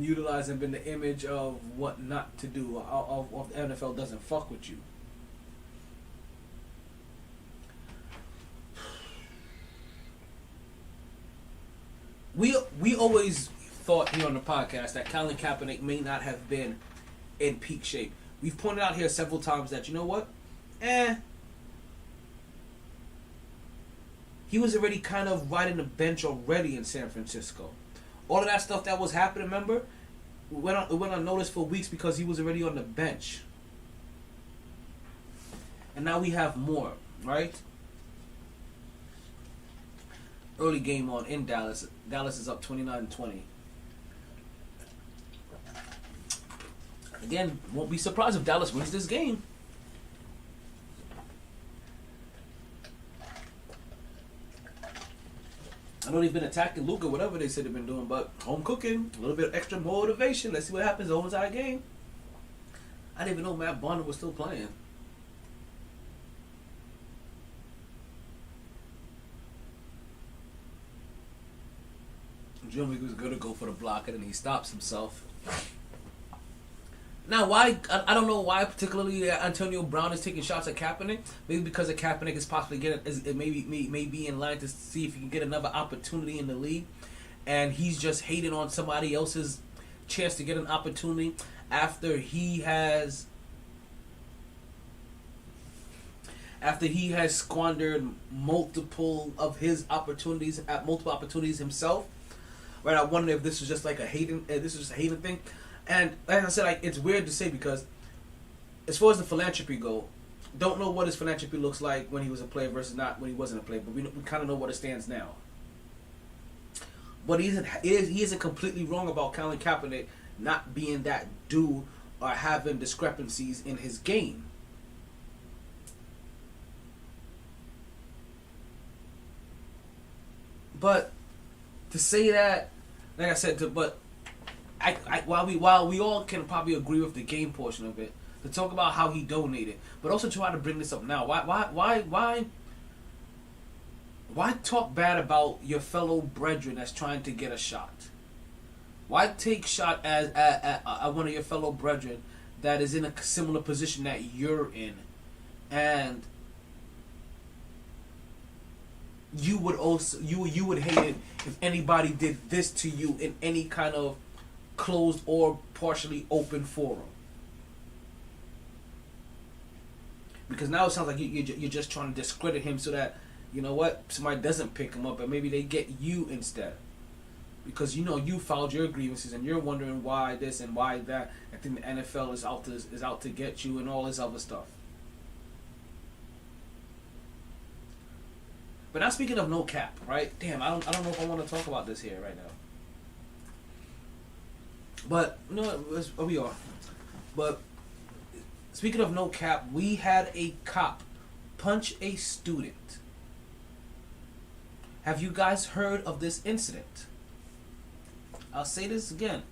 utilized and been the image of what not to do. Of the NFL doesn't fuck with you. We always thought here on the podcast that Colin Kaepernick may not have been in peak shape. We've pointed out here several times that, you know what? He was already kind of riding the bench already in San Francisco. All of that stuff that was happening, remember? It went unnoticed for weeks because he was already on the bench. And now we have more, right? Early game on in Dallas. Dallas is up 29-20. Again, won't be surprised if Dallas wins this game. I know they've been attacking Luka, whatever they said they've been doing, but home cooking, a little bit of extra motivation. Let's see what happens the whole entire game. I didn't even know Matt Bonner was still playing. Jimmy was going to go for the block, and then he stops himself. Now, why? I don't know why particularly Antonio Brown is taking shots at Kaepernick. Maybe because of Kaepernick is possibly maybe in line to see if he can get another opportunity in the league, and he's just hating on somebody else's chance to get an opportunity after he has squandered multiple opportunities himself. Right? I wonder if this was just like a hating thing. And like I said, like, it's weird to say because as far as the philanthropy go, don't know what his philanthropy looks like when he was a player versus not when he wasn't a player, but we kind of know what it stands now. But he isn't completely wrong about Colin Kaepernick not being that dude or having discrepancies in his game. But to say that, like I said, while we all can probably agree with the game portion of it, to talk about how he donated, but also try to bring this up now. Why talk bad about your fellow brethren that's trying to get a shot? Why take shot at one of your fellow brethren that is in a similar position that you're in, and you would hate it if anybody did this to you in any kind of closed or partially open forum? Because now it sounds like you're just trying to discredit him so that, you know what, somebody doesn't pick him up and maybe they get you instead. Because you know you filed your grievances and you're wondering why this and why that. I think the NFL is out to get you and all this other stuff. But now speaking of no cap, right? Damn, I don't know if I want to talk about this here right now. But you know what, we are. But speaking of no cap, we had a cop punch a student. Have you guys heard of this incident? I'll say this again.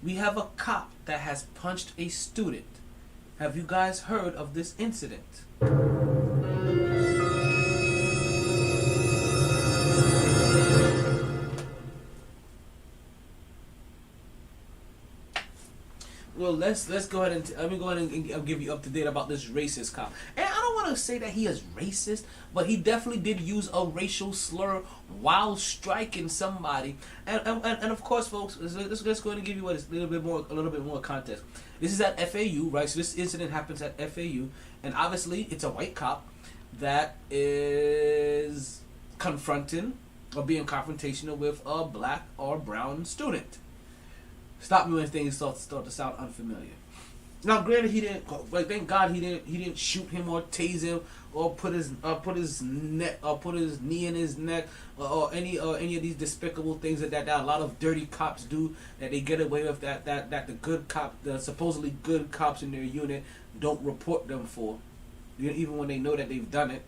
We have a cop that has punched a student. Have you guys heard of this incident? Well, let's go ahead and let me go ahead and give you up to date about this racist cop. And I don't want to say that he is racist, but he definitely did use a racial slur while striking somebody. And of course, folks, let's go ahead and give you a little bit more context. This is at FAU, right? So this incident happens at FAU, and obviously it's a white cop that is confronting or being confrontational with a black or brown student. Stop me when things start to sound unfamiliar. Now, granted, he didn't. Like, thank God he didn't shoot him or tase him or put his knee in his neck or any of these despicable things that a lot of dirty cops do that they get away with that the supposedly good cops in their unit don't report them for, even when they know that they've done it.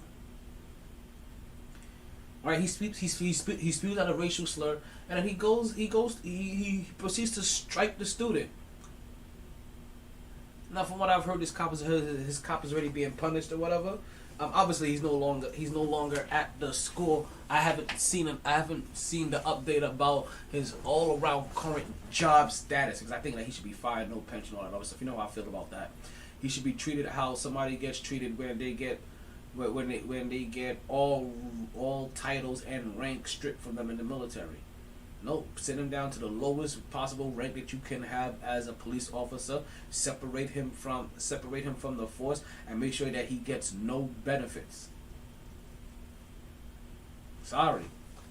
Right? He spews out a racial slur, and then he proceeds to strike the student. Now, from what I've heard, his cop is already being punished or whatever. Obviously, he's no longer at the school. I haven't seen the update about his all around current job status, because I think that he should be fired, no pension, all that other stuff. You know how I feel about that. He should be treated how somebody gets treated when they get all titles and rank stripped from them in the military. No, send him down to the lowest possible rank that you can have as a police officer. Separate him from the force, and make sure that he gets no benefits. Sorry,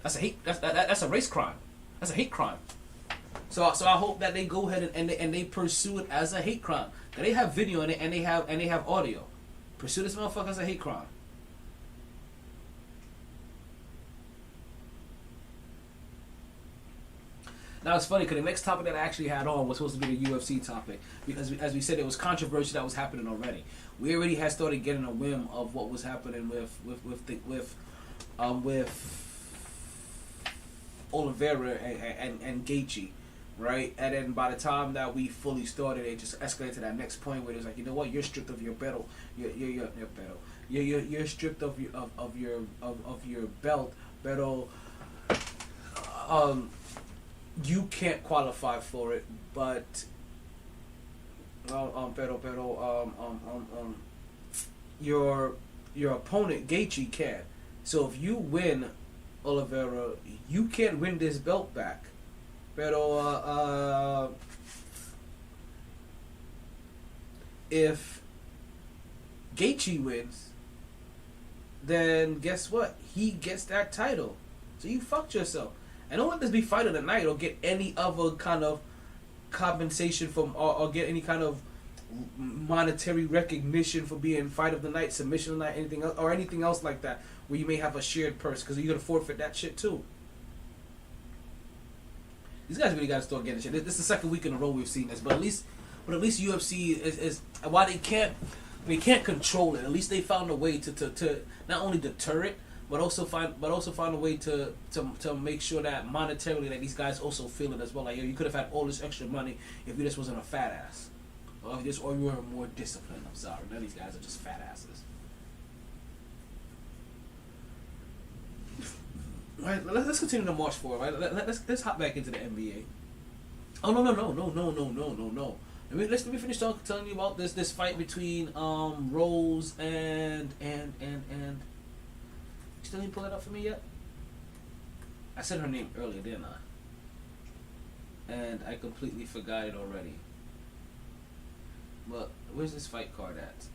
that's a race crime. That's a hate crime. So I hope that they go ahead and they pursue it as a hate crime. They have video in it, and they have audio. Pursue this motherfucker as a hate crime. Now it's funny because the next topic that I actually had on was supposed to be the UFC topic, because as we said, it was controversy that was happening already. We already had started getting a whim of what was happening with Oliveira and Gaethje, right? And then by the time that we fully started, it just escalated to that next point where it was like, you know what, you're stripped of your belt, you're stripped of your belt, you can't qualify for it, but your opponent Gaethje can. So if you win, Oliveira, you can't win this belt back. Pero if Gaethje wins, then guess what? He gets that title. So you fucked yourself. And don't let this be fight of the night or get any other kind of compensation from or get any kind of monetary recognition for being fight of the night, submission of the night, anything else like that, where you may have a shared purse, because you're gonna forfeit that shit too. These guys really gotta start getting shit. This is the second week in a row we've seen this, but at least UFC is while they can't control it, at least they found a way to not only deter it, but also find a way to make sure that monetarily that these guys also feel it as well. Like, yo, you could have had all this extra money if you just wasn't a fat ass, or you were more disciplined. I'm sorry, none of these guys are just fat asses. Right, let's continue to march forward. Right, let's hop back into the NBA. Oh no. Let me finish telling you about this fight between Rose and. You still didn't pull it up for me yet? I said her name earlier, didn't I? And I completely forgot it already. But where's this fight card at?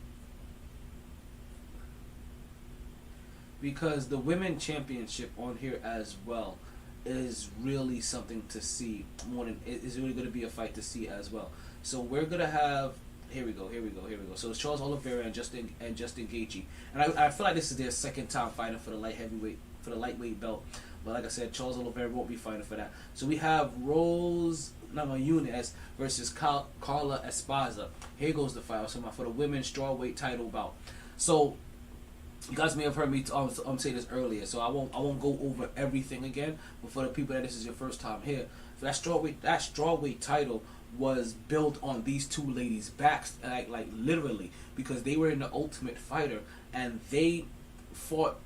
Because the women championship on here as well is really something to see. It's really going to be a fight to see as well. So we're going to have. Here we go. So it's Charles Oliveira and Justin Gaethje, and I feel like this is their second time fighting for the lightweight belt. But like I said, Charles Oliveira won't be fighting for that. So we have Rose Namajunas versus Carla Esparza. Here goes the fight. So for the women's strawweight title bout. So you guys may have heard me say this earlier, so I won't go over everything again. But for the people that this is your first time here, for that strawweight title was built on these two ladies' backs, like literally, because they were in the Ultimate Fighter and they fought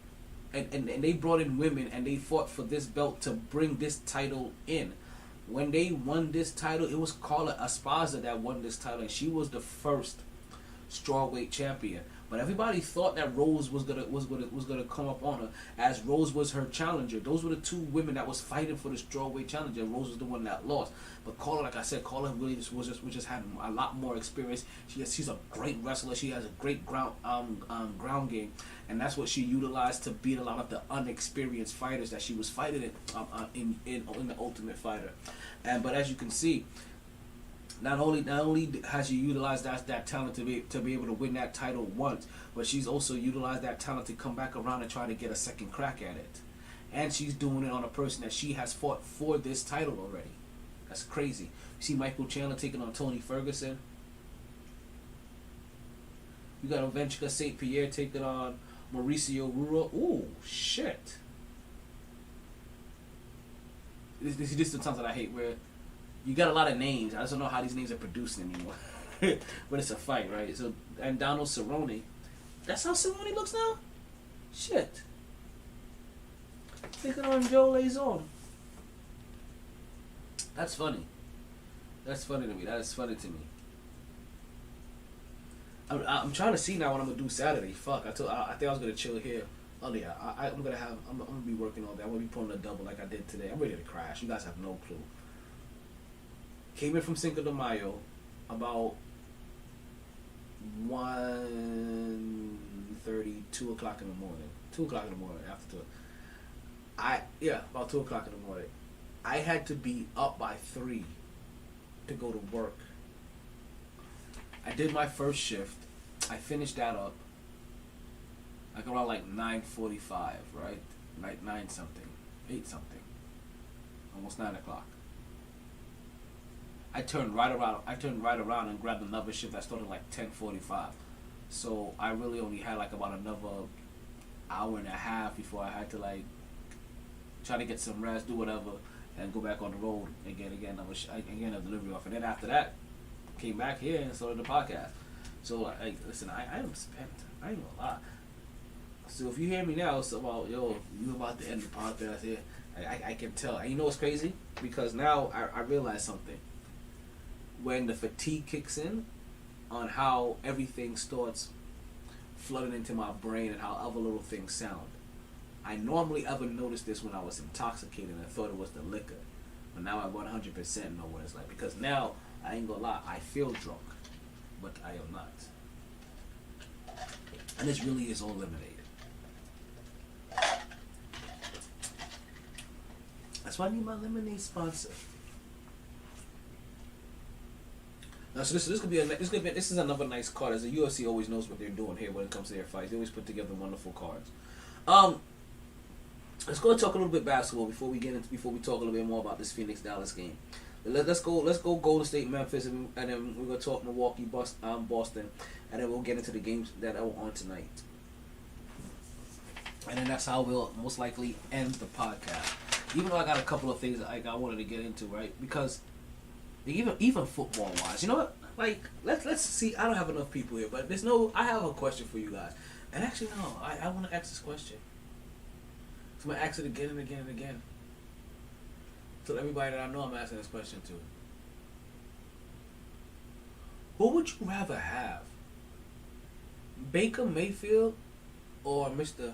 and they brought in women and they fought for this belt to bring this title in. When they won this title, it was Carla Esparza that won this title, and she was the first strawweight champion. But everybody thought that Rose was gonna come up on her, as Rose was her challenger. Those were the two women that was fighting for the strawweight challenger. Rose was the one that lost. But Carla, like I said, Carla really just had a lot more experience. She's a great wrestler. She has a great ground game, and that's what she utilized to beat a lot of the unexperienced fighters that she was fighting in the Ultimate Fighter. But as you can see, Not only has she utilized that talent to be able to win that title once, but she's also utilized that talent to come back around and try to get a second crack at it. And she's doing it on a person that she has fought for this title already. That's crazy. You see Michael Chandler taking on Tony Ferguson. You got Ovenchika St. Pierre taking on Mauricio Rua. Ooh, shit. this is something that I hate where you got a lot of names. I just don't know how these names are produced anymore. But it's a fight, right? So, and Donald Cerrone, that's how Cerrone looks now? Shit. Thinking on Joe Lazon. That's funny. That's funny to me. That is funny to me. I'm trying to see now what I'm gonna do Saturday. Fuck, I think I was gonna chill here. Oh yeah, I'm gonna be working all day. I'm gonna be pulling a double like I did today. I'm ready to crash. You guys have no clue. Came in from Cinco de Mayo about 1:30, 2 o'clock in the morning. 2 o'clock in the morning after 2. About 2 o'clock in the morning. I had to be up by 3 to go to work. I did my first shift. I finished that up like around like 9:45, right? Like 9 something, 8 something, almost 9 o'clock. I turned right around and grabbed another shift that started like 10:45. So I really only had like about another hour and a half before I had to like try to get some rest, do whatever, and go back on the road and get a delivery off. And then after that, came back here and started the podcast. So listen, I am spent. I ain't gonna lie. So if you hear me now, it's about you about to end the podcast here. I can tell. And you know what's crazy? Because now I realize something. When the fatigue kicks in, on how everything starts flooding into my brain and how other little things sound. I normally ever noticed this when I was intoxicated and I thought it was the liquor. But now I 100% know what it's like. Because now, I ain't gonna lie, I feel drunk. But I am not. And this really is all lemonade. That's why I need my lemonade sponsor. Now, so this is another nice card. As the UFC always knows what they're doing here when it comes to their fights. They always put together wonderful cards. Let's go and talk a little bit basketball before we talk a little bit more about this Phoenix Dallas game. Let's go Golden State, Memphis, and then we're gonna talk Milwaukee, Boston, and then we'll get into the games that are on tonight. And then that's how we'll most likely end the podcast. Even though I got a couple of things I wanted to get into, right? Because even football wise, you know what? Like let's see. I don't have enough people here, but I have a question for you guys. And actually, no, I want to ask this question. So I'm gonna ask it again and again and again. So everybody that I know, I'm asking this question to. Who would you rather have? Baker Mayfield or Mr.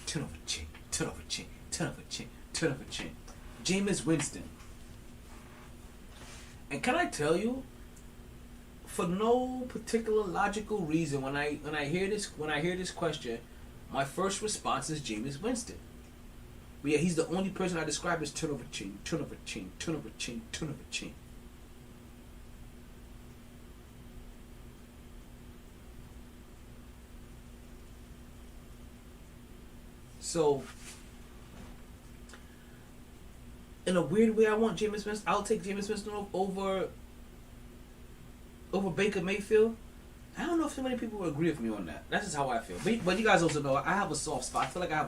Turn over chin, turn over chin, turn over chin, turn over chin, Jameis Winston? And can I tell you, for no particular logical reason, when I hear this question, my first response is Jameis Winston. But yeah, he's the only person I describe as turn over chin, turn over chin, turn over chin, turn over chin. So, in a weird way, I want Jameis Winston. I'll take Jameis Winston over Baker Mayfield. I don't know if too many people will agree with me on that. That's just how I feel. But you guys also know I have a soft spot. I feel like I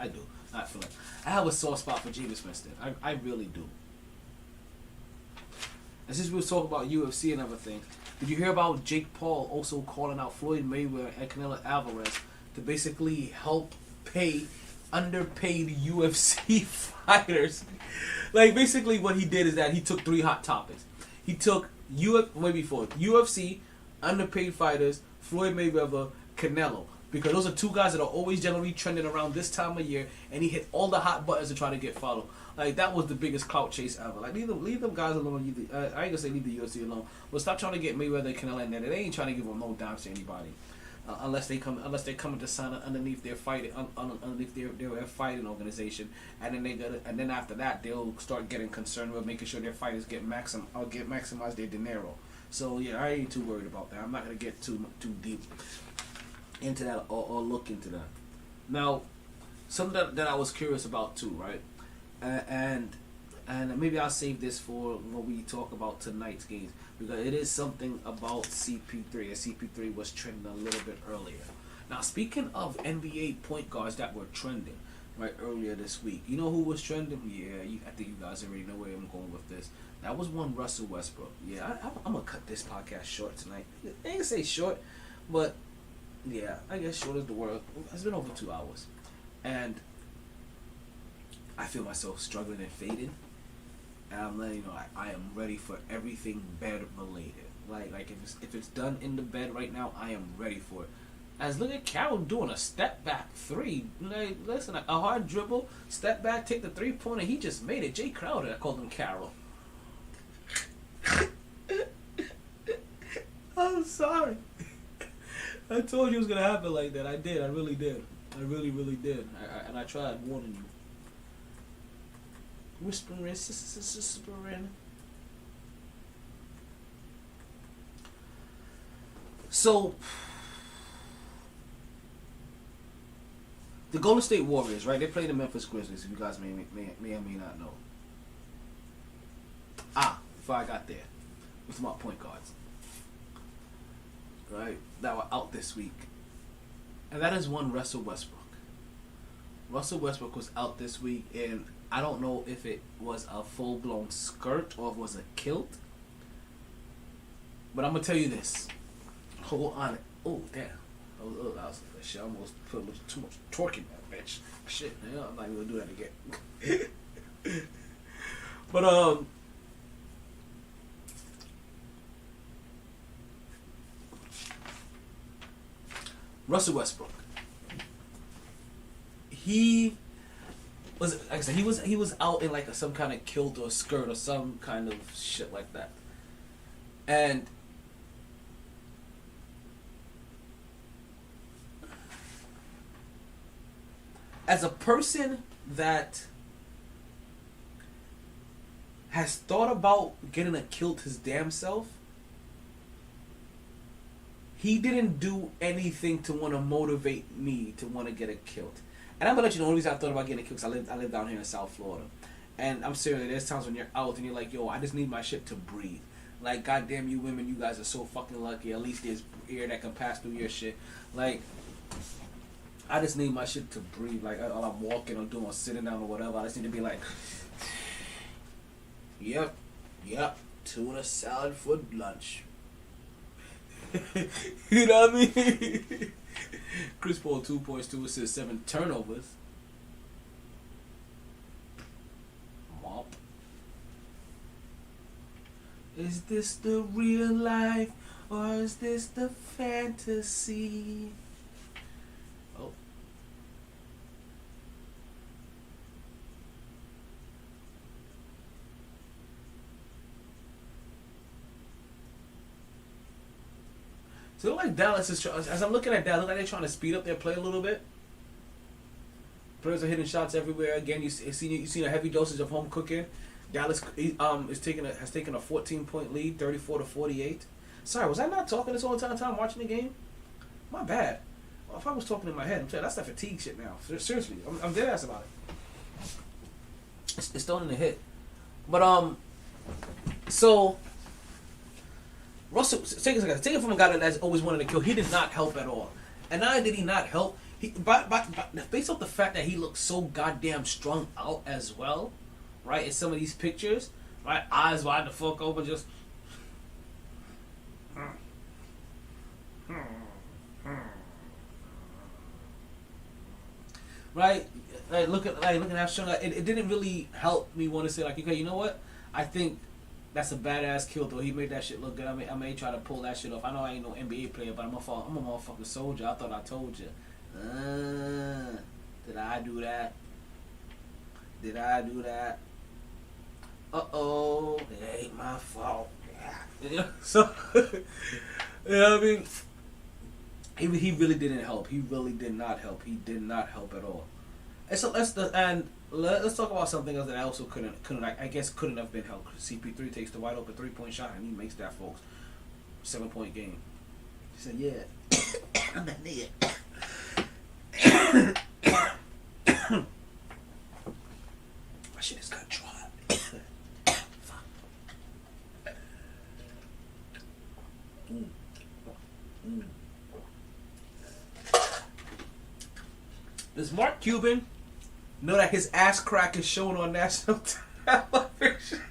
do. I feel like I have a soft spot for Jameis Winston. I really do. And since we were talking about UFC and everything, did you hear about Jake Paul also calling out Floyd Mayweather and Canelo Alvarez to basically help pay underpaid UFC fighters? Like, basically what he did is that he took 3 hot topics. He took UFC, underpaid fighters, Floyd Mayweather, Canelo. Because those are 2 guys that are always generally trending around this time of year, and he hit all the hot buttons to try to get followed. Like, that was the biggest clout chase ever. Like, leave them guys alone. I ain't gonna say leave the UFC alone, but stop trying to get Mayweather and Canelo in there. They ain't trying to give them no dimes to anybody, unless they're coming to sign underneath their fighting underneath their fighting organization, and then after that they'll start getting concerned with making sure their fighters get maximize their dinero. So yeah, I ain't too worried about that. I'm not gonna get too deep into that or look into that. Now, something that I was curious about too, right? And maybe I'll save this for when we talk about tonight's games, because it is something about CP3, and CP3 was trending a little bit earlier. Now, speaking of NBA point guards that were trending, right, earlier this week. You know who was trending? Yeah, I think you guys already know where I'm going with this. That was one Russell Westbrook. Yeah, I'm going to cut this podcast short tonight. I ain't going to say short, but yeah, I guess short is the word. It's been over 2 hours. And I feel myself struggling and fading. And I'm letting you know I am ready for everything bed related. Like if it's done in the bed right now, I am ready for it. As look at Carroll doing a step back three. Like, listen, a hard dribble, step back, take the 3-pointer. He just made it. Jay Crowder, I called him Carroll. I'm sorry. I told you it was gonna happen like that. I did. I really did. I really, really did. And I tried warning you. Whispering. So, the Golden State Warriors, right? They play the Memphis Grizzlies. If you guys may or may not know. Before I got there, with my point guards, right? That were out this week, and that is one Russell Westbrook. Russell Westbrook was out this week, and I don't know if it was a full-blown skirt or if it was a kilt. But I'm going to tell you this. Hold on. Oh, damn. I almost put a little too much torque in that bitch. Shit, man. I'm not even going to do that again. But, Russell Westbrook. He was, like I said, he was out in like some kind of kilt or skirt or some kind of shit like that. And as a person that has thought about getting a kilt his damn self, he didn't do anything to want to motivate me to want to get a kilt. And I'm going to let you know the reason I thought about getting a kilt, because I live down here in South Florida. And I'm serious, there's times when you're out and you're like, yo, I just need my shit to breathe. Like, goddamn you women, you guys are so fucking lucky. At least there's air that can pass through your shit. Like, I just need my shit to breathe. Like, while I'm walking or doing, or sitting down or whatever, I just need to be like, yep, tuna salad for lunch. You know what I mean? Chris Paul, 2 points, 2 assists, 7 turnovers. Mop. Is this the real life or is this the fantasy? Oh. So it look like Dallas is, as I'm looking at Dallas, like they're trying to speed up their play a little bit. Players are hitting shots everywhere. Again, you seen a heavy dosage of home cooking. Dallas has taken a 14-point lead, 34-48. Sorry, was I not talking this whole entire time watching the game? My bad. Well, if I was talking in my head, I'm telling you, that's that fatigue shit now. Seriously, I'm dead ass about it. It's starting to hit. But so Russell, take it from a guy that's always wanted to kill. He did not help at all. And not only did he not help, based off the fact that he looked so goddamn strung out as well, right? In some of these pictures, right? Eyes wide the fuck open, just. Right? Looking at showing, it didn't really help me want to say, like, okay, you know what? I think that's a badass kill, though. He made that shit look good. I may try to pull that shit off. I know I ain't no NBA player, but I'm a motherfucking soldier. I thought I told you. Did I do that? Uh-oh. It ain't my fault. Yeah. So, you know what I mean? He really didn't help. He really did not help. He did not help at all. And so let's talk about something else that I also couldn't have been helped. CP3 takes the wide open 3-point shot and he makes that, folks. 7-point game. He said, "Yeah, I'm that nigga." My shit is got dry. Does Mark Cuban know that his ass crack is shown on national television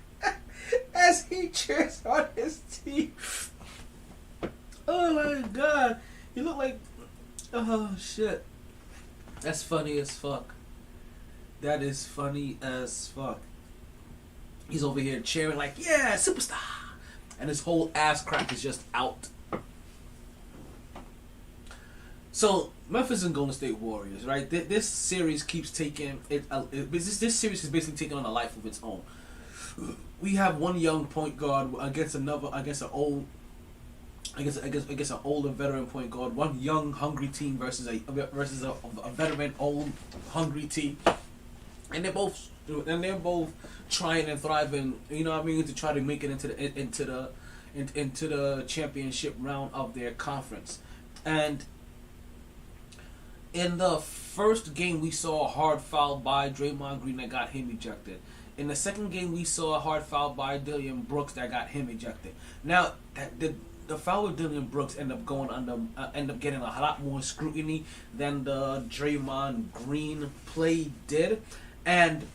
as he cheers on his team. Oh my god. He looked like, oh shit. That's funny as fuck. That is funny as fuck. He's over here cheering like, yeah, superstar. And his whole ass crack is just out. So, Memphis and Golden State Warriors, right? This series keeps taking it. This series is basically taking on a life of its own. We have one young point guard against an older veteran point guard. One young hungry team versus a veteran old hungry team, and they're both trying and thriving. You know what I mean, to try to make it into the championship round of their conference. And in the first game, we saw a hard foul by Draymond Green that got him ejected. In the second game, we saw a hard foul by Dillon Brooks that got him ejected. Now, the foul with Dillon Brooks end up getting a lot more scrutiny than the Draymond Green play did. And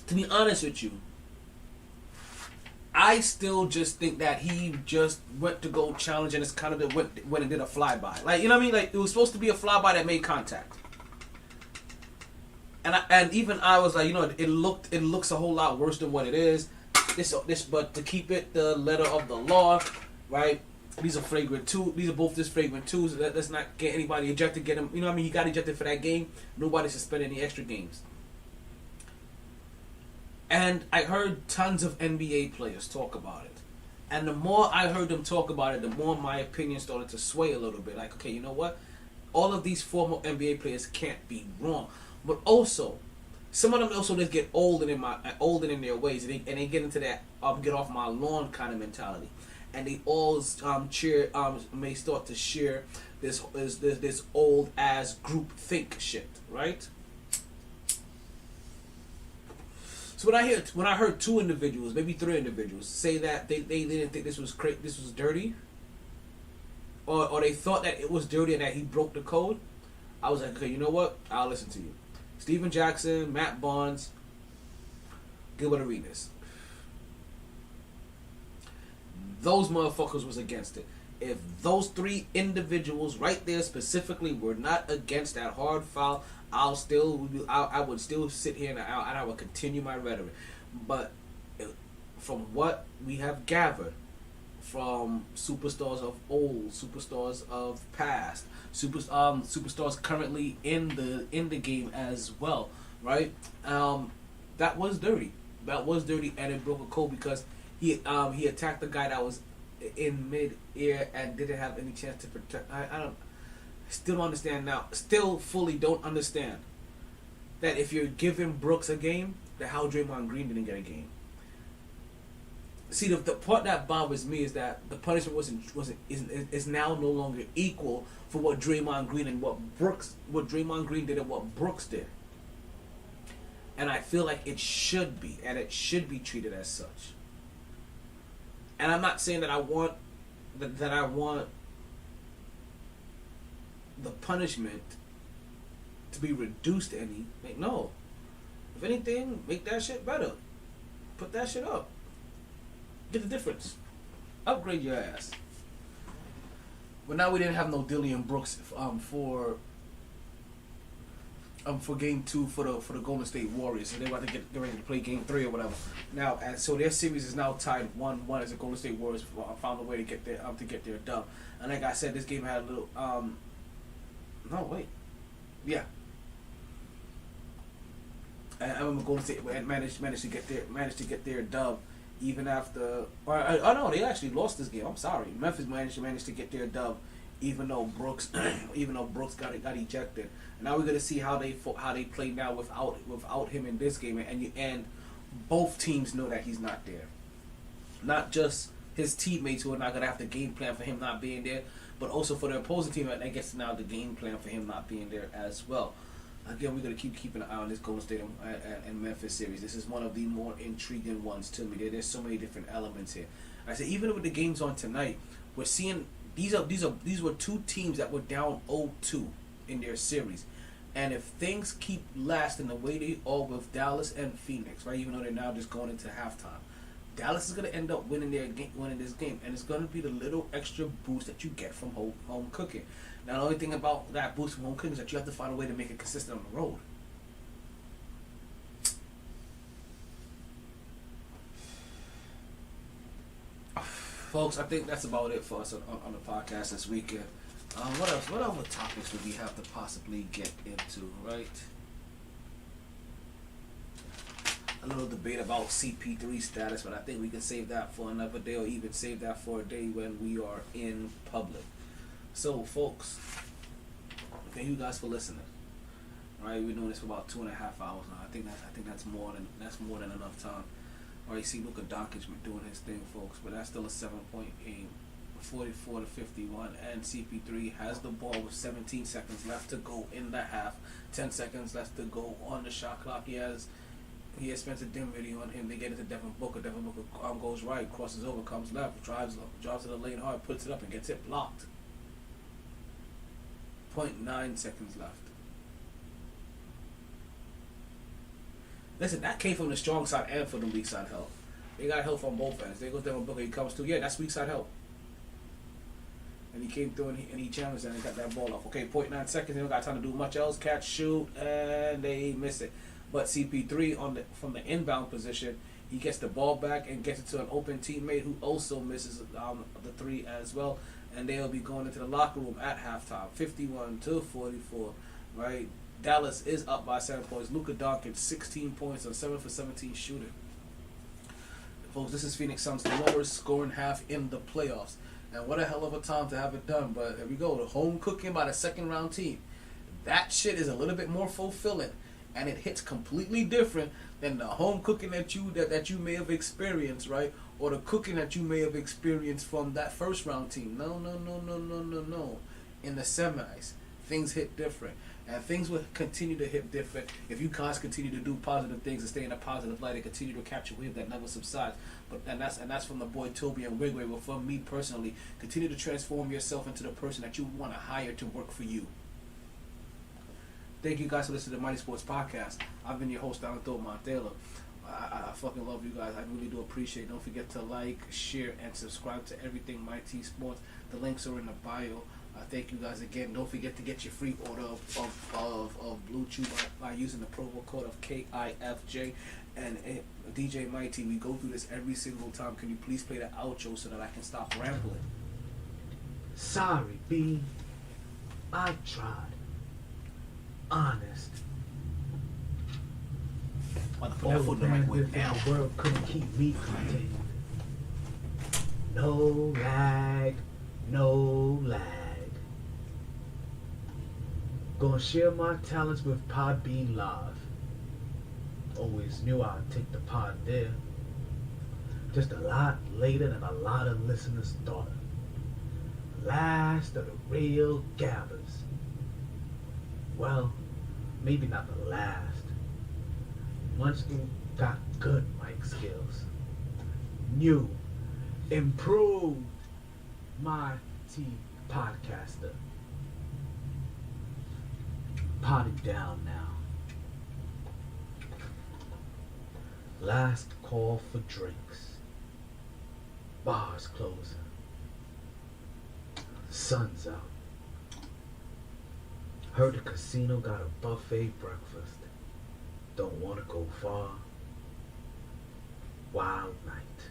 to be honest with you, I still just think that he just went to go challenge, and it's kind of went and did a flyby. Like, you know what I mean? Like, it was supposed to be a flyby that made contact. And even I was like, you know, it looks a whole lot worse than what it is. But to keep it the letter of the law, right? These are flagrant two. These are both just flagrant twos. Let's not get anybody ejected. Get him. You know what I mean? He got ejected for that game. Nobody suspended any extra games. And I heard tons of NBA players talk about it. And the more I heard them talk about it, the more my opinion started to sway a little bit. Like, okay, you know what? All of these former NBA players can't be wrong. But also, some of them also just get older in their ways, and they get into that get off my lawn kind of mentality. And they all may start to share this old ass group think shit, right? So when I heard two individuals, maybe three individuals, say that they didn't think this was dirty, or they thought that it was dirty and that he broke the code, I was like, okay, you know what? I'll listen to you. Steven Jackson, Matt Barnes, Gilbert Arenas. Those motherfuckers was against it. If those three individuals right there specifically were not against that hard foul, I would still sit here and I would continue my rhetoric. But from what we have gathered from superstars of old, superstars of past, superstars currently in the game as well, right? That was dirty. That was dirty, and it broke a code because he attacked the guy that was in mid-air and didn't have any chance to protect. I still don't understand now. Still fully don't understand that if you're giving Brooks a game, that how Draymond Green didn't get a game. See, the part that bothers me is that the punishment is now no longer equal for what Draymond Green and what Draymond Green did and what Brooks did. And I feel like it should be, and it should be treated as such. And I'm not saying that I want the punishment to be reduced any. Like, no. If anything, make that shit better. Put that shit up. Get the difference. Upgrade your ass. But now we didn't have no Dillon Brooks for game 2 for the Golden State Warriors, so they're about to get ready to play game 3 or whatever. Now, and so their series is now tied 1-1 as the Golden State Warriors found a way to get their dub. And like I said, this game had a little and Golden State managed to get their dub even after. No, they actually lost this game. I'm sorry, Memphis managed to get their dub even though Brooks got ejected. And now we're gonna see how they play now without him in this game, and both teams know that he's not there. Not just his teammates who are not gonna have to game plan for him not being there, but also for the opposing team, I guess now the game plan for him not being there as well. Again, we're gonna keep an eye on this Golden State and Memphis series. This is one of the more intriguing ones to me. There's so many different elements here. I said even with the games on tonight, we're seeing these were two teams that were down 0-2 in their series. And if things keep lasting the way they are with Dallas and Phoenix, right, even though they're now just going into halftime, Dallas is going to end up winning this game, and it's going to be the little extra boost that you get from home cooking. Now, the only thing about that boost from home cooking is that you have to find a way to make it consistent on the road. Folks, I think that's about it for us on the podcast this weekend. What else? What other topics would we have to possibly get into, right? A little debate about CP3 status, but I think we can save that for another day, or even save that for a day when we are in public. So, folks, thank you guys for listening. All right, we're doing this for about 2.5 hours now. I think that's more than enough time. All right, you see Luka Doncic doing his thing, folks, but that's still a 7-point game, 44-51, and CP3 has the ball with 17 seconds left to go in the half, 10 seconds left to go on the shot clock. He has Spencer Dinwiddie on him. They get into Devin Booker. Devin Booker goes right, crosses over, comes left, drives to the lane hard, puts it up, and gets it blocked. 0.9 seconds left. Listen, that came from the strong side and from the weak side help. They got help from both ends. There goes Devin Booker. He comes through. Yeah, that's weak side help. And he came through and he challenged and he got that ball off. Okay, 0.9 seconds. They don't got time to do much else. Catch, shoot, and they miss it. But CP3 from the inbound position, he gets the ball back and gets it to an open teammate who also misses the three as well. And they'll be going into the locker room at halftime, 51-44. Right, Dallas is up by 7 points. Luka Doncic 16 points on 7 for 17 shooting. Folks, this is Phoenix Suns' lowest scoring half in the playoffs. And what a hell of a time to have it done. But there we go, the home cooking by the second round team. That shit is a little bit more fulfilling. And it hits completely different than the home cooking that you may have experienced, right? Or the cooking that you may have experienced from that first round team. No. In the semis, things hit different. And things will continue to hit different if you guys continue to do positive things and stay in a positive light and continue to capture wave that never subsides. And that's from the boy Toby and Wigway. Well, from me personally, continue to transform yourself into the person that you want to hire to work for you. Thank you guys for listening to Mighty Sports Podcast. I've been your host, Untitled Chapter. I fucking love you guys. I really do appreciate it. Don't forget to like, share, and subscribe to everything MyT Sports. The links are in the bio. Thank you guys again. Don't forget to get your free order of Blue Chew by using the promo code of KIFJ. And DJ MyT, we go through this every single time. Can you please play the outro so that I can stop rambling? Sorry, B. I tried. Honest. All the bandwidth in the world couldn't keep me contained. No lag. Gonna share my talents with Podbean Live. Always knew I'd take the pod there. Just a lot later than a lot of listeners thought. Last of the real gabbers. Well, maybe not the last. Munchkin got good mic skills. New, improved MyT podcaster. Potty down now. Last call for drinks. Bars closing. Sun's out. Heard the casino got a buffet breakfast. Don't want to go far. Wild night.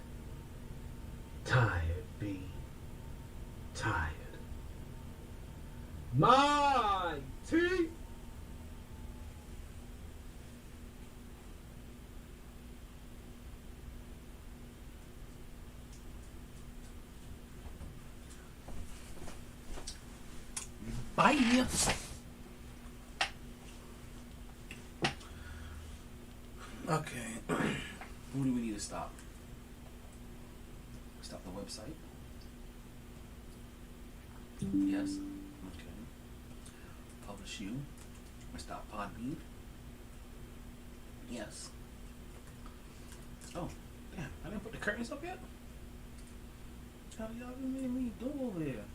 Tired, B. Tired. MyT. Bye. Okay. Who do we need to stop? Stop the website? Yes. Okay. Publish you. Or stop podbean? Yes. Oh, damn. I didn't put the curtains up yet? How y'all made me do over here?